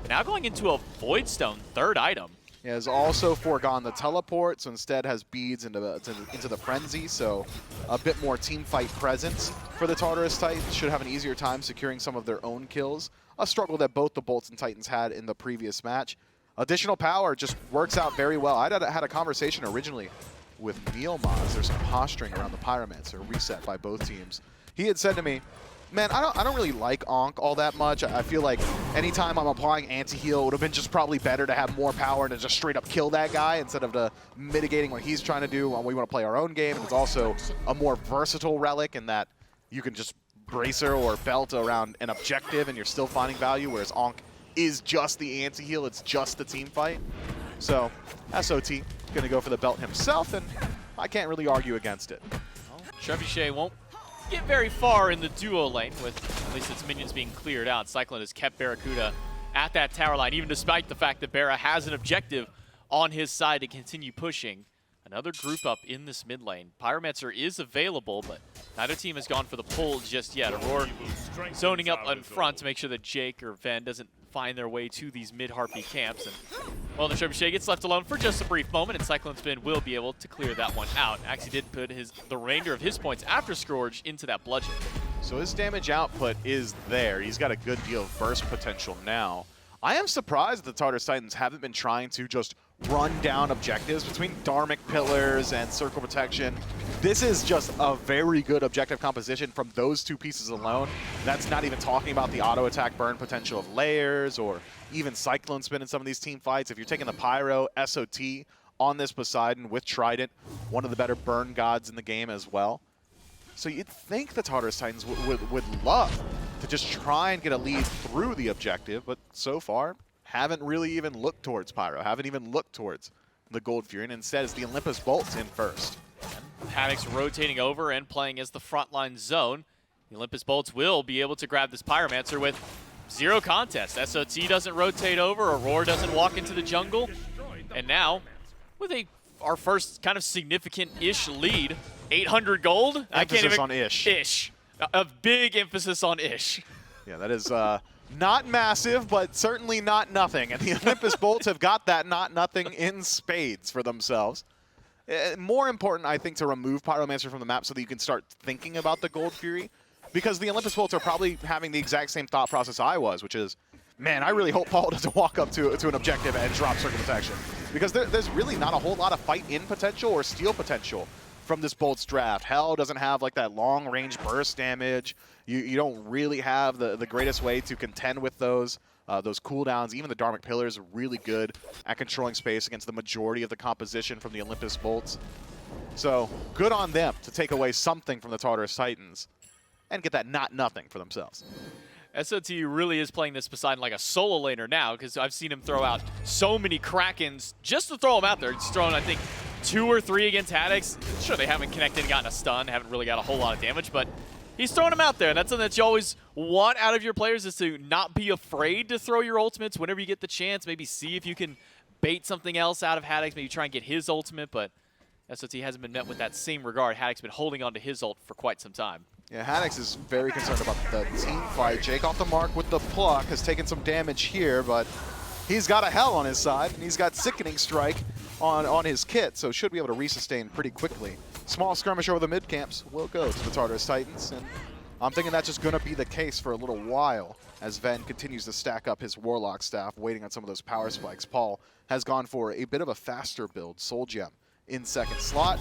Now going into a Void Stone, third item. He has also foregone the teleport, so instead has beads into the frenzy, so a bit more team fight presence for the Tartarus Titans. Should have an easier time securing some of their own kills. A struggle that both the Bolts and Titans had in the previous match. Additional power just works out very well. I had a conversation originally with Neilmaz. There's some posturing around the Pyromancer, reset by both teams. He had said to me, man, I don't really like Ankh all that much. I feel like anytime I'm applying anti-heal, it would have been just probably better to have more power and to just straight up kill that guy instead of mitigating what he's trying to do when we want to play our own game. And it's also a more versatile relic in that you can just bracer or belt around an objective and you're still finding value, whereas Ankh is just the anti-heal, it's just the team fight. So SOT going to go for the belt himself, and I can't really argue against it. Well, Trebuchet won't get very far in the duo lane with at least its minions being cleared out. Cyclone has kept BaRRaCCuDDa at that tower line, even despite the fact that BaRRa has an objective on his side to continue pushing. Another group up in this mid lane. Pyromancer is available, but neither team has gone for the pull just yet. Aurora zoning up in front to make sure that Jake or Ven doesn't find their way to these mid-Harpy camps. And, well, the Trebuchet gets left alone for just a brief moment, and CycloneSpin will be able to clear that one out. Actually did put the remainder of his points after Scourge into that bludgeon. So his damage output is there. He's got a good deal of burst potential now. I am surprised that the Tartarus Titans haven't been trying to just run down objectives between Dharmic Pillars and Circle Protection. This is just a very good objective composition from those two pieces alone. That's not even talking about the auto attack burn potential of Layers or even CycloneSpin in some of these team fights. If you're taking the Pyro SOT on this Poseidon with Trident, one of the better burn gods in the game as well. So you'd think the Tartarus Titans would love to just try and get a lead through the objective, but so far haven't really even looked towards Pyro, haven't even looked towards the Gold Fury, and instead it's the Olympus Bolts in first. Haddix rotating over and playing as the frontline zone. The Olympus Bolts will be able to grab this Pyromancer with zero contest. SOT doesn't rotate over, Aror doesn't walk into the jungle, and now with our first kind of significant-ish lead, 800 gold. Emphasis on ish. Ish. A big emphasis on ish. Yeah, that is not massive, but certainly not nothing. And the Olympus Bolts have got that not nothing in spades for themselves. More important, I think, to remove Pyromancer from the map so that you can start thinking about the Gold Fury. Because the Olympus Bolts are probably having the exact same thought process I was, which is, man, I really hope Paul doesn't walk up to an objective and drop Circle Protection. Because there's really not a whole lot of fight-in potential or steal potential from this Bolts draft. Hell doesn't have like that long-range burst damage. You don't really have the greatest way to contend with those cooldowns. Even the Dharmic Pillars are really good at controlling space against the majority of the composition from the Olympus Bolts. So good on them to take away something from the Tartarus Titans and get that not nothing for themselves. SOT really is playing this Poseidon like a solo laner now, because I've seen him throw out so many Krakens just to throw them out there. He's thrown, I think, 2 or 3 against Haddix. Sure, they haven't connected and gotten a stun, haven't really got a whole lot of damage, but he's throwing them out there, and that's something that you always want out of your players, is to not be afraid to throw your ultimates whenever you get the chance. Maybe see if you can bait something else out of Haddix, maybe try and get his ultimate, but SOT hasn't been met with that same regard. Haddix been holding on to his ult for quite some time. Yeah, Haddix is very concerned about the team fight. Jake off the mark with the pluck, has taken some damage here, but he's got a Hell on his side, and he's got Sickening Strike on his kit, so should be able to resustain pretty quickly. Small skirmish over the mid camps will go to the Tartarus Titans, and I'm thinking that's just going to be the case for a little while as Ven continues to stack up his Warlock staff, waiting on some of those power spikes. Paul has gone for a bit of a faster build, Soul Gem in second slot.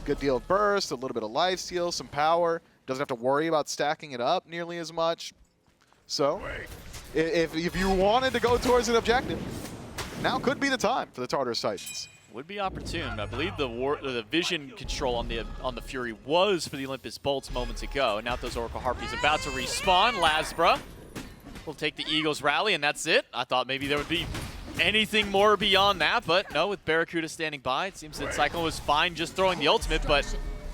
Good deal of burst, a little bit of lifesteal, some power. Doesn't have to worry about stacking it up nearly as much. So, if you wanted to go towards an objective, now could be the time for the Tartarus Titans. Would be opportune. I believe the vision control on the Fury was for the Olympus Bolts moments ago. Now those Oracle Harpies about to respawn. LASBRA will take the Eagles rally, and that's it. I thought maybe there would be anything more beyond that, but no, with BaRRaCCuDDa standing by, it seems that Cyclone was fine just throwing the ultimate, but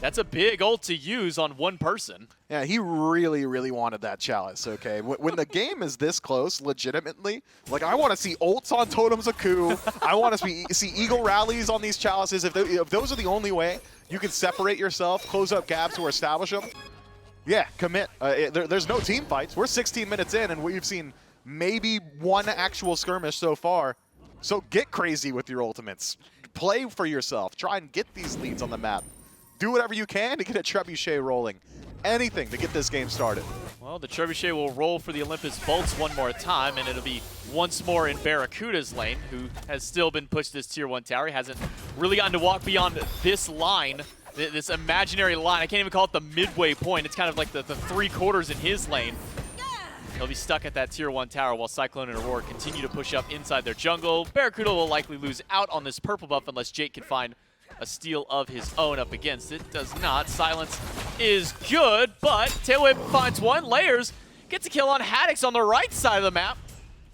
That's a big ult to use on one person. Yeah, he really, really wanted that chalice, okay? When the game is this close, legitimately, like, I want to see ults on Totems of Coup. I want to see Eagle rallies on these chalices. If those are the only way you can separate yourself, close up gaps, or establish them, yeah, commit. There's no team fights. We're 16 minutes in, and we've seen maybe one actual skirmish so far. So get crazy with your ultimates. Play for yourself. Try and get these leads on the map. Do whatever you can to get a trebuchet rolling. Anything to get this game started. Well, the trebuchet will roll for the Olympus Bolts one more time, and it'll be once more in BaRRaCCuDDa's lane, who has still been pushed this Tier 1 tower. He hasn't really gotten to walk beyond this line, this imaginary line. I can't even call it the midway point. It's kind of like the 3/4 in his lane. He'll be stuck at that Tier 1 tower while Cyclone and Aror continue to push up inside their jungle. BaRRaCCuDDa will likely lose out on this purple buff unless Jake can find a steal of his own up against it. Does not. Silence is good, but Tailwhip finds one. Layers gets a kill on Haddix on the right side of the map,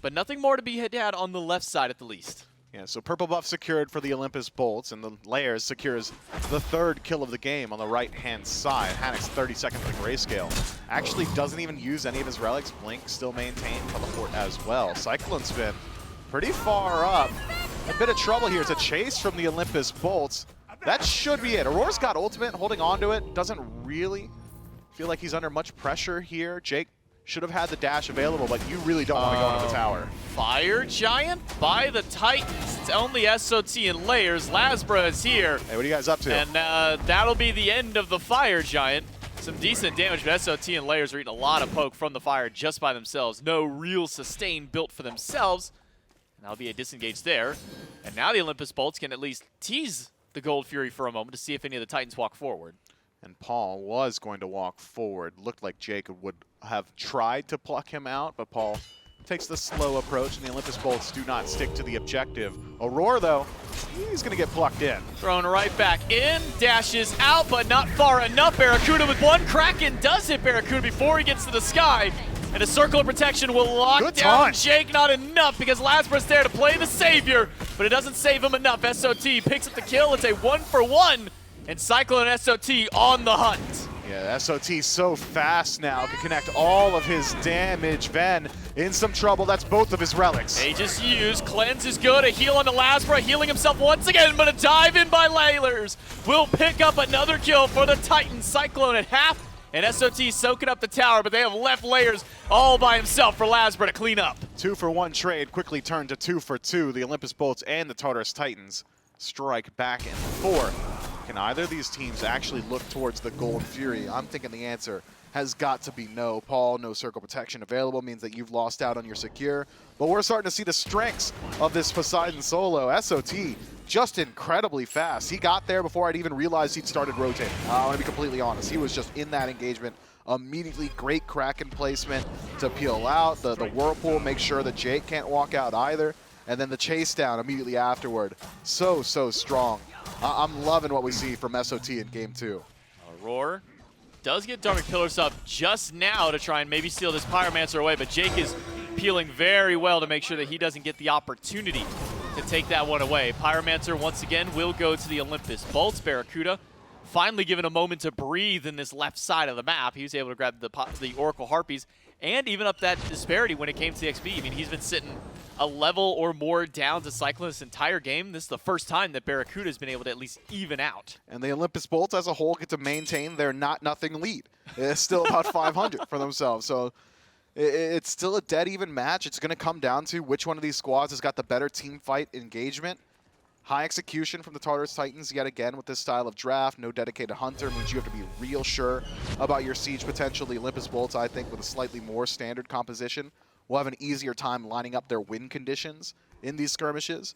but nothing more to be had on the left side at the least. Yeah, so purple buff secured for the Olympus Bolts, and the Layers secures the 3rd kill of the game on the right-hand side. Haddix 30 seconds in grayscale. Actually doesn't even use any of his relics. Blink still maintained teleport as well. CycloneSpin pretty far up. A bit of trouble here. It's a chase from the Olympus Bolts. That should be it. Auror's got ultimate, holding on to it. Doesn't really feel like he's under much pressure here. Jake should have had the dash available, but you really don't want to go into the tower. Fire Giant by the Titans. It's only SOT and Layers. LASBRA is here. Hey, what are you guys up to? And that'll be the end of the Fire Giant. Some decent damage, but SOT and Layers are eating a lot of poke from the fire just by themselves. No real sustain built for themselves. And that'll be a disengage there. And now the Olympus Bolts can at least tease the Gold Fury for a moment to see if any of the Titans walk forward. And Paul was going to walk forward. Looked like Jacob would have tried to pluck him out, but Paul takes the slow approach, and the Olympus Bolts do not stick to the objective. Auror, though, he's going to get plucked in. Thrown right back in, dashes out, but not far enough. BaRRaCCuDDa with one. Kraken does hit BaRRaCCuDDa before he gets to the sky. And a circle of protection will lock Good down time. Jake. Not enough because LASBRA's there to play the savior, but it doesn't save him enough. SOT picks up the kill. It's a 1-for-1, and Cyclone and SOT on the hunt. Yeah, SOT so fast now, can connect all of his damage. Ven in some trouble. That's both of his relics. Aegis used. Cleanse is good. A heal on the LASBRA, healing himself once again, but a dive in by Layers will pick up another kill for the Titans. Cyclone at half. And SOT soaking up the tower, but they have left Layers all by himself for LASBRA to clean up. 2-for-1 trade quickly turned to 2-for-2. The Olympus Bolts and the Tartarus Titans strike back and forth. Can either of these teams actually look towards the Gold Fury? I'm thinking the answer has got to be no. Paul, no circle protection available means that you've lost out on your secure. But we're starting to see the strengths of this Poseidon solo. SOT just incredibly fast. He got there before I'd even realized he'd started rotating. I want to be completely honest. He was just in that engagement immediately. Great Kraken placement to peel out. The Whirlpool makes sure that Jake can't walk out either. And then the chase down immediately afterward. So strong. I'm loving what we see from SOT in Game 2. Aror does get Dharmic Pillars up just now to try and maybe steal this Pyromancer away, but Jake is peeling very well to make sure that he doesn't get the opportunity to take that one away. Pyromancer once again will go to the Olympus Bolts. BaRRaCCuDDa finally given a moment to breathe in this left side of the map. He was able to grab the Oracle Harpies and even up that disparity when it came to the XP. I mean, he's been sitting a level or more down to Cyclone this entire game. This is the first time that BaRRaCCuDDa has been able to at least even out. And the Olympus Bolts as a whole get to maintain their not-nothing lead. It's still about 500 for themselves. So it's still a dead even match. It's going to come down to which one of these squads has got the better team fight engagement. High execution from the Tartarus Titans yet again with this style of draft. No dedicated hunter means you have to be real sure about your siege potential. The Olympus Bolts, I think, with a slightly more standard composition, will have an easier time lining up their win conditions in these skirmishes.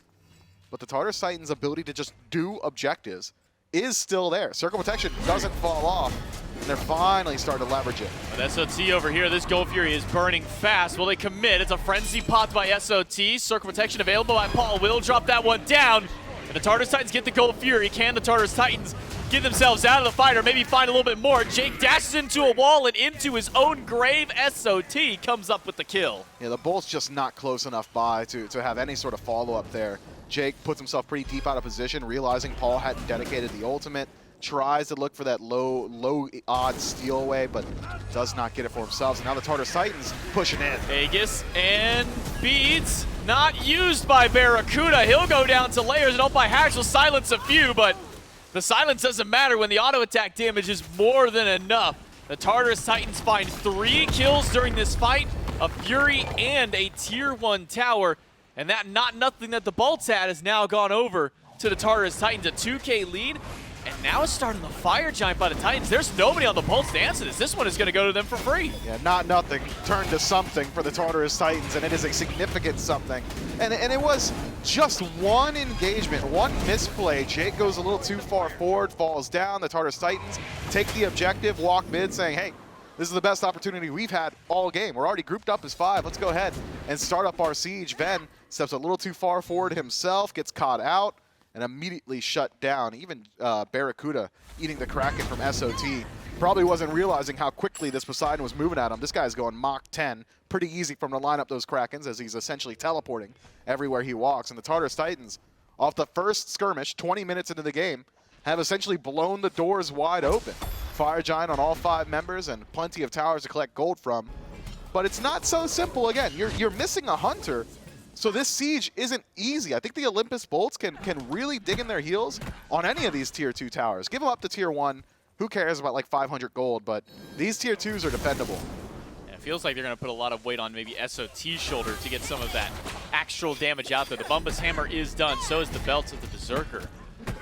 But the Tartarus Titans' ability to just do objectives is still there. Circle protection doesn't fall off, and they're finally starting to leverage it. But SOT over here, this Gold Fury is burning fast. Will they commit? It's a frenzy popped by SOT. Circle protection available by Paul. Will drop that one down. And the Tartarus Titans get the Gold Fury. Can the Tartarus Titans get themselves out of the fight or maybe find a little bit more? Jake dashes into a wall and into his own grave. SOT comes up with the kill. Yeah, the Bolts just not close enough by to have any sort of follow-up there. Jake puts himself pretty deep out of position, realizing Paul hadn't dedicated the ultimate. tries to look for that low odds steal away, but does not get it for themselves. And now the Tartarus Titans pushing in. Aegis and Beads not used by BaRRaCCuDDa. He'll go down to layers, and by Haddix will silence a few, but the silence doesn't matter when the auto attack damage is more than enough. The Tartarus Titans find 3 kills during this fight, a Fury and a tier 1 tower, and that nothing that the Bolts had has now gone over to the Tartarus Titans, a 2K lead, and now it's starting the Fire Giant by the Titans. There's nobody on the Bolts to answer this. This one is going to go to them for free. Yeah, not nothing turned to something for the Tartarus Titans, and it is a significant something. And it was just one engagement, one misplay. Jake goes a little too far forward, falls down. The Tartarus Titans take the objective, walk mid, saying, hey, this is the best opportunity we've had all game. We're already grouped up as 5. Let's go ahead and start up our siege. Ven steps a little too far forward himself, gets caught out, and immediately shut down. Even BaRRaCCuDDa eating the Kraken from SOT. Probably wasn't realizing how quickly this Poseidon was moving at him. This guy's going Mach 10. Pretty easy from to line up those Krakens as he's essentially teleporting everywhere he walks. And the Tartarus Titans, off the first skirmish, 20 minutes into the game, have essentially blown the doors wide open. Fire Giant on all 5 members and plenty of towers to collect gold from. But it's not so simple. Again, you're missing a Hunter. So this siege isn't easy. I think the Olympus Bolts can really dig in their heels on any of these tier 2 towers. Give them up to tier 1. Who cares about like 500 gold? But these tier 2s are defendable. It feels like they're going to put a lot of weight on maybe SOT's shoulder to get some of that actual damage out there. The Bumbus Hammer is done. So is the Belts of the Berserker.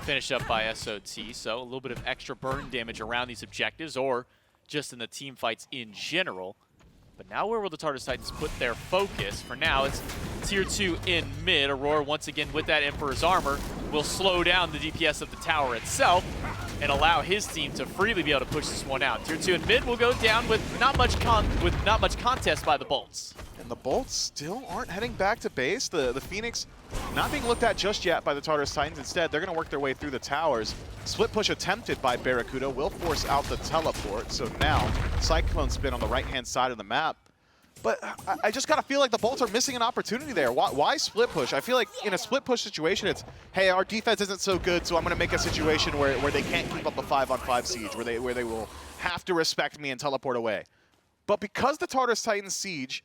Finished up by SOT. So a little bit of extra burn damage around these objectives or just in the team fights in general. But now where will the Tartarus Titans put their focus? For now, it's tier 2 in mid. Aurora, once again, with that Emperor's Armor, will slow down the DPS of the tower itself and allow his team to freely be able to push this one out. Tier 2 in mid will go down with not much contest by the Bolts. And the Bolts still aren't heading back to base. The Phoenix not being looked at just yet by the Tartarus Titans. Instead, they're going to work their way through the towers. Split push attempted by BaRRaCCuDDa will force out the teleport. So now, CycloneSpin on the right-hand side of the map. But I just got to feel like the Bolts are missing an opportunity there. Why split push? I feel like in a split push situation, it's, hey, our defense isn't so good, so I'm going to make a situation where they can't keep up the 5-on-5 siege, where they will have to respect me and teleport away. But because the Tartarus Titans siege,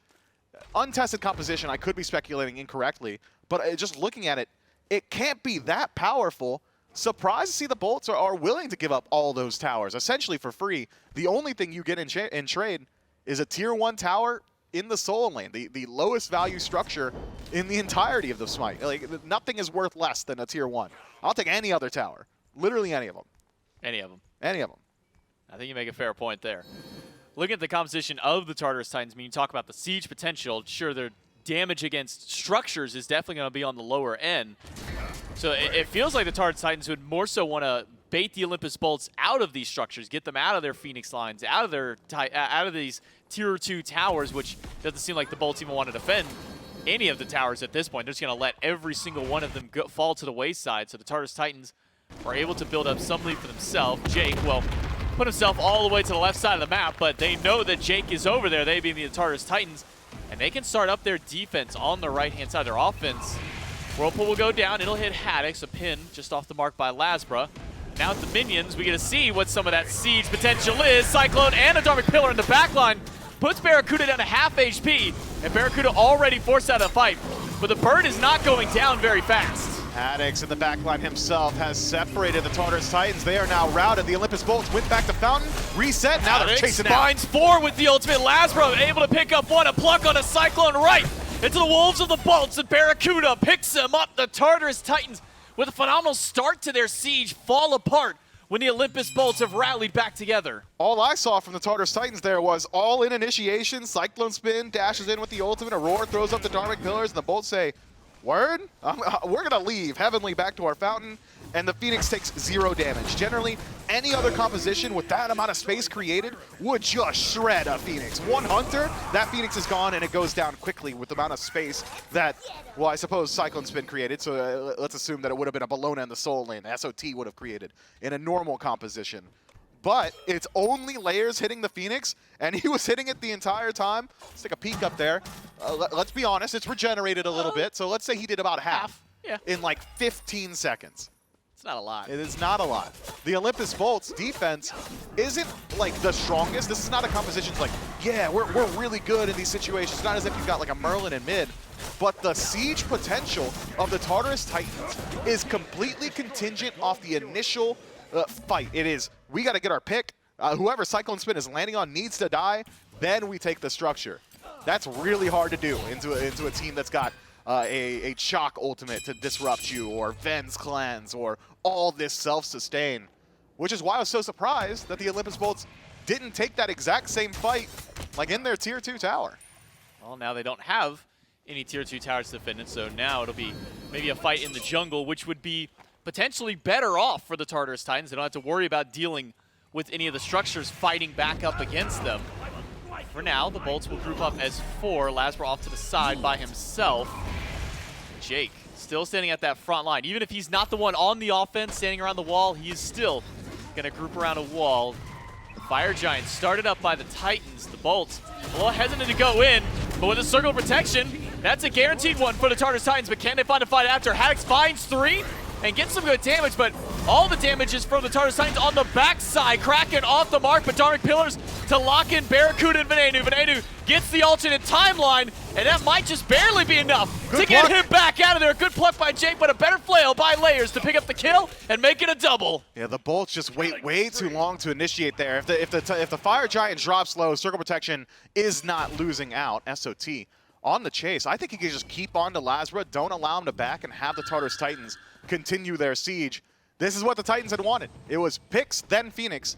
untested composition, I could be speculating incorrectly, but just looking at it, it can't be that powerful. Surprised to see the Bolts are willing to give up all those towers, essentially for free. The only thing you get in trade is a tier 1 tower in the Soul lane, the lowest value structure in the entirety of the Smite. Like, nothing is worth less than a tier 1. I'll take any other tower. Literally any of them. Any of them. Any of them. I think you make a fair point there. Looking at the composition of the Tartarus Titans, I mean, you talk about the siege potential. Sure, their damage against structures is definitely going to be on the lower end. So it feels like the Tartarus Titans would more so want to bait the Olympus Bolts out of these structures, get them out of their Phoenix lines, out of these tier 2 towers, which doesn't seem like the Bolts even want to defend any of the towers at this point. They're just going to let every single one of them fall to the wayside. So the Tartarus Titans are able to build up some lead for themselves. Jake, well, put himself all the way to the left side of the map, but they know that Jake is over there, they being the Tartarus Titans, and they can start up their defense on the right-hand side. Their offense, Whirlpool will go down. It'll hit Haddix, a pin just off the mark by LASBRA. Now with the minions, we get to see what some of that siege potential is. Cyclone and a Atomic Pillar in the backline puts BaRRaCCuDDa down to half HP, and BaRRaCCuDDa already forced out of the fight, but the bird is not going down very fast. Haddix in the backline himself has separated the Tartarus Titans. They are now routed. The Olympus Bolts went back to Fountain, reset, now they're chasing out. Finds 4 with the ultimate. LASBRA able to pick up 1, a pluck on a Cyclone right into the Wolves of the Bolts, and BaRRaCCuDDa picks him up. The Tartarus Titans, with a phenomenal start to their siege, fall apart when the Olympus Bolts have rallied back together. All I saw from the Tartarus Titans there was all-in initiation. CycloneSpin dashes in with the ultimate. Aurora throws up the Atomic Pillars, and the Bolts say, word? We're going to leave Heavenly back to our Fountain, and the Phoenix takes 0 damage. Generally, any other composition with that amount of space created would just shred a Phoenix. One Hunter, that Phoenix is gone, and it goes down quickly with the amount of space that, well, I suppose CycloneSpin created, so let's assume that it would have been a Bellona in the Soul lane. The SOT would have created in a normal composition. But it's only layers hitting the Phoenix, and he was hitting it the entire time. Let's take a peek up there. Let's be honest, it's regenerated a little bit, so let's say he did about half in like 15 seconds. It's not a lot. It is not a lot. The Olympus Bolts defense isn't like the strongest. This is not a composition like, yeah, we're really good in these situations. It's not as if you've got like a Merlin in mid, but the siege potential of the Tartarus Titans is completely contingent off the initial fight. It is, we got to get our pick. Whoever CycloneSpin is landing on needs to die, then we take the structure. That's really hard to do into a team that's got a Chaac ultimate to disrupt you, or Ven's clans, or all this self-sustain. Which is why I was so surprised that the Olympus Bolts didn't take that exact same fight like in their tier 2 tower. Well, now they don't have any tier 2 towers to defend it, so now it'll be maybe a fight in the jungle, which would be potentially better off for the Tartarus Titans. They don't have to worry about dealing with any of the structures fighting back up against them. For now, the Bolts will group up as 4. LASBRA off to the side by himself. Jake still standing at that front line. Even if he's not the one on the offense standing around the wall, he is still going to group around a wall. The Fire Giant started up by the Titans. The Bolts a little hesitant to go in, but with a circle of protection, that's a guaranteed one for the Tartarus Titans. But can they find a fight after? Haddix finds 3 and gets some good damage, but all the damage is from the Tartarus Titans on the backside. Kraken off the mark, but Dark Pillars to lock in BaRRaCCuDDa and Venenu. Venenu gets the alternate timeline, and that might just barely be enough to get him back out of there. Good pluck by Jake, but a better flail by Layers to pick up the kill and make it a double. Yeah, the Bolts just wait way too long to initiate there. If the Fire Giant drops low, circle protection is not losing out. SOT on the chase. I think he can just keep on to LASBRA, don't allow him to back, and have the Tartarus Titans continue their siege. This is what the Titans had wanted. It was Pix, then Phoenix.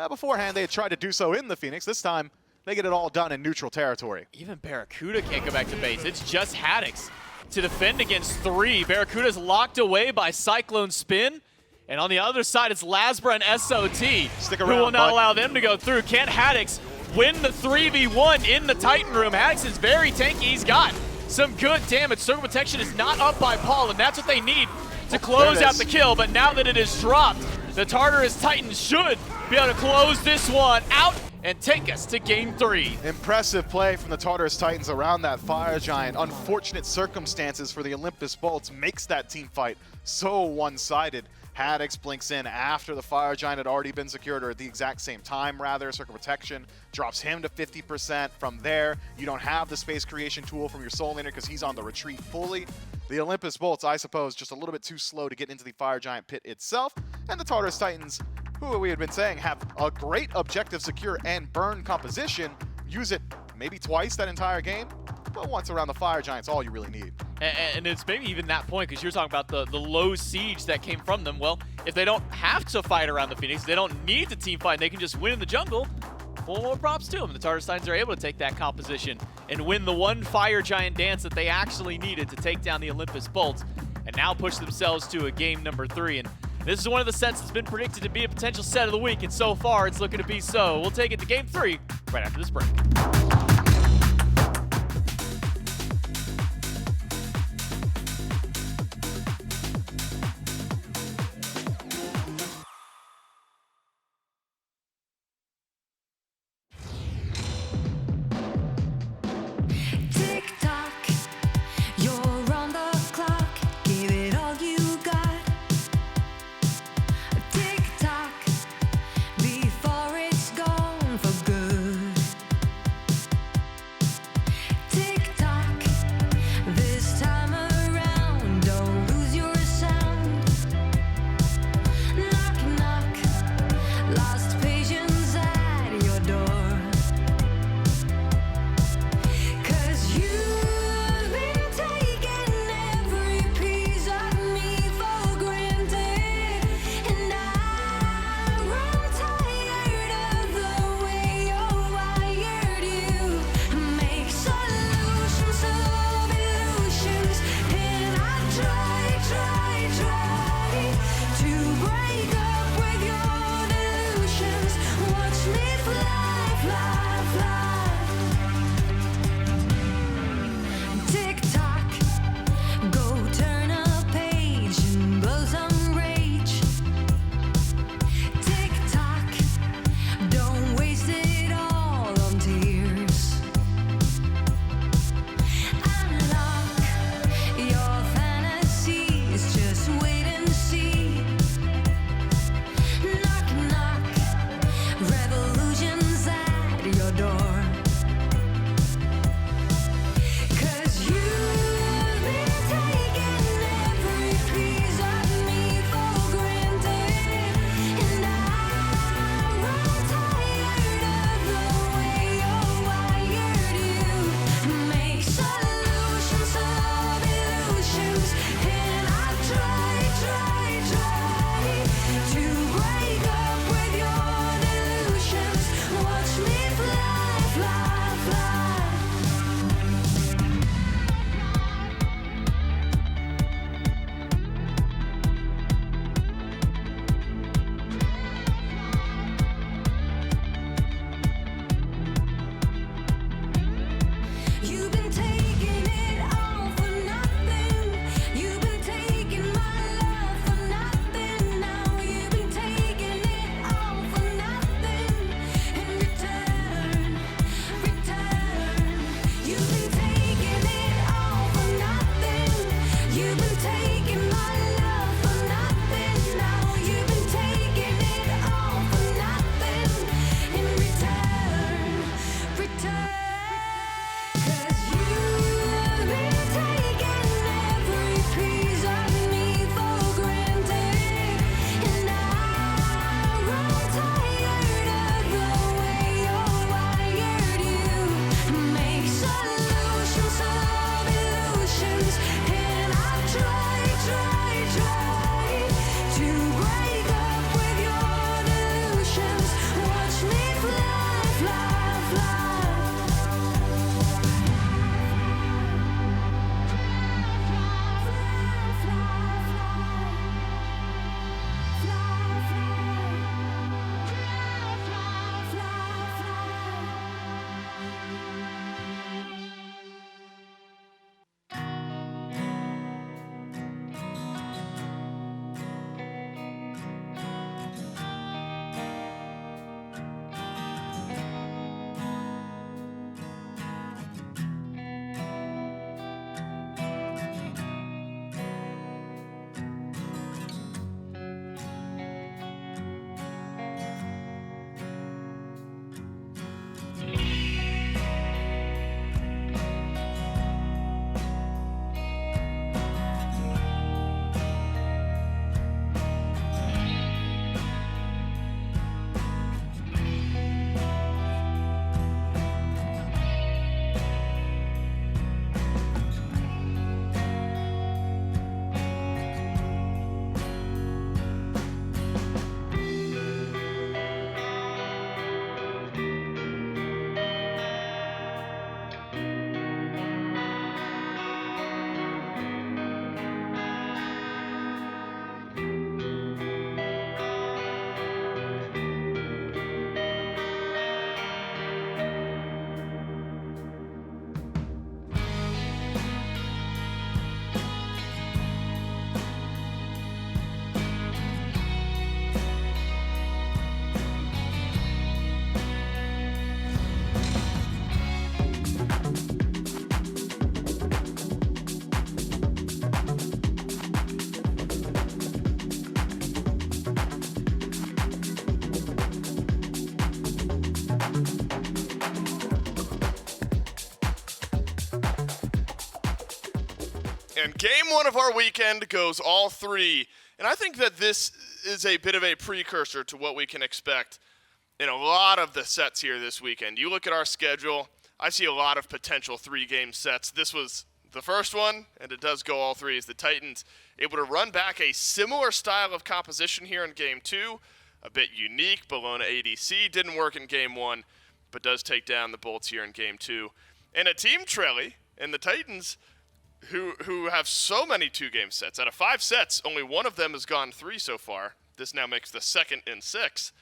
Beforehand, they had tried to do so in the Phoenix. This time, they get it all done in neutral territory. Even BaRRaCCuDDa can't go back to base. It's just Haddix to defend against 3. BaRRaCCuDDa's locked away by CycloneSpin. And on the other side, it's LASBRA and SOT, Stick who around, will not bud. allow them to go through. Can Haddix win the 3v1 in the Titan room? Haddix is very tanky. He's got some good damage. Circle protection is not up by Paul, and that's what they need to close out the kill. But now that it is dropped, the Tartarus Titans should be able to close this one out and take us to game 3. Impressive play from the Tartarus Titans around that Fire Giant. Unfortunate circumstances for the Olympus Bolts makes that team fight so one-sided. Haddix blinks in after the Fire Giant had already been secured, or at the exact same time, rather. Circle protection drops him to 50%. From there, you don't have the space creation tool from your Soul Laner because he's on the retreat fully. The Olympus Bolts, I suppose, just a little bit too slow to get into the Fire Giant pit itself. And the Tartarus Titans, who we had been saying have a great objective secure and burn composition, use it maybe twice that entire game, but once around the Fire Giant's all you really need. And it's maybe even that point, because you're talking about the low siege that came from them. Well, if they don't have to fight around the Phoenix, they don't need to team fight, and they can just win in the jungle, full more props to them. The Tartarus Titans are able to take that composition and win the one Fire Giant dance that they actually needed to take down the Olympus Bolts, and now push themselves to a game number 3. And this is one of the sets that's been predicted to be a potential set of the week, and so far it's looking to be so. We'll take it to game 3 right after this break. And game 1 of our weekend goes all 3. And I think that this is a bit of a precursor to what we can expect in a lot of the sets here this weekend. You look at our schedule, I see a lot of potential 3-game sets. This was the first one, and it does go all 3 as the Titans able to run back a similar style of composition here in game 2. A bit unique. Bellona ADC didn't work in game 1, but does take down the Bolts here in game 2. And a team Trelly and the Titans who have so many 2-game sets. Out of 5 sets, only one of them has gone 3 so far. This now makes the second in 6.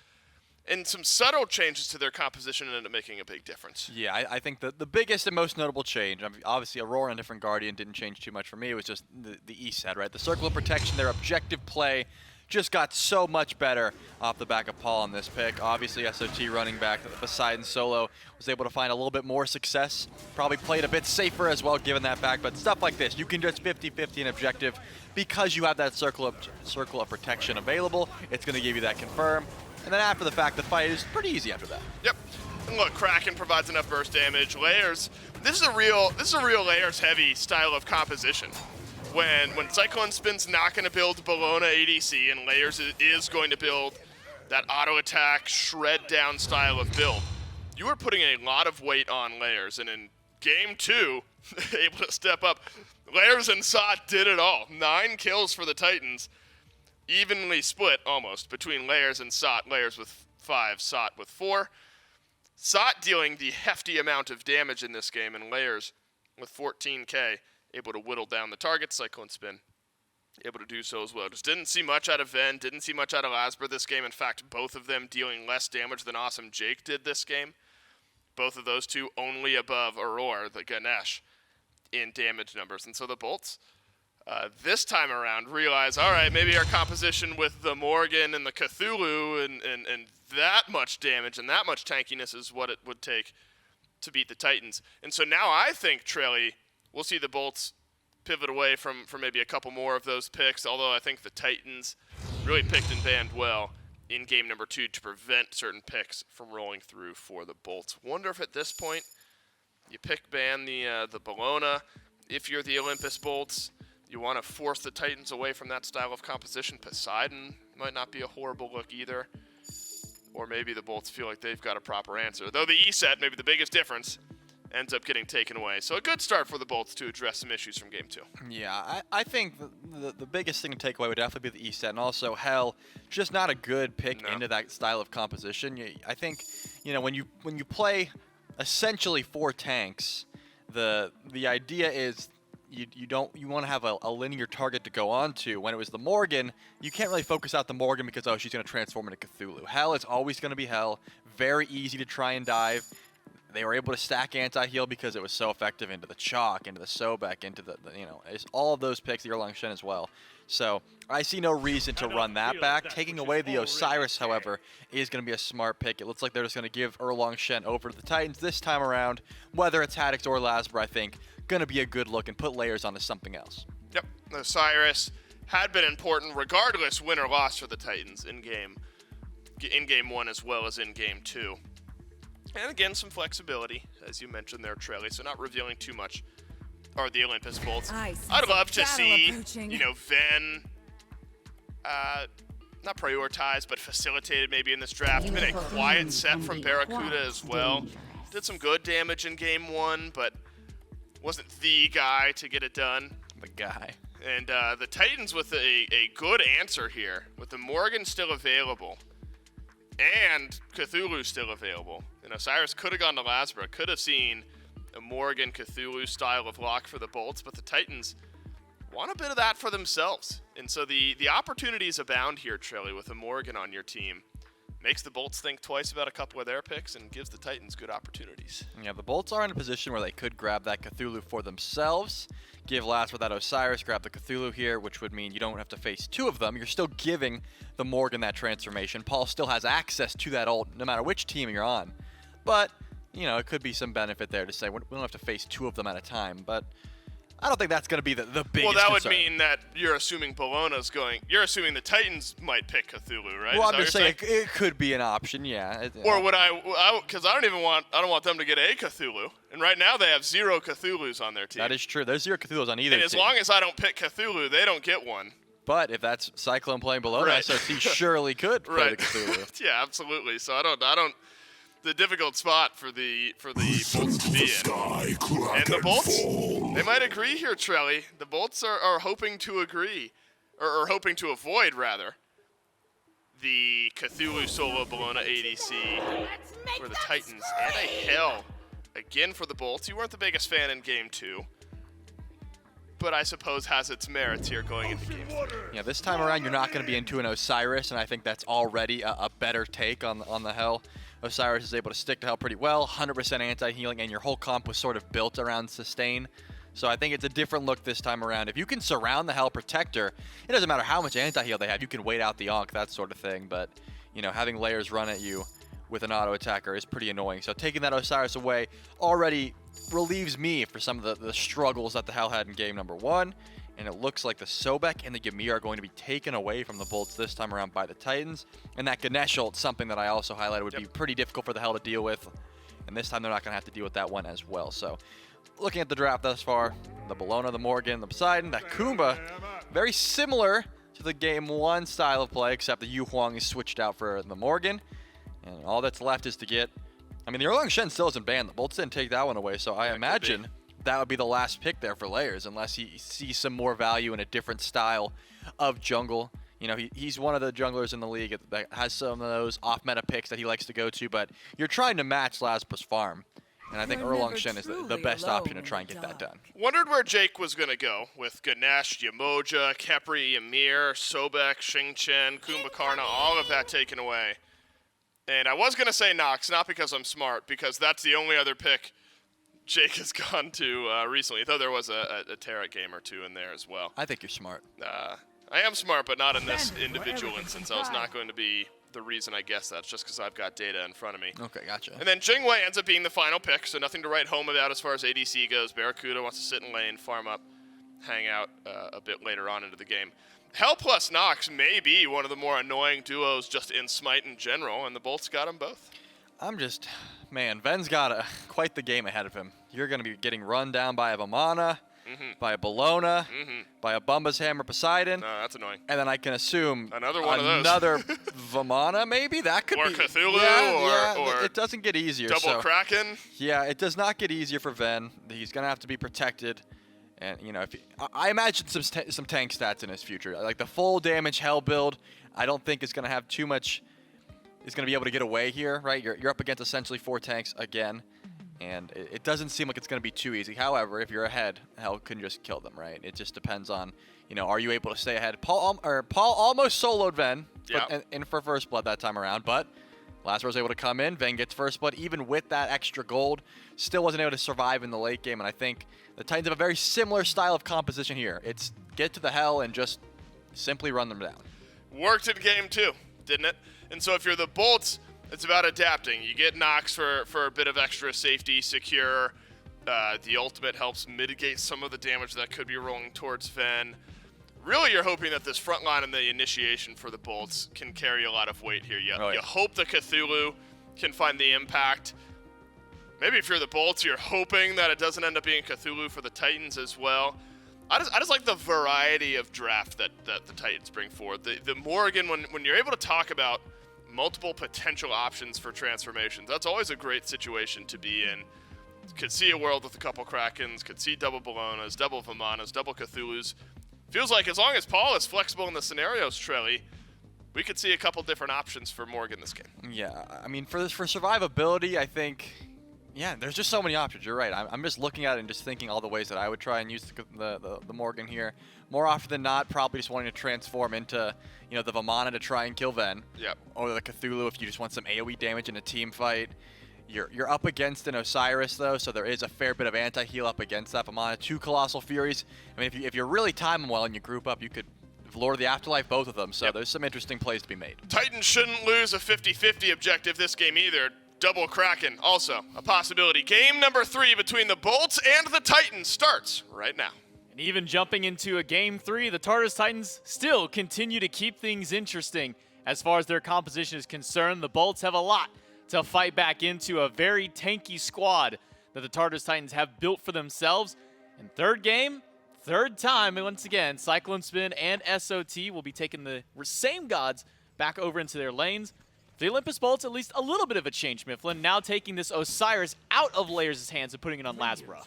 And some subtle changes to their composition ended up making a big difference. Yeah, I think the biggest and most notable change, I mean, obviously Aurora and Different Guardian didn't change too much for me. It was just the Eset, right? The Circle of Protection, their objective play just got so much better off the back of Paul on this pick. Obviously, SOT running back Poseidon solo was able to find a little bit more success. Probably played a bit safer as well, given that back. But stuff like this, you can just 50-50 an objective because you have that circle of protection available. It's going to give you that confirm. And then after the fact, the fight is pretty easy after that. Yep. And look, Kraken provides enough burst damage. Layers, this is a real layers heavy style of composition. When CycloneSpin's not going to build Bellona ADC and Layers is going to build that auto attack shred down style of build, you are putting a lot of weight on Layers. And in game 2, able to step up, Layers and Sot did it all. 9 kills for the Titans. Evenly split, almost, between Layers and Sot. Layers with 5, Sot with 4. Sot dealing the hefty amount of damage in this game, and Layers with 14k, able to whittle down the target. CycloneSpin able to do so as well. Just didn't see much out of Ven, didn't see much out of LASBRA this game. In fact, both of them dealing less damage than Awesome Jake did this game. Both of those two only above Aror, the Ganesha, in damage numbers. And so the Bolts, this time around, realize, all right, maybe our composition with the Morrigan and the Cthulhu and that much damage and that much tankiness is what it would take to beat the Titans. And so now I think, Trelly, we'll see the Bolts pivot away from maybe a couple more of those picks, although I think the Titans really picked and banned well in game number 2 to prevent certain picks from rolling through for the Bolts. Wonder if at this point you pick ban the Bellona. If you're the Olympus Bolts, you want to force the Titans away from that style of composition. Poseidon might not be a horrible look either. Or maybe the Bolts feel like they've got a proper answer. Though the Eset, maybe the biggest difference, ends up getting taken away. So a good start for the Bolts to address some issues from game 2. Yeah, I think the biggest thing to take away would definitely be the Eset, and also Hell, just not a good pick into that style of composition. I think, when you play essentially 4 tanks, the idea is you want to have a linear target to go on to. When it was the Morrigan, you can't really focus out the Morrigan because, she's going to transform into Cthulhu. Hell is always going to be Hell. Very easy to try and dive. They were able to stack anti-heal because it was so effective into the Chaac, into the Sobek, into the it's all of those picks, the Erlang Shen as well. So I see no reason to run that back. Taking away the Osiris, however, is going to be a smart pick. It looks like they're just going to give Erlang Shen over to the Titans this time around. Whether it's Haddix or LASBRA, I think, going to be a good look and put Layers onto something else. Yep, Osiris had been important regardless win or loss for the Titans in game 1 as well as in game 2. And again, some flexibility, as you mentioned there, Trelly, so not revealing too much are the Olympus Bolts. I'd love to see, Ven, not prioritized, but facilitated maybe in this draft. Been a quiet set from BaRRaCCuDDa as well. Did some good damage in game 1, but wasn't the guy to get it done. The guy. And the Titans with a good answer here, with the Morrigan still available. And Cthulhu still available. And Osiris could have gone to LASBRA, could have seen a Morrigan Cthulhu style of lock for the Bolts, but the Titans want a bit of that for themselves. And so the opportunities abound here, Trelly, with a Morrigan on your team. Makes the Bolts think twice about a couple of their picks and gives the Titans good opportunities. Yeah, the Bolts are in a position where they could grab that Cthulhu for themselves, give LASBRA that Osiris, grab the Cthulhu here, which would mean you don't have to face 2 of them. You're still giving the Morrigan that transformation. Paul still has access to that ult no matter which team you're on. But, it could be some benefit there to say we don't have to face 2 of them at a time. But I don't think that's going to be the biggest Well, that would concern. mean that you're assuming Bellona's going. You're assuming the Titans might pick Cthulhu, right? Well, Is I'm that just what you're saying it could be an option, yeah. Or would I? Because I don't want them to get a Cthulhu. And right now they have 0 Cthulhus on their team. That is true. There's 0 Cthulhu's on either And as team. long as I don't pick Cthulhu, they don't get one. But if that's Cyclone playing Bellona, Right. SRT surely could play Right. the Cthulhu. Yeah, absolutely. So I don't. The difficult spot for the Bolts to be in. And the Bolts, they might agree here, Trelly. The Bolts are hoping to agree, or hoping to avoid, rather, the Cthulhu solo Bellona ADC for the Titans. And a Hell, again for the Bolts. You weren't the biggest fan in Game 2, but I suppose has its merits here going into Game 3. Yeah, this time around you're not going to be into an Osiris, and I think that's already a better take on the Hell. Osiris is able to stick to Hell pretty well, 100% anti-healing, and your whole comp was sort of built around sustain. So I think it's a different look this time around. If you can surround the Hell Protector, it doesn't matter how much anti-heal they have. You can wait out the Ankh, that sort of thing. But, you know, having layers run at you with an auto-attacker is pretty annoying. So taking that Osiris away already relieves me for some of the struggles that the Hell had in game number 1. And it looks like the Sobek and the Ymir are going to be taken away from the Bolts this time around by the Titans. And that Ganesha ult, something that I also highlighted, would be pretty difficult for the Hell to deal with. And this time they're not going to have to deal with that one as well. So looking at the draft thus far, the Bellona, the Morrigan, the Poseidon, that Kumbha, very similar to the game 1 style of play, except the Huang is switched out for the Morrigan. And all that's left is to get... I mean, the Erlang Shen still isn't banned. The Bolts didn't take that one away, so I imagine that would be the last pick there for layers, unless he sees some more value in a different style of jungle. You know, he's one of the junglers in the league that has some of those off-meta picks that he likes to go to, but you're trying to match LASBRA's farm. And I think Erlang Shen is the best option to try and get that done. Wondered where Jake was going to go with Ganesh, Yamoja, Khepri, Ymir, Sobek, Xingqian, Kumbhakarna, all of that taken away. And I was going to say Nox, not because I'm smart, because that's the only other pick Jake has gone to recently, though there was a Terra game or two in there as well. I think you're smart. I am smart, but not in this individual instance. I was not going to be the reason I guess that's just because I've got data in front of me. Okay, gotcha. And then Jing Wei ends up being the final pick, so nothing to write home about as far as ADC goes. BaRRaCCuDDa wants to sit in lane, farm up, hang out a bit later on into the game. Hell plus Nox may be one of the more annoying duos just in Smite in general, and the Bolts got them both. Man, Ven's got quite the game ahead of him. You're going to be getting run down by a Vamana, by a Bellona, by a Bumba's Hammer Poseidon. No, that's annoying. And then I can assume Another one of those. Another Vamana, maybe? That could Or be. Cthulhu, or it doesn't get easier. Double Kraken. Yeah, it does not get easier for Ven. He's going to have to be protected. And, you know, I imagine some tank stats in his future. Like the full damage Hell build, I don't think is going to have too much. Is going to be able to get away here, right? You're up against essentially 4 tanks again. And it doesn't seem like it's going to be too easy. However, if you're ahead, Hell can just kill them, right? It just depends on, you know, are you able to stay ahead? Paul almost soloed Ven in for first blood that time around, but LASBRA was able to come in. Ven gets first blood, even with that extra gold. Still wasn't able to survive in the late game, and I think the Titans have a very similar style of composition here. It's get to the Hell and just simply run them down. Worked in game 2, didn't it? And so if you're the Bolts, it's about adapting. You get Nox for a bit of extra safety, secure. The ultimate helps mitigate some of the damage that could be rolling towards Ven. Really, you're hoping that this front line and the initiation for the Bolts can carry a lot of weight here. You hope the Cthulhu can find the impact. Maybe if you're the Bolts, you're hoping that it doesn't end up being Cthulhu for the Titans as well. I just like the variety of draft that the Titans bring forward. The Morrigan, when you're able to talk about multiple potential options for transformations, that's always a great situation to be in. Could see a world with a couple Krakens, could see double Bellonas, double Vamanas, double Cthulhus. Feels like as long as Paul is flexible in the scenarios, Trelly, we could see a couple different options for Morrigan this game. Yeah, I mean, for survivability, I think, yeah, there's just so many options. You're right. I'm just looking at it and just thinking all the ways that I would try and use the Morrigan here. More often than not, probably just wanting to transform into, you know, the Vamana to try and kill Ven. Yep. Or the Cthulhu if you just want some AoE damage in a team fight. You're up against an Osiris, though, so there is a fair bit of anti-heal up against that Vamana. 2 Colossal Furies. I mean, if you're really timing well and you group up, you could Lord of the Afterlife, both of them. So there's some interesting plays to be made. Titans shouldn't lose a 50-50 objective this game either. Double Kraken, also a possibility. Game number 3 between the Bolts and the Titans starts right now. And even jumping into a Game 3, the Tartarus Titans still continue to keep things interesting. As far as their composition is concerned, the Bolts have a lot to fight back into, a very tanky squad that the Tartarus Titans have built for themselves. And third game, third time, and once again, CycloneSpin and SOT will be taking the same gods back over into their lanes. The Olympus Bolts, at least a little bit of a change, Mifflin, now taking this Osiris out of Layers' hands and putting it on LASBRA.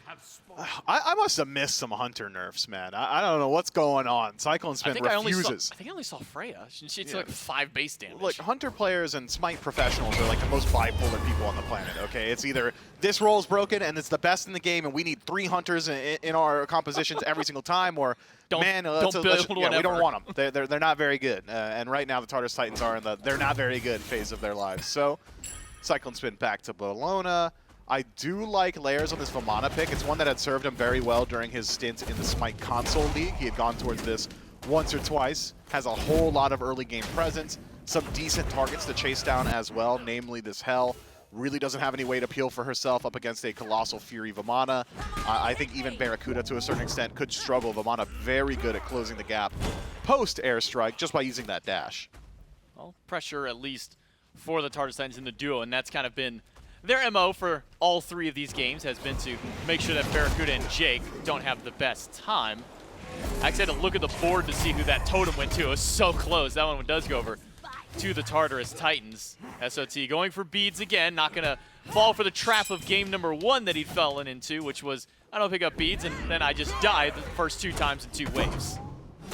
I must have missed some Hunter nerfs, man. I don't know what's going on. CycloneSpin refuses. I think I only saw Freya. She took like 5 base damage. Look, Hunter players and Smite professionals are like the most bipolar people on the planet, okay? It's either this role's broken and it's the best in the game and we need 3 Hunters in our compositions every single time, or we don't want them. They're not very good. And right now the Tartarus Titans are in the they're not very good phase of their lives. So CycloneSpin back to Bellona. I do like Layers on this Vamana pick. It's one that had served him very well during his stint in the Smite console league. He had gone towards this once or twice. Has a whole lot of early game presence. Some decent targets to chase down as well, namely this Hell. Really doesn't have any way to peel for herself up against a Colossal Fury Vamana. I think even BaRRaCCuDDa to a certain extent could struggle. Vamana very good at closing the gap post airstrike just by using that dash. Well, pressure at least for the Tartarus Titans in the duo, and that's kind of been their MO for all 3 of these games, has been to make sure that BaRRaCCuDDa and Jake don't have the best time. I actually had to look at the board to see who that totem went to. It was so close. That one does go over to the Tartarus Titans. SOT going for beads again, not going to fall for the trap of game number 1 that he'd fallen into, which was, I don't pick up beads, and then I just died the first 2 times in 2 waves.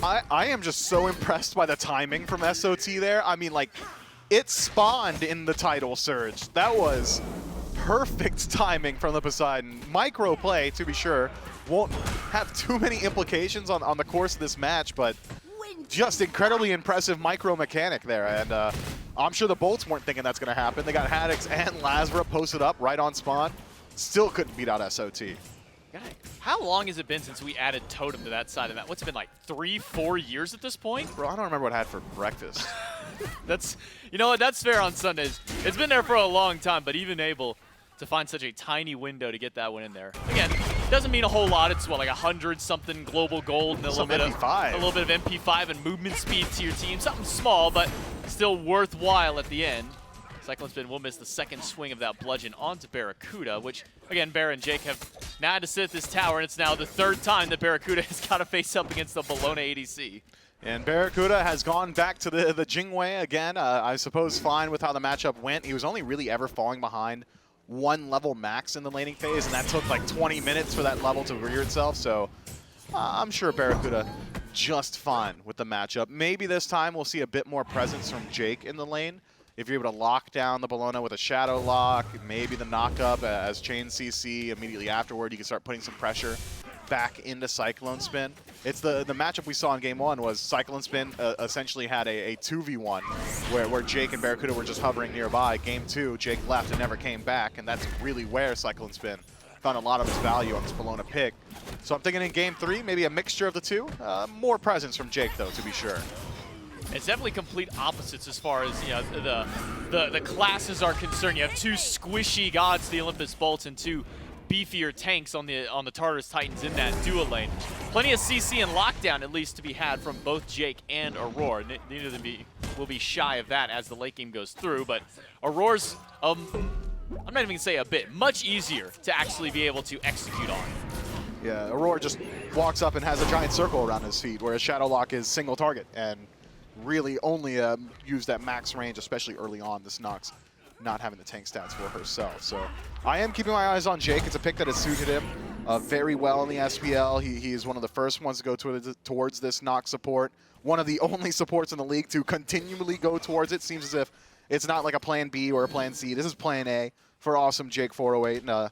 I am just so impressed by the timing from SOT there. I mean, like, it spawned in the title surge. That was perfect timing from the Poseidon. Micro play, to be sure, won't have too many implications on the course of this match, but just incredibly impressive micro mechanic there. And I'm sure the Bolts weren't thinking that's going to happen. They got Haddix and LASBRA posted up right on spawn. Still couldn't beat out SOT. How long has it been since we added Totem to that side of that? What's it been, like 3-4 years at this point? Bro, I don't remember what I had for breakfast. That's, you know what, that's fair on Sundays. It's been there for a long time, but even able to find such a tiny window to get that one in there. Again, doesn't mean a whole lot. It's what, like 100-something global gold and a little bit of MP5 and movement speed to your team. Something small, but still worthwhile at the end. CycloneSpin will miss the second swing of that bludgeon onto BaRRaCCuDDa, which, again, Bear and Jake have now had to sit at this tower, and it's now the 3rd time that BaRRaCCuDDa has got to face up against the Bellona ADC. And BaRRaCCuDDa has gone back to the Jing way again. I suppose fine with how the matchup went. He was only really ever falling behind 1 level max in the laning phase, and that took like 20 minutes for that level to rear itself. So I'm sure BaRRaCCuDDa just fine with the matchup. Maybe this time we'll see a bit more presence from Jake in the lane. If you're able to lock down the Bellona with a Shadow Lock, maybe the knockup as Chain CC immediately afterward, you can start putting some pressure back into CycloneSpin. It's the matchup we saw in game 1 was CycloneSpin essentially had a 2v1 where Jake and BaRRaCCuDDa were just hovering nearby. Game 2, Jake left and never came back, and that's really where CycloneSpin found a lot of his value on this Bellona pick. So I'm thinking in game 3, maybe a mixture of the two. More presence from Jake, though, to be sure. It's definitely complete opposites as far as, you know, the classes are concerned. You have 2 squishy gods, the Olympus Bolts, and 2 beefier tanks on the Tartarus Titans in that dual lane. Plenty of CC and lockdown, at least, to be had from both Jake and Aror. Neither of them will be shy of that as the late game goes through, but Auror's, I'm not even going to say a bit, much easier to actually be able to execute on. Yeah, Aror just walks up and has a giant circle around his feet, whereas Shadow Lock is single target, and really only used at max range, especially early on. This Nox not having the tank stats for herself. So I am keeping my eyes on Jake. It's a pick that has suited him very well in the SPL. He is one of the first ones to go towards this Nox support. One of the only supports in the league to continually go towards it. Seems as if it's not like a plan B or a plan C. This is plan A for awesome Jake 408. And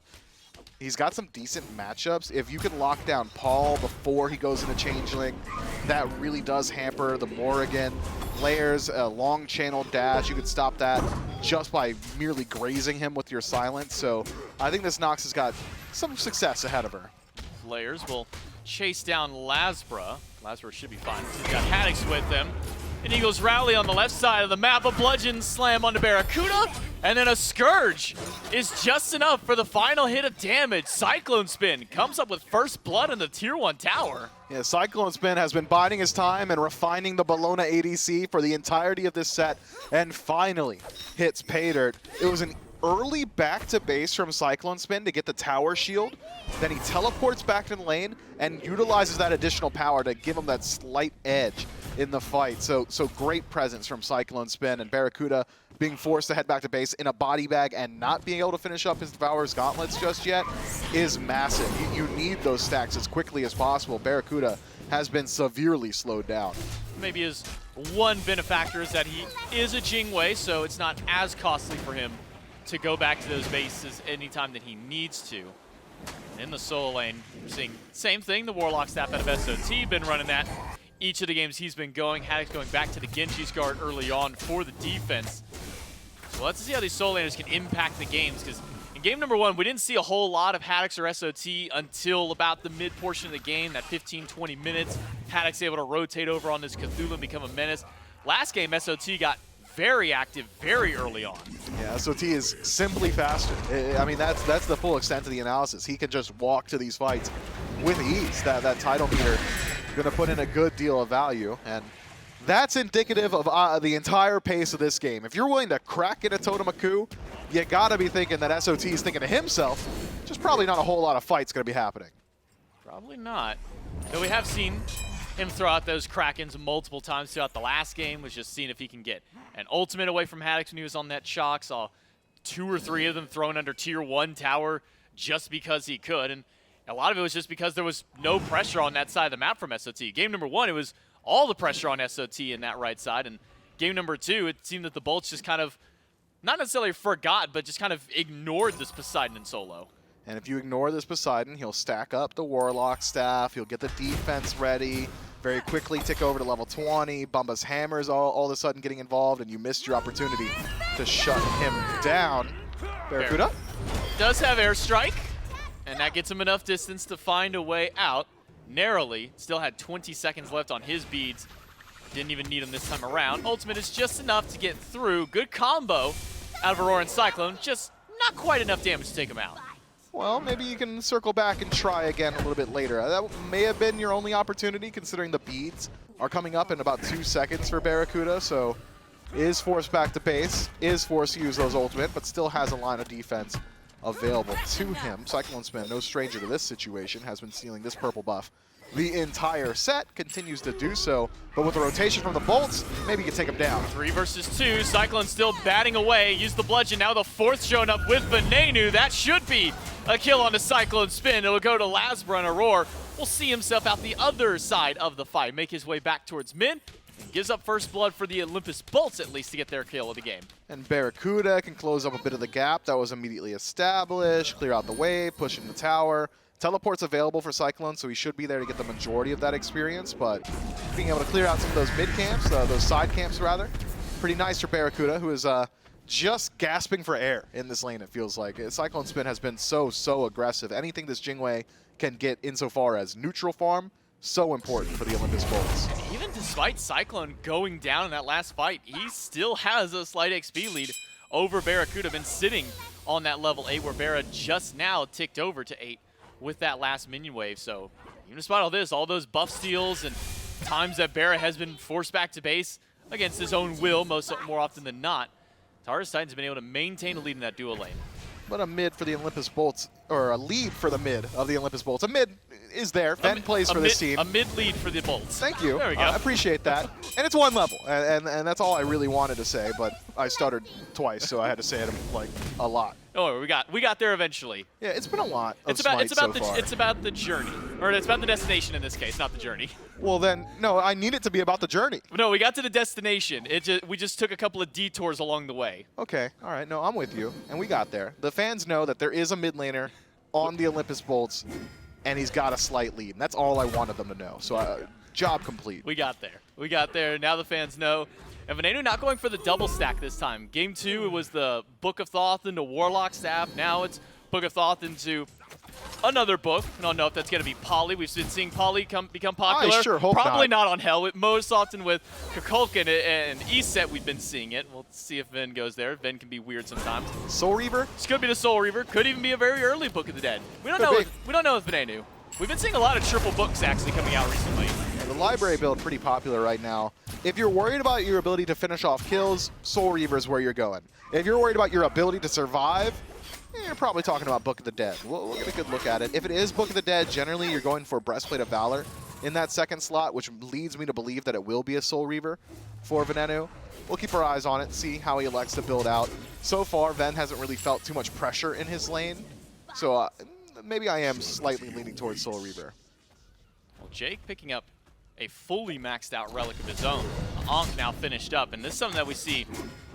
he's got some decent matchups. If you can lock down Paul before he goes into Changeling, that really does hamper the Morrigan. Layers, a long channel dash, you could stop that just by merely grazing him with your silence. So I think this Nox has got some success ahead of her. Layers will chase down LASBRA. LASBRA should be fine. He's got Haddix with him. An Eagles rally on the left side of the map, a bludgeon slam onto BaRRaCCuDDa, and then a Scourge is just enough for the final hit of damage. CycloneSpin comes up with first blood in the Tier 1 tower. Yeah, CycloneSpin has been biding his time and refining the Bellona ADC for the entirety of this set, and finally hits pay dirt. It was an early back to base from CycloneSpin to get the tower shield. Then he teleports back to the lane and utilizes that additional power to give him that slight edge in the fight. So great presence from CycloneSpin, and BaRRaCCuDDa being forced to head back to base in a body bag and not being able to finish up his Devourer's Gauntlets just yet is massive. You need those stacks as quickly as possible. BaRRaCCuDDa has been severely slowed down. Maybe his one benefactor is that he is a Jing Wei, so it's not as costly for him to go back to those bases anytime that he needs to. In the solo lane, we're seeing same thing, the Warlock staff out of SOT, been running that each of the games he's been going. Haddix going back to the Genji's guard early on for the defense. So let's see how these solo laners can impact the games, because in game number 1, we didn't see a whole lot of Haddix or SOT until about the mid portion of the game, that 15-20 minutes. Haddix able to rotate over on this Cthulhu and become a menace. Last game, SOT got very active very early on. Yeah, SOT is simply faster. I mean, that's the full extent of the analysis. He can just walk to these fights with ease. That title meter going to put in a good deal of value, and that's indicative of the entire pace of this game. If you're willing to crack into Totemaku, you got to be thinking that SOT is thinking to himself, just probably not a whole lot of fights going to be happening. Probably not. Though we have seen him throw out those Krakens multiple times throughout the last game, was just seeing if he can get an ultimate away from Haddix when he was on that Chaac. Saw 2 or 3 of them thrown under Tier 1 tower just because he could. And a lot of it was just because there was no pressure on that side of the map from SOT. Game number 1, it was all the pressure on SOT in that right side. And game number 2, it seemed that the Bolts just kind of, not necessarily forgot, but just kind of ignored this Poseidon in solo. And if you ignore this Poseidon, he'll stack up the Warlock staff, he'll get the defense ready, very quickly tick over to level 20, Bumba's Hammer's all of a sudden getting involved, and you missed your opportunity to shut him down. BaRRaCCuDDa does have airstrike, and that gets him enough distance to find a way out. Narrowly, still had 20 seconds left on his beads. Didn't even need him this time around. Ultimate is just enough to get through. Good combo out of Aror and Cyclone, just not quite enough damage to take him out. Well, maybe you can circle back and try again a little bit later. That may have been your only opportunity, considering the beads are coming up in about 2 seconds for BaRRaCCuDDa, so is forced back to base, is forced to use those ultimate, but still has a line of defense available to him. CycloneSpin, no stranger to this situation, has been stealing this purple buff the entire set, continues to do so, but with the rotation from the Bolts, maybe you can take him down. 3 versus 2, Cyclone still batting away, use the bludgeon, now the 4th showing up with Venenu. That should be a kill on the CycloneSpin. It'll go to LASBRA, and Aror will see himself out the other side of the fight, make his way back towards mid, and gives up first blood for the Olympus Bolts at least to get their kill of the game. And BaRRaCCuDDa can close up a bit of the gap that was immediately established, clear out the way, push in the tower. Teleport's available for Cyclone, so he should be there to get the majority of that experience, but being able to clear out some of those mid camps, those side camps rather, pretty nice for BaRRaCCuDDa, who is just gasping for air in this lane, it feels like. CycloneSpin has been so aggressive. Anything this Jing Wei can get insofar as neutral farm, so important for the Olympus Bolts. Even despite Cyclone going down in that last fight, he still has a slight XP lead over BaRRaCCuDDa, been sitting on that level 8, where Barra just now ticked over to 8 with that last minion wave. So even despite all this, all those buff steals and times that Barra has been forced back to base against his own will more often than not, Tartarus Titans have been able to maintain a lead in that duo lane. But a mid for the Olympus Bolts, or a lead for the mid of the Olympus Bolts. A mid is there. Ven plays for this team. A mid lead for the Bolts. Thank you. There we go. I appreciate that. And it's 1 level, and that's all I really wanted to say, but I stuttered twice, so I had to say it like a lot. Oh, we got there eventually. Yeah, it's been a lot of It's about the journey, or it's about the destination in this case, not the journey. Well then, no, I need it to be about the journey. No, we got to the destination. We just took a couple of detours along the way. Okay, all right, no, I'm with you, and we got there. The fans know that there is a mid laner on the Olympus Bolts, and he's got a slight lead. And that's all I wanted them to know. So, job complete. We got there. We got there. Now the fans know. And Venenu not going for the double stack this time. Game 2, it was the Book of Thoth into Warlock staff. Now it's Book of Thoth into another book. I don't know if that's going to be Poly. We've been seeing Poly become popular. I sure hope Probably not. not on Hell. Most often with Kumbhakarna and Eset, we've been seeing it. We'll see if Ven goes there. Ven can be weird sometimes. Soul Reaver? This could be the Soul Reaver. Could even be a very early Book of the Dead. We don't Could know. be. We don't know with Venenu. We've been seeing a lot of triple books actually coming out recently. Yeah, the library build pretty popular right now. If you're worried about your ability to finish off kills, Soul Reaver is where you're going. If you're worried about your ability to survive, you're probably talking about Book of the Dead. We'll get a good look at it. If it is Book of the Dead, generally you're going for Breastplate of Valor in that second slot, which leads me to believe that it will be a Soul Reaver for Venenu. We'll keep our eyes on it, see how he elects to build out. So far, Ven hasn't really felt too much pressure in his lane, so maybe I am slightly leaning towards Soul Reaver. Well, Jake picking up a fully maxed out relic of his own. Ankh now finished up, and this is something that we see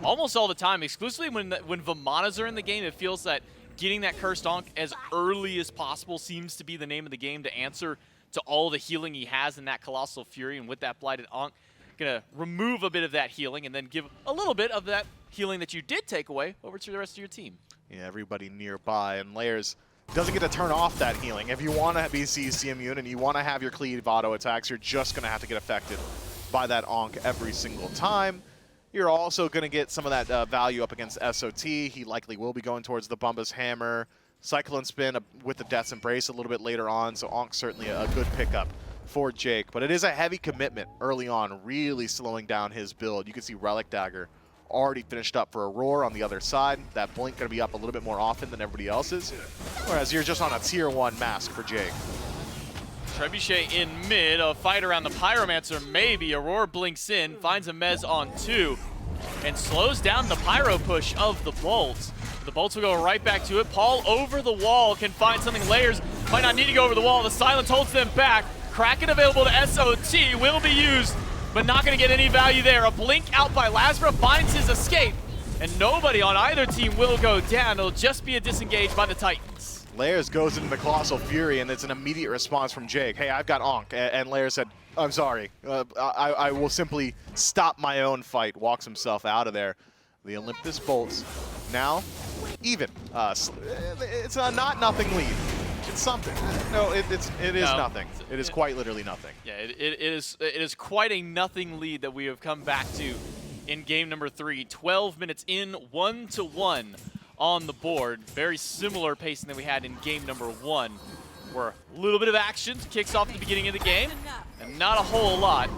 almost all the time, exclusively when Vamanas are in the game. It feels that getting that cursed Ankh as early as possible seems to be the name of the game to answer to all the healing he has in that Colossal Fury, and with that Blighted Ankh, gonna remove a bit of that healing and then give a little bit of that healing that you did take away over to the rest of your team. Yeah, everybody nearby, and Layers doesn't get to turn off that healing. If you want to be CC immune and you want to have your cleave auto attacks, you're just going to have to get affected by that Ankh every single time. You're also going to get some of that value up against SOT. He likely will be going towards the Bumbus Hammer. CycloneSpin with the Death's Embrace a little bit later on, so Ankh certainly a good pickup for Jake. But it is a heavy commitment early on, really slowing down his build. You can see Relic Dagger already finished up for Aror on the other side. That Blink going to be up a little bit more often than everybody else's. Whereas you're just on a tier 1 mask for Jake. Trebuchet in mid, a fight around the Pyromancer maybe. Aror blinks in, finds a Mez on 2, and slows down the Pyro push of the Bolts. The Bolts will go right back to it. Paul over the wall can find something. Layers might not need to go over the wall. The silence holds them back. Kraken available to SOT will be used, but not going to get any value there. A blink out by LASBRA finds his escape, and nobody on either team will go down. It'll just be a disengage by the Titans. Layers goes into the Colossal Fury, and it's an immediate response from Jake. Hey, I've got Ankh. And Layers said, I'm sorry. I will simply stop my own fight. Walks himself out of there. The Olympus Bolts now even. It's a not nothing lead. It's something. No, it is nothing. It is quite literally nothing. Yeah, it is quite a nothing lead that we have come back to in game number 3. 12 minutes in, 1-1 on the board. Very similar pacing than we had in game number 1, where a little bit of action kicks off at the beginning of the game, and not a whole lot.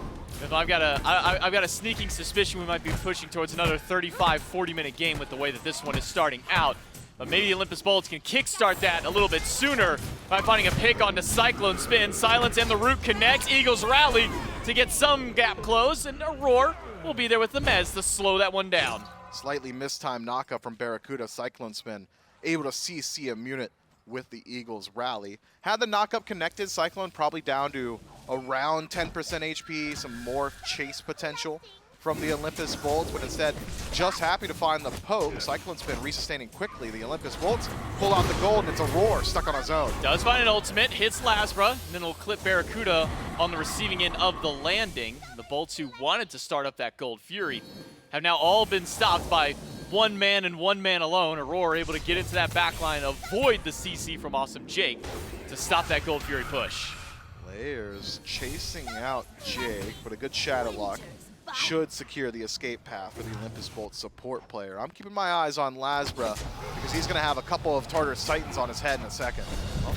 I've got a sneaking suspicion we might be pushing towards another 35-40 minute game with the way that this one is starting out. But maybe the Olympus Bolts can kickstart that a little bit sooner by finding a pick onto CycloneSpin. Silence and the Root connect. Eagles rally to get some gap closed, and Aror will be there with the Mez to slow that one down. Slightly mistimed knockup from BaRRaCCuDDa. CycloneSpin able to CC a unit with the Eagles rally. Had the knockup connected, Cyclone probably down to around 10% HP, some more chase potential from the Olympus Bolts, but instead just happy to find the poke. CycloneSpin resustaining quickly. The Olympus Bolts pull out the gold, and it's Aror stuck on his own. Does find an ultimate, hits LASBRA, and then it'll clip BaRRaCCuDDa on the receiving end of the landing. The Bolts who wanted to start up that Gold Fury have now all been stopped by one man and one man alone. Aror able to get into that backline, avoid the CC from Awesome Jake to stop that Gold Fury push. Layers chasing out Jake, but a good Shadow Lock should secure the escape path for the Olympus Bolt support player. I'm keeping my eyes on LASBRA because he's going to have a couple of Tartarus Titans on his head in a second. Well,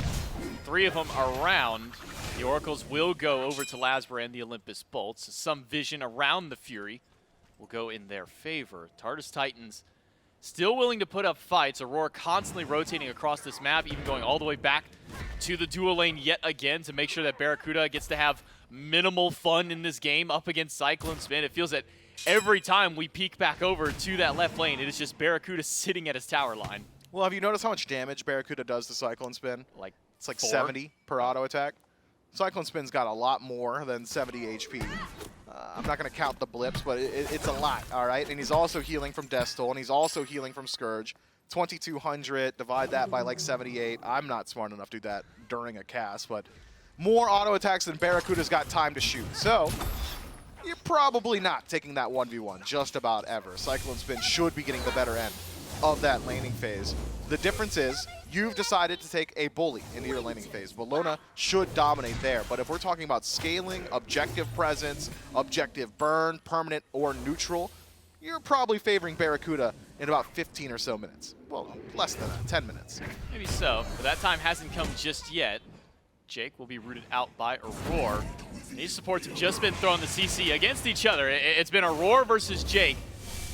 3 of them around. The Oracles will go over to LASBRA and the Olympus Bolts. Some vision around the Fury will go in their favor. Tartarus Titans still willing to put up fights. Aror constantly rotating across this map, even going all the way back to the dual lane yet again to make sure that BaRRaCCuDDa gets to have minimal fun in this game up against CycloneSpin. It feels that every time we peek back over to that left lane, it is just BaRRaCCuDDa sitting at his tower line. Well, have you noticed how much damage BaRRaCCuDDa does to CycloneSpin? It's like 4? 70 per auto attack. CycloneSpin's got a lot more than 70 HP. I'm not going to count the blips, but it's a lot, all right? And he's also healing from Death Toll, and he's also healing from Scourge. 2,200, divide that by like 78. I'm not smart enough to do that during a cast, but more auto attacks than BaRRaCCuDDa's got time to shoot. So you're probably not taking that 1v1 just about ever. CycloneSpin should be getting the better end of that laning phase. The difference is you've decided to take a bully into your laning phase. Bellona should dominate there, but if we're talking about scaling, objective presence, objective burn, permanent or neutral, you're probably favoring BaRRaCCuDDa in about 15 or so minutes. Well, less than that, 10 minutes. Maybe so, but that time hasn't come just yet. Jake will be rooted out by Aror. These supports have just been throwing the CC against each other. It's been Aror versus Jake.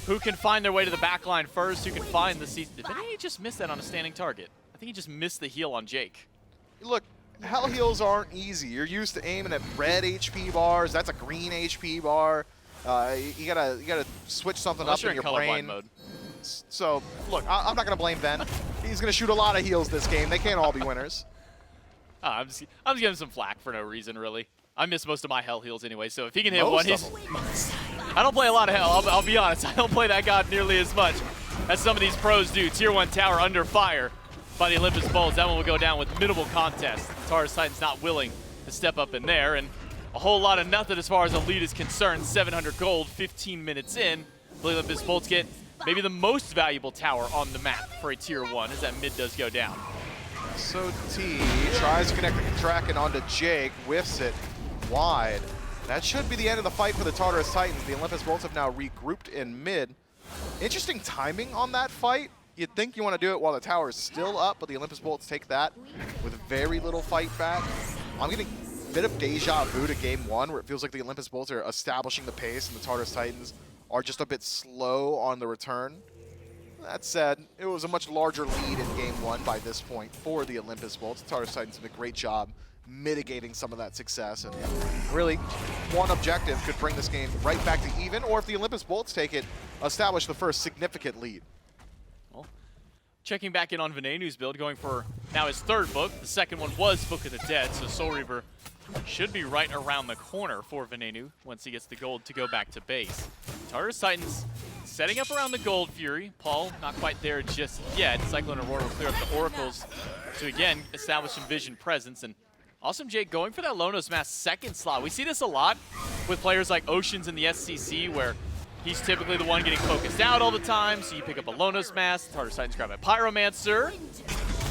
Who can find their way to the back line first? Who can find the CC? Did he just miss that on a standing target? I think he just missed the heal on Jake. Look, hell heals aren't easy. You're used to aiming at red HP bars. That's a green HP bar. You gotta switch something Unless up in your brain. Mode. So look, I'm not gonna blame Ben. He's gonna shoot a lot of heals this game. They can't all be winners. I'm just giving him some flack for no reason, really. I miss most of my hell heals anyway, so if he can hit one, he's... I don't play a lot of hell, I'll be honest. I don't play that god nearly as much as some of these pros do. Tier 1 tower under fire by the Olympus Bolts. That one will go down with minimal contest. Tartarus Titans not willing to step up in there, and a whole lot of nothing as far as the lead is concerned. 700 gold, 15 minutes in. The Olympus Bolts get maybe the most valuable tower on the map for a Tier 1 as that mid does go down. So T tries to connect the Kraken onto Jake, whiffs it wide. That should be the end of the fight for the Tartarus Titans. The Olympus Bolts have now regrouped in mid. Interesting timing on that fight. You'd think you want to do it while the tower is still up, but the Olympus Bolts take that with very little fight back. I'm getting a bit of deja vu to game 1, where it feels like the Olympus Bolts are establishing the pace and the Tartarus Titans are just a bit slow on the return. That said, it was a much larger lead in game 1 by this point for the Olympus Bolts. The Tartarus Titans did a great job mitigating some of that success, and really one objective could bring this game right back to even, or if the Olympus Bolts take it, establish the first significant lead. Well, checking back in on Venenu's build, going for now his third book. The second one was Book of the Dead, so Soul Reaver should be right around the corner for Venenu once he gets the gold to go back to base. Tartarus Titans setting up around the Gold Fury. Paul not quite there just yet. Cyclone and Aurora will clear up the Oracles to again establish some vision presence. And Awesome Jake going for that Lonos Mask second slot. We see this a lot with players like Oceans in the SCC, where he's typically the one getting focused out all the time, so you pick up a Lonos Mask. Tartarus Titans grab a Pyromancer.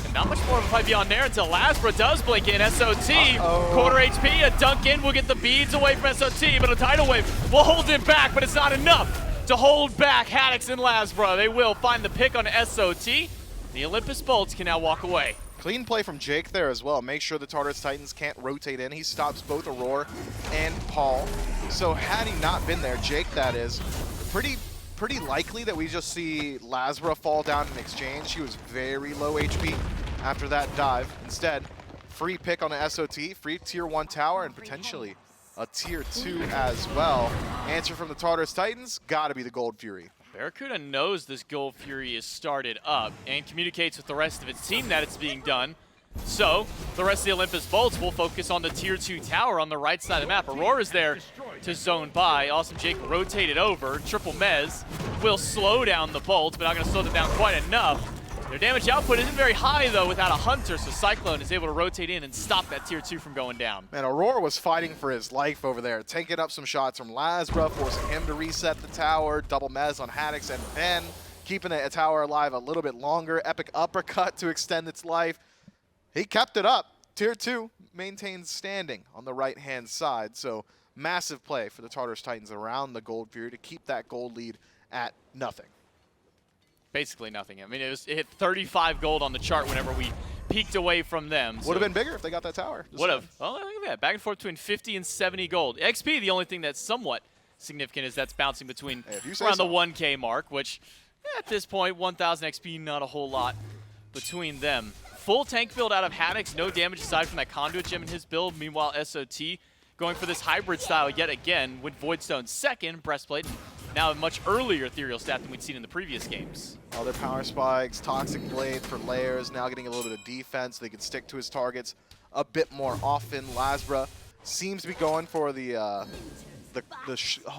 And not much more of a fight beyond there until LASBRA does blink in. SOT, quarter HP, a dunk in will get the beads away from SOT, but a tidal wave will hold him back, but it's not enough to hold back Haddix and LASBRA. They will find the pick on SOT. The Olympus Bolts can now walk away. Clean play from Jake there as well. Make sure the Tartarus Titans can't rotate in. He stops both Aror and Paul. So had he not been there, Jake that is, pretty likely that we just see LASBRA fall down in exchange. She was very low HP after that dive. Instead, free pick on the SOT, free tier 1 tower, and potentially a tier 2 as well. Answer from the Tartarus Titans, gotta be the Gold Fury. BaRRaCCuDDa knows this Gold Fury is started up and communicates with the rest of its team that it's being done. So the rest of the Olympus Bolts will focus on the tier 2 tower on the right side of the map. Aurora is there to zone by. Awesome Jake rotated over. Triple Mez will slow down the Bolts, but not going to slow them down quite enough. Their damage output isn't very high, though, without a Hunter, so Cyclone is able to rotate in and stop that tier 2 from going down. Man, Aurora was fighting for his life over there, taking up some shots from LASBRA, forcing him to reset the tower, double Mez on Haddix, and then keeping the tower alive a little bit longer. Epic uppercut to extend its life. He kept it up. Tier 2 maintains standing on the right-hand side, so massive play for the Tartarus Titans around the Gold Fury to keep that gold lead at nothing. Basically nothing. I mean, it hit 35 gold on the chart whenever we peeked away from them. Would have been bigger if they got that tower. Would have. Well, look at that. Back and forth between 50 and 70 gold. XP, the only thing that's somewhat significant is that's bouncing between around the 1K mark, which at this point, 1,000 XP, not a whole lot between them. Full tank build out of Haddix, no damage aside from that Conduit gem in his build. Meanwhile, SOT going for this hybrid style yet again with Voidstone second, Breastplate, now a much earlier ethereal stat than we'd seen in the previous games. Other power spikes, Toxic Blade for layers, now getting a little bit of defense. They can stick to his targets a bit more often. LASBRA seems to be going for oh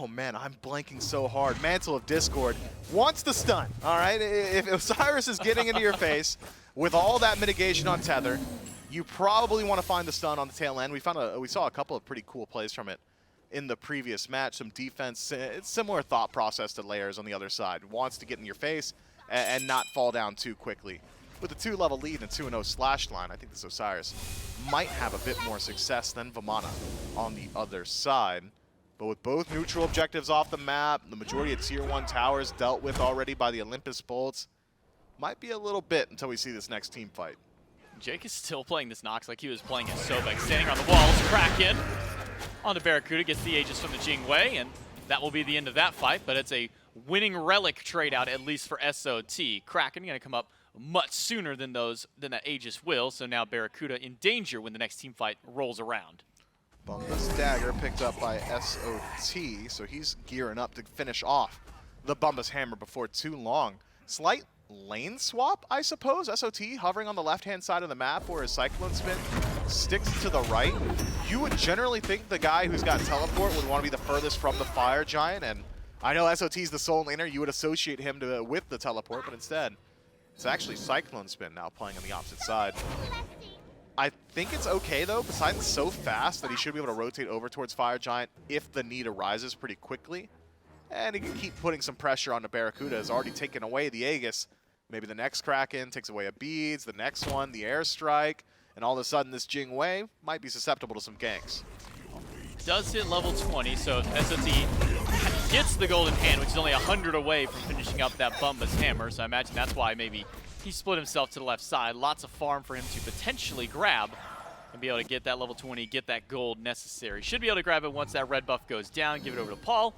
man, I'm blanking so hard. Mantle of Discord wants the stun, all right? If Osiris is getting into your face with all that mitigation on Tether, you probably want to find the stun on the tail end. We saw a couple of pretty cool plays from it in the previous match. Some defense, it's similar thought process to Layers on the other side. Wants to get in your face and not fall down too quickly. with a 2-level lead and 2-0 slash line, I think this Osiris might have a bit more success than Vamana on the other side. But with both neutral objectives off the map, the majority of Tier 1 towers dealt with already by the Olympus Bolts, might be a little bit until we see this next team fight. Jake is still playing this Nox like he was playing his Sobek, standing on the walls. Kraken on the BaRRaCCuDDa, gets the Aegis from the Jing, and that will be the end of that fight, but it's a winning relic trade out, at least for SOT. Kraken going to come up much sooner than that Aegis will, so now BaRRaCCuDDa in danger when the next team fight rolls around. Bumpa's dagger picked up by SOT, so he's gearing up to finish off the Bumpa's hammer before too long. Slight lane swap, I suppose. SOT hovering on the left-hand side of the map, whereas CycloneSpin sticks to the right. You would generally think the guy who's got teleport would want to be the furthest from the fire giant, and I know SOT's the sole laner. You would associate him with the teleport, but instead, it's actually CycloneSpin now playing on the opposite side. I think it's okay, though. Poseidon's so fast that he should be able to rotate over towards fire giant if the need arises pretty quickly. And he can keep putting some pressure on the BaRRaCCuDDa. Has already taken away the Aegis. Maybe the next Kraken takes away a Beads, the next one, the Airstrike, and all of a sudden this Jing Wei might be susceptible to some ganks. Does hit level 20, so if SOT gets the golden hand, which is only 100 away from finishing up that Bumpa's hammer, so I imagine that's why maybe he split himself to the left side. Lots of farm for him to potentially grab and be able to get that level 20, get that gold necessary. Should be able to grab it once that red buff goes down, give it over to Paul,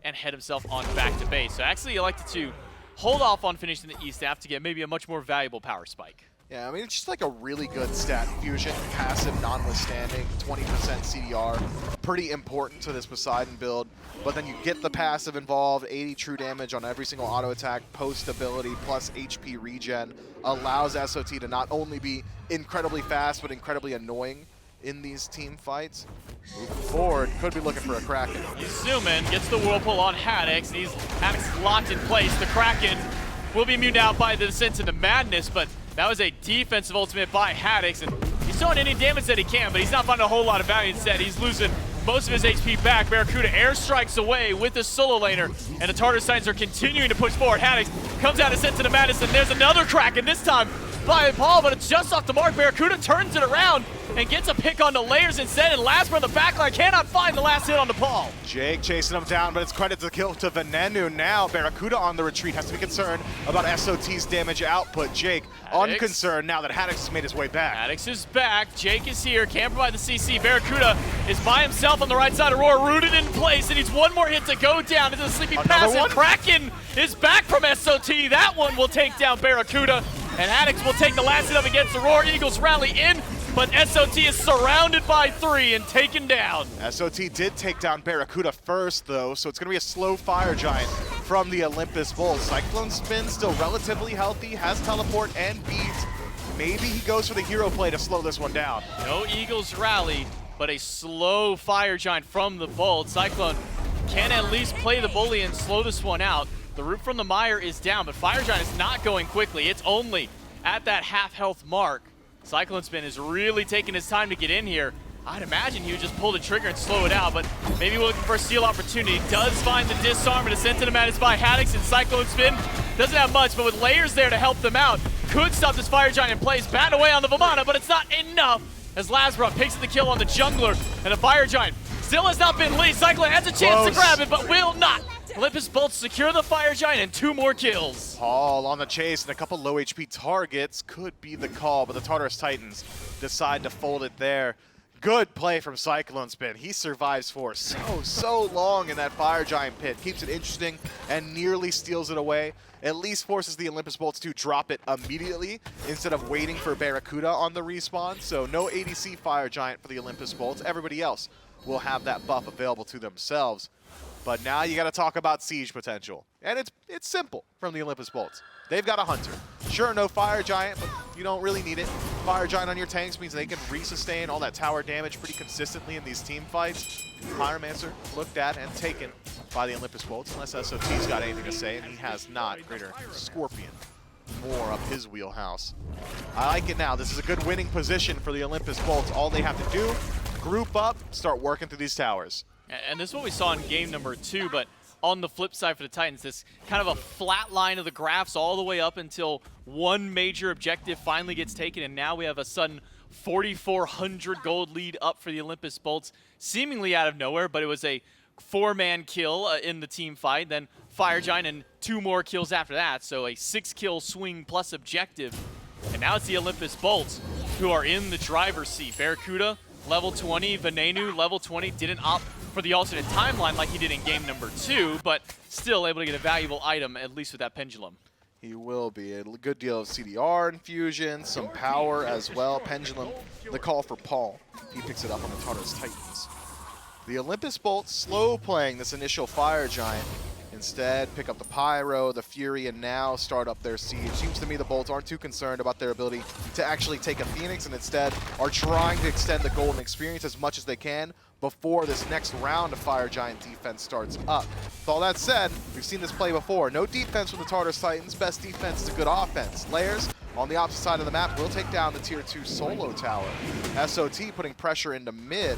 and head himself on back to base. So actually, you like to hold off on finishing the E-Staff to get maybe a much more valuable power spike. Yeah, I mean, it's just like a really good stat fusion, passive notwithstanding, 20% CDR, pretty important to this Poseidon build. But then you get the passive involved, 80 true damage on every single auto attack, post ability, plus HP regen, allows SOT to not only be incredibly fast, but incredibly annoying in these team fights. Moving forward, could be looking for a Kraken. He's zooming, gets the Whirlpool on Haddix, and Haddix is locked in place. The Kraken will be muted out by the Descent into Madness, but that was a defensive ultimate by Haddix, and he's throwing any damage that he can, but he's not finding a whole lot of value. Instead, he's losing most of his HP back. BaRRaCCuDDa airstrikes away with the solo laner, and the Tartarus Titans are continuing to push forward. Haddix comes out of Descent into Madness, and there's another Kraken, this time by Paul, but it's just off the mark. BaRRaCCuDDa turns it around and gets a pick on the layers instead, and LASBRA on the backline cannot find the last hit on the Paul. Jake chasing him down, but it's credit to the kill to Venenu now. BaRRaCCuDDa on the retreat, has to be concerned about SOT's damage output. Jake unconcerned now that Haddix has made his way back. Haddix is back, Jake is here, can't provide the CC. BaRRaCCuDDa is by himself on the right side. Aror rooted in place, and needs one more hit to go down into the sleeping passive. Kraken is back from SOT. That one will take down BaRRaCCuDDa, and Haddix will take the last hit up against Aror. Eagles rally in, but SOT is surrounded by 3 and taken down. SOT did take down BaRRaCCuDDa first, though, so it's going to be a slow fire giant from the Olympus Bolts. CycloneSpin still relatively healthy, has teleport and beads. Maybe he goes for the hero play to slow this one down. No Eagles rally, but a slow fire giant from the Bolt. Cyclone can at least play the bully and slow this one out. The root from the mire is down, but fire giant is not going quickly. It's only at that half health mark. CycloneSpin is really taking his time to get in here. I'd imagine he would just pull the trigger and slow it out, but maybe looking for a steal opportunity. Does find the disarm and Descent into Madness by Haddix, and CycloneSpin doesn't have much, but with layers there to help them out, could stop this fire giant in place. Bat away on the Vamana, but it's not enough as LASBRA picks the kill on the jungler, and the fire giant still has not been lead. Cyclone has a chance to grab it, but will not. Olympus Bolts secure the fire giant and 2 more kills. Paul on the chase, and a couple low HP targets could be the call, but the Tartarus Titans decide to fold it there. Good play from CycloneSpin. He survives for so long in that fire giant pit. Keeps it interesting and nearly steals it away. At least forces the Olympus Bolts to drop it immediately instead of waiting for BaRRaCCuDDa on the respawn. So no ADC fire giant for the Olympus Bolts. Everybody else will have that buff available to themselves. But now you got to talk about siege potential. And it's simple from the Olympus Bolts. They've got a hunter. Sure, no fire giant, but you don't really need it. Fire giant on your tanks means they can resustain all that tower damage pretty consistently in these team fights. Pyromancer looked at and taken by the Olympus Bolts, unless SOT's got anything to say, and he has not. Greater Scorpion, more up his wheelhouse. I like it now. This is a good winning position for the Olympus Bolts. All they have to do, group up, start working through these towers. And this is what we saw in game number 2, but on the flip side for the Titans, this kind of a flat line of the graphs all the way up until one major objective finally gets taken, and now we have a sudden 4,400 gold lead up for the Olympus Bolts, seemingly out of nowhere, but it was a 4-man kill in the team fight, then Fire Giant and 2 more kills after that, so a 6-kill swing plus objective. And now it's the Olympus Bolts who are in the driver's seat. BaRRaCCuDDa, level 20, Venenu, level 20, didn't opt for the alternate timeline like he did in game number 2, but still able to get a valuable item, at least with that pendulum. He will be. A good deal of CDR infusion, some power as well. Pendulum, the call for Paul. He picks it up on the Tartarus Titans. The Olympus Bolts slow playing this initial Fire Giant. Instead, pick up the Pyro, the Fury, and now start up their siege. Seems to me the Bolts aren't too concerned about their ability to actually take a Phoenix, and instead are trying to extend the golden experience as much as they can before this next round of Fire Giant defense starts up. With all that said, we've seen this play before. No defense from the Tartarus Titans. Best defense is a good offense. Layers on the opposite side of the map will take down the tier 2 solo tower. SOT putting pressure into mid.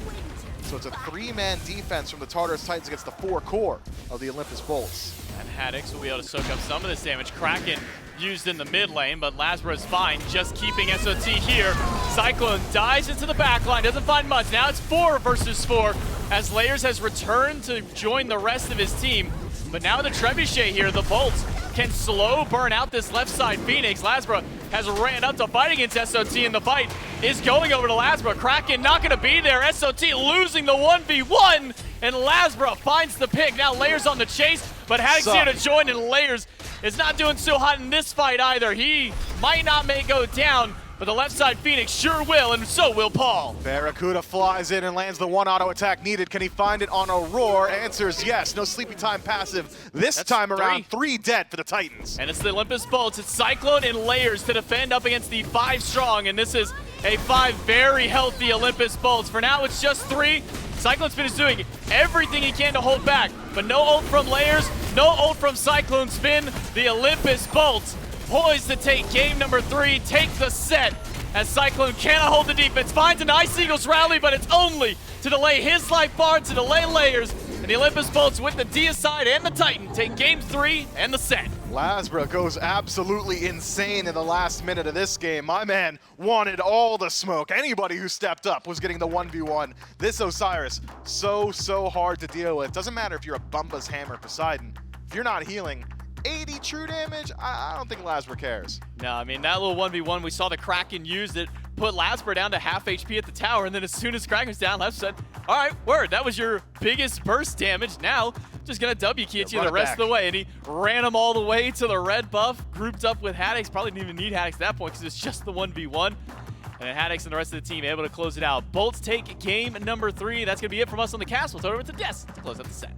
So it's a 3-man defense from the Tartarus Titans against the 4 core of the Olympus Bolts. And Haddix will be able to soak up some of this damage. Kraken used in the mid lane, but LASBRA is fine, just keeping SOT here. Cyclone dives into the back line, doesn't find much. Now it's 4 versus 4 as Layers has returned to join the rest of his team. But now the Trebuchet here, the Bolts can slow burn out this left side Phoenix. LASBRA has ran up to fight against SOT, and the fight is going over to LASBRA. Kraken not gonna be there. SOT losing the 1v1, and LASBRA finds the pick. Now Layers on the chase, but Haddix here to join, and Layers is not doing so hot in this fight either. He might not may go down, but the left side Phoenix sure will, and so will Paul. BaRRaCCuDDa flies in and lands the 1 auto attack needed. Can he find it on Aror? Answers yes. No sleepy time passive. This time around, 3 dead for the Titans. And it's the Olympus Bolts. It's Cyclone and Layers to defend up against the 5 strong, and this is a 5 very healthy Olympus Bolts. For now, it's just 3. CycloneSpin is doing everything he can to hold back, but no ult from Layers, no ult from CycloneSpin. The Olympus Bolts poised to take game number 3, take the set, as Cyclone cannot hold the defense. Finds an Ice Eagles rally, but it's only to delay his life bar, to delay Layers, and the Olympus Bolts with the Deicide and the Titan take game 3 and the set. LASBRA goes absolutely insane in the last minute of this game. My man wanted all the smoke. Anybody who stepped up was getting the 1v1. This Osiris, so hard to deal with. Doesn't matter if you're a Bumba's Hammer Poseidon. If you're not healing, 80 true damage, I don't think LASBRA cares. No, I mean, that little 1v1, we saw the Kraken use it, put LASBRA down to half HP at the tower, and then as soon as Kraken was down, LASBRA said, all right, word, that was your biggest burst damage. Now, just gonna W key at you the rest of the way, and he ran him all the way to the red buff, grouped up with Haddix. Probably didn't even need Haddix at that point because it's just the 1v1. And then Haddix and the rest of the team able to close it out. Bolts take game number 3. That's gonna be it from us on the cast. We'll throw it over to Des to close out the set.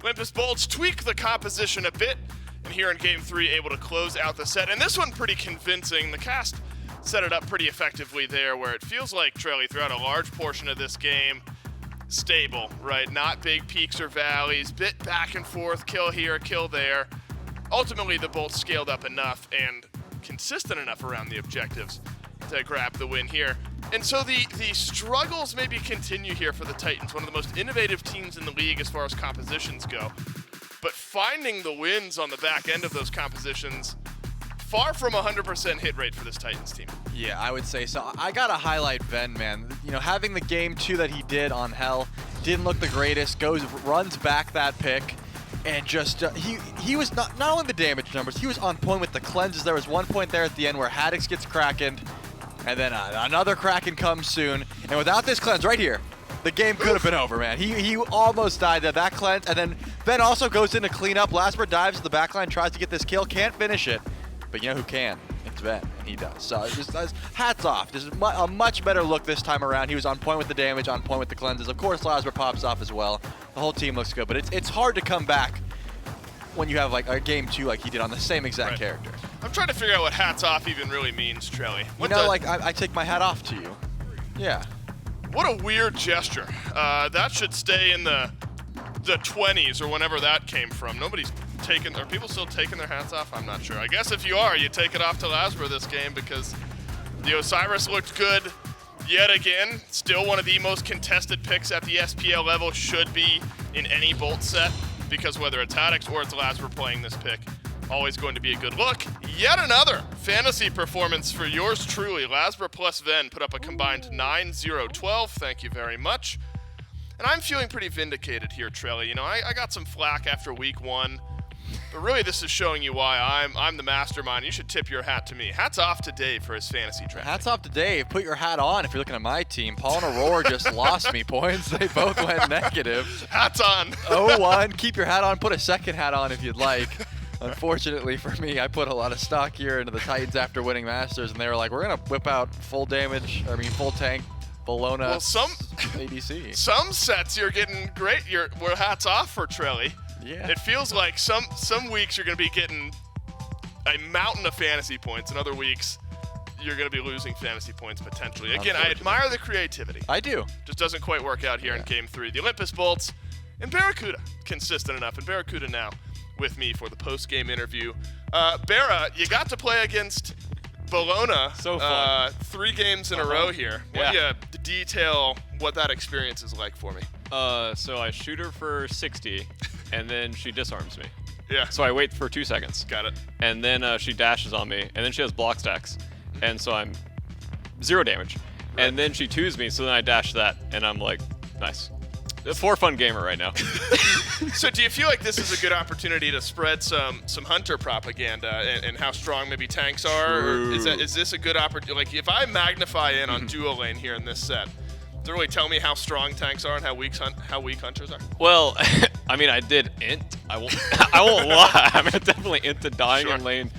Olympus Bolts tweak the composition a bit, and here in game 3 able to close out the set. And this one pretty convincing. The cast set it up pretty effectively there, where it feels like Trelly throughout a large portion of this game, stable, right? Not big peaks or valleys, bit back and forth, kill here, kill there. Ultimately, the Bolts scaled up enough and consistent enough around the objectives to grab the win here. And so the struggles maybe continue here for the Titans, one of the most innovative teams in the league as far as compositions go. But finding the wins on the back end of those compositions, far from 100% hit rate for this Titans team. Yeah, I would say so. I gotta highlight Ven, man. You know, having the game 2 that he did on Hell, didn't look the greatest, runs back that pick, and just, he was not only the damage numbers, he was on point with the cleanses. There was one point there at the end where Haddix gets Krakened, and then another Kraken comes soon, and without this cleanse right here, the game could have been over, man. He almost died there. That cleanse, and then Ven also goes in to clean up. LASBRA dives to the backline, tries to get this kill, can't finish it. But you know who can? It's Ven, and he does. So just hats off. Just a much better look this time around. He was on point with the damage, on point with the cleanses. Of course, LASBRA pops off as well. The whole team looks good, but it's hard to come back when you have like a game 2 like he did on the same exact character. I'm trying to figure out what hats off even really means, Trelly. You know, like I take my hat off to you. Yeah. What a weird gesture. That should stay in the 20s or whenever that came from. Nobody's taking, are people still taking their hats off? I'm not sure. I guess if you are, you take it off to LASBRA this game, because the Osiris looked good yet again. Still one of the most contested picks at the SPL level, should be in any Bolt set. because whether it's Haddix or it's LASBRA playing this pick, always going to be a good look. Yet another fantasy performance for yours truly. LASBRA plus Ven put up a combined 9-0-12. Thank you very much. And I'm feeling pretty vindicated here, Trelly. You know, I got some flack after week 1. But really, this is showing you why I'm the mastermind. You should tip your hat to me. Hats off to Dave for his fantasy draft. Hats off to Dave. Put your hat on if you're looking at my team. Paul and Aror just lost me points. They both went negative. Hats on. 0-1. Keep your hat on. Put a second hat on if you'd like. Unfortunately for me, I put a lot of stock here into the Titans after winning Masters, and they were like, we're going to whip out full tank, Bellona, well, some ADC. Some sets you're getting great. We're hats off for Trelly. Yeah. It feels like some weeks you're going to be getting a mountain of fantasy points, and other weeks you're going to be losing fantasy points potentially. Again, I admire the creativity. I do. Just doesn't quite work out here in Game 3. The Olympus Bolts and BaRRaCCuDDa consistent enough, and BaRRaCCuDDa now with me for the post-game interview. Barra, you got to play against Bellona so fun. 3 games in a row here. Why don't you detail what that experience is like for me? So I shoot her for 60, and then she disarms me. Yeah. So I wait for 2 seconds. Got it. And then she dashes on me, and then she has block stacks. And so I'm 0 damage. Right. And then she 2s me, so then I dash that, and I'm like, nice. For fun gamer right now. So do you feel like this is a good opportunity to spread some hunter propaganda and how strong maybe tanks are? Or is this a good opportunity? Like if I magnify in on duo lane here in this set, does it really tell me how strong tanks are and how weak hunters are? Well, I mean, I did int. I won't lie. I mean, I definitely inted dying in lane.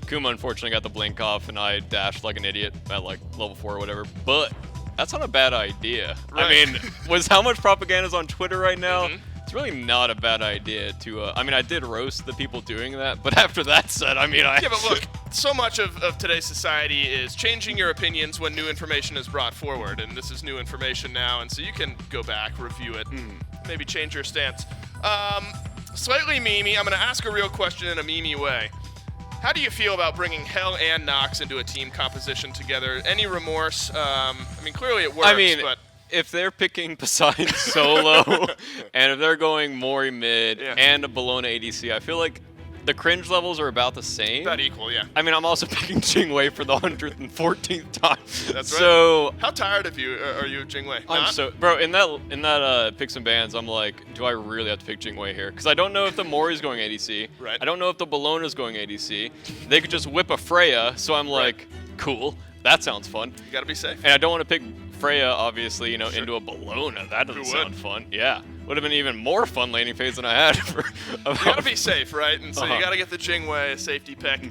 Kuma unfortunately got the blink off, and I dashed like an idiot at like level 4 or whatever. But that's not a bad idea. Right. I mean, with how much propaganda is on Twitter right now, it's really not a bad idea to. I mean, I did roast the people doing that, but after that said, I mean, Yeah, but look, so much of today's society is changing your opinions when new information is brought forward, and this is new information now, and so you can go back, review it, maybe change your stance. Slightly memey, I'm going to ask a real question in a memey way. How do you feel about bringing Hell and Nox into a team composition together? Any remorse? I mean, clearly it works, I mean, but if they're picking Poseidon solo, and if they're going Mori mid and a Bellona ADC, I feel like the cringe levels are about the same. about equal, yeah. I mean, I'm also picking Jingwei for the 114th time. That's right. So How tired of you are you, Jingwei? I'm Not? so bro in that picks and bans. I'm like, do I really have to pick Jingwei here? Because I don't know if the Mori's going ADC. Right. I don't know if the Bellona's going ADC. They could just whip a Freya. So I'm like, cool. That sounds fun. You gotta be safe. And I don't want to pick Freya, obviously, into a Bellona. That doesn't sound fun. Yeah. Would have been even more fun laning phase than I had for You gotta be safe, right? And so you gotta get the Jingwei, a safety pick.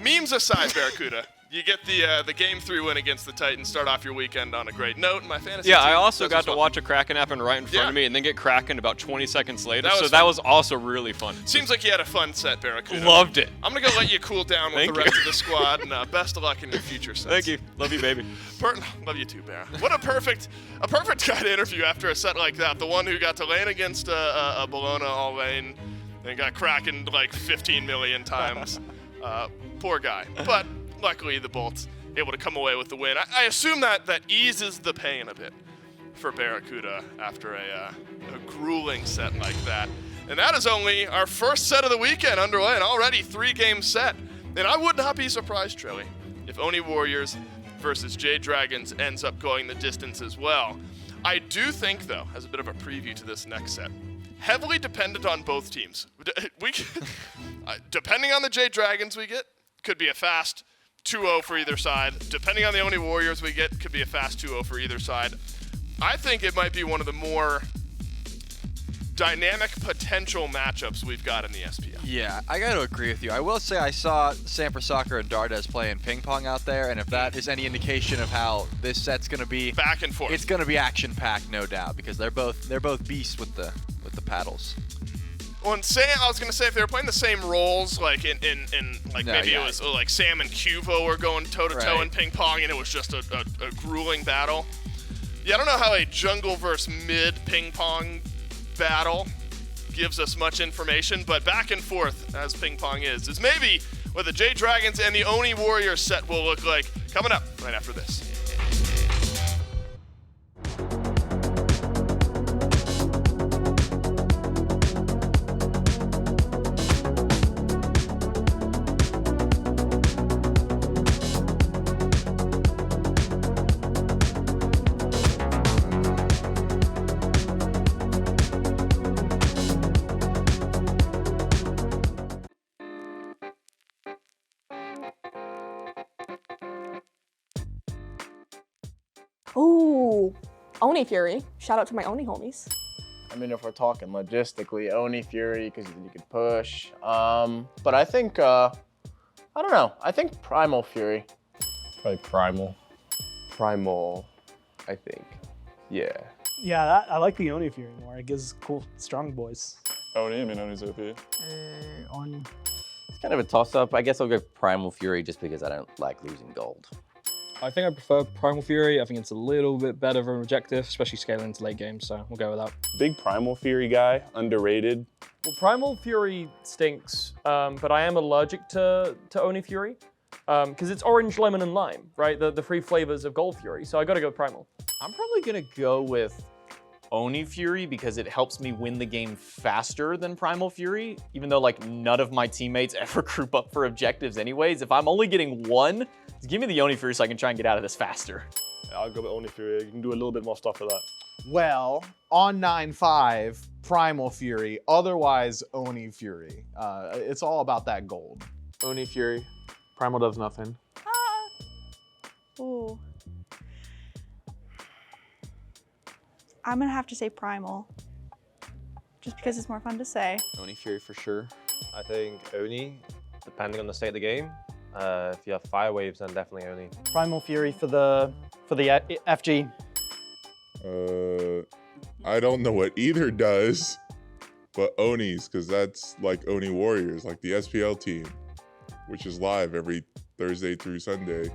Memes aside, BaRRaCCuDDa, you get the Game 3 win against the Titans, start off your weekend on a great note. My fantasy Yeah, team I also does got as to well. watch a Kraken happen right in front of me and then get Kraken about 20 seconds later. That So was that fun. was also really fun. Seems like you had a fun set, BaRRaCCuDDa. Loved it. I'm gonna go let you cool down with Thank the you. rest of the squad, and best of luck in your future sets. Thank you. Love you, baby. Love you too, Barra. What a perfect guy to interview after a set like that. The one who got to lane against a Bellona all lane and got Kraken like 15 million times. Poor guy. But luckily the Bolts able to come away with the win. I assume that eases the pain a bit for BaRRaCCuDDa after a grueling set like that. And that is only our first set of the weekend underway, and already 3-game set. And I would not be surprised, Trilly, if Oni Warriors versus Jade Dragons ends up going the distance as well. I do think, though, as a bit of a preview to this next set, heavily dependent on both teams. Depending on the Jade Dragons we get, could be a fast 2-0 for either side. Depending on the Oni Warriors we get, could be a fast 2-0 for either side. I think it might be one of the more dynamic potential matchups we've got in the SPL. Yeah, I got to agree with you. I will say I saw Sanford Soccer and Dardes playing ping pong out there, and if that is any indication of how this set's going to be, Back and forth. it's going to be action-packed, no doubt, because they're both beasts with the paddles. Well, I was gonna say if they were playing the same roles, like in like No, maybe yeah. it was like Sam and Cuvo were going toe to toe Right. in ping pong, and it was just a grueling battle. Yeah, I don't know how a jungle versus mid ping pong battle gives us much information, but back and forth as ping pong is maybe what the Jade Dragons and the Oni Warriors set will look like. Coming up right after this. Ooh, Oni Fury. Shout out to my Oni homies. I mean, if we're talking logistically, Oni Fury, because you could push. But I think, I don't know. I think Primal Fury. Probably Primal. Primal, I think. Yeah. Yeah, I like the Oni Fury more. It gives cool, strong boys. Oni, I mean, Oni's OP. Oni. It's kind of a toss-up. I guess I'll go Primal Fury just because I don't like losing gold. I think I prefer Primal Fury. I think it's a little bit better of an objective, especially scaling into late game, so we'll go with that. Big Primal Fury guy, underrated. Well, Primal Fury stinks, but I am allergic to Oni Fury because it's orange, lemon, and lime, right? The three flavors of Gold Fury, so I gotta go Primal. I'm probably gonna go with Oni Fury because it helps me win the game faster than Primal Fury, even though like none of my teammates ever group up for objectives anyways. If I'm only getting one, just give me the Oni Fury so I can try and get out of this faster. I'll go with Oni Fury. You can do a little bit more stuff with that. Well, on 9-5, Primal Fury, otherwise Oni Fury. It's all about that gold. Oni Fury. Primal does nothing. Ooh. I'm gonna have to say Primal, just because it's more fun to say. Oni Fury for sure. I think Oni, depending on the state of the game. If you have fire waves, then definitely Oni. Primal Fury for the FG. I don't know what either does, but Onis, because that's like Oni Warriors, like the SPL team, which is live every Thursday through Sunday.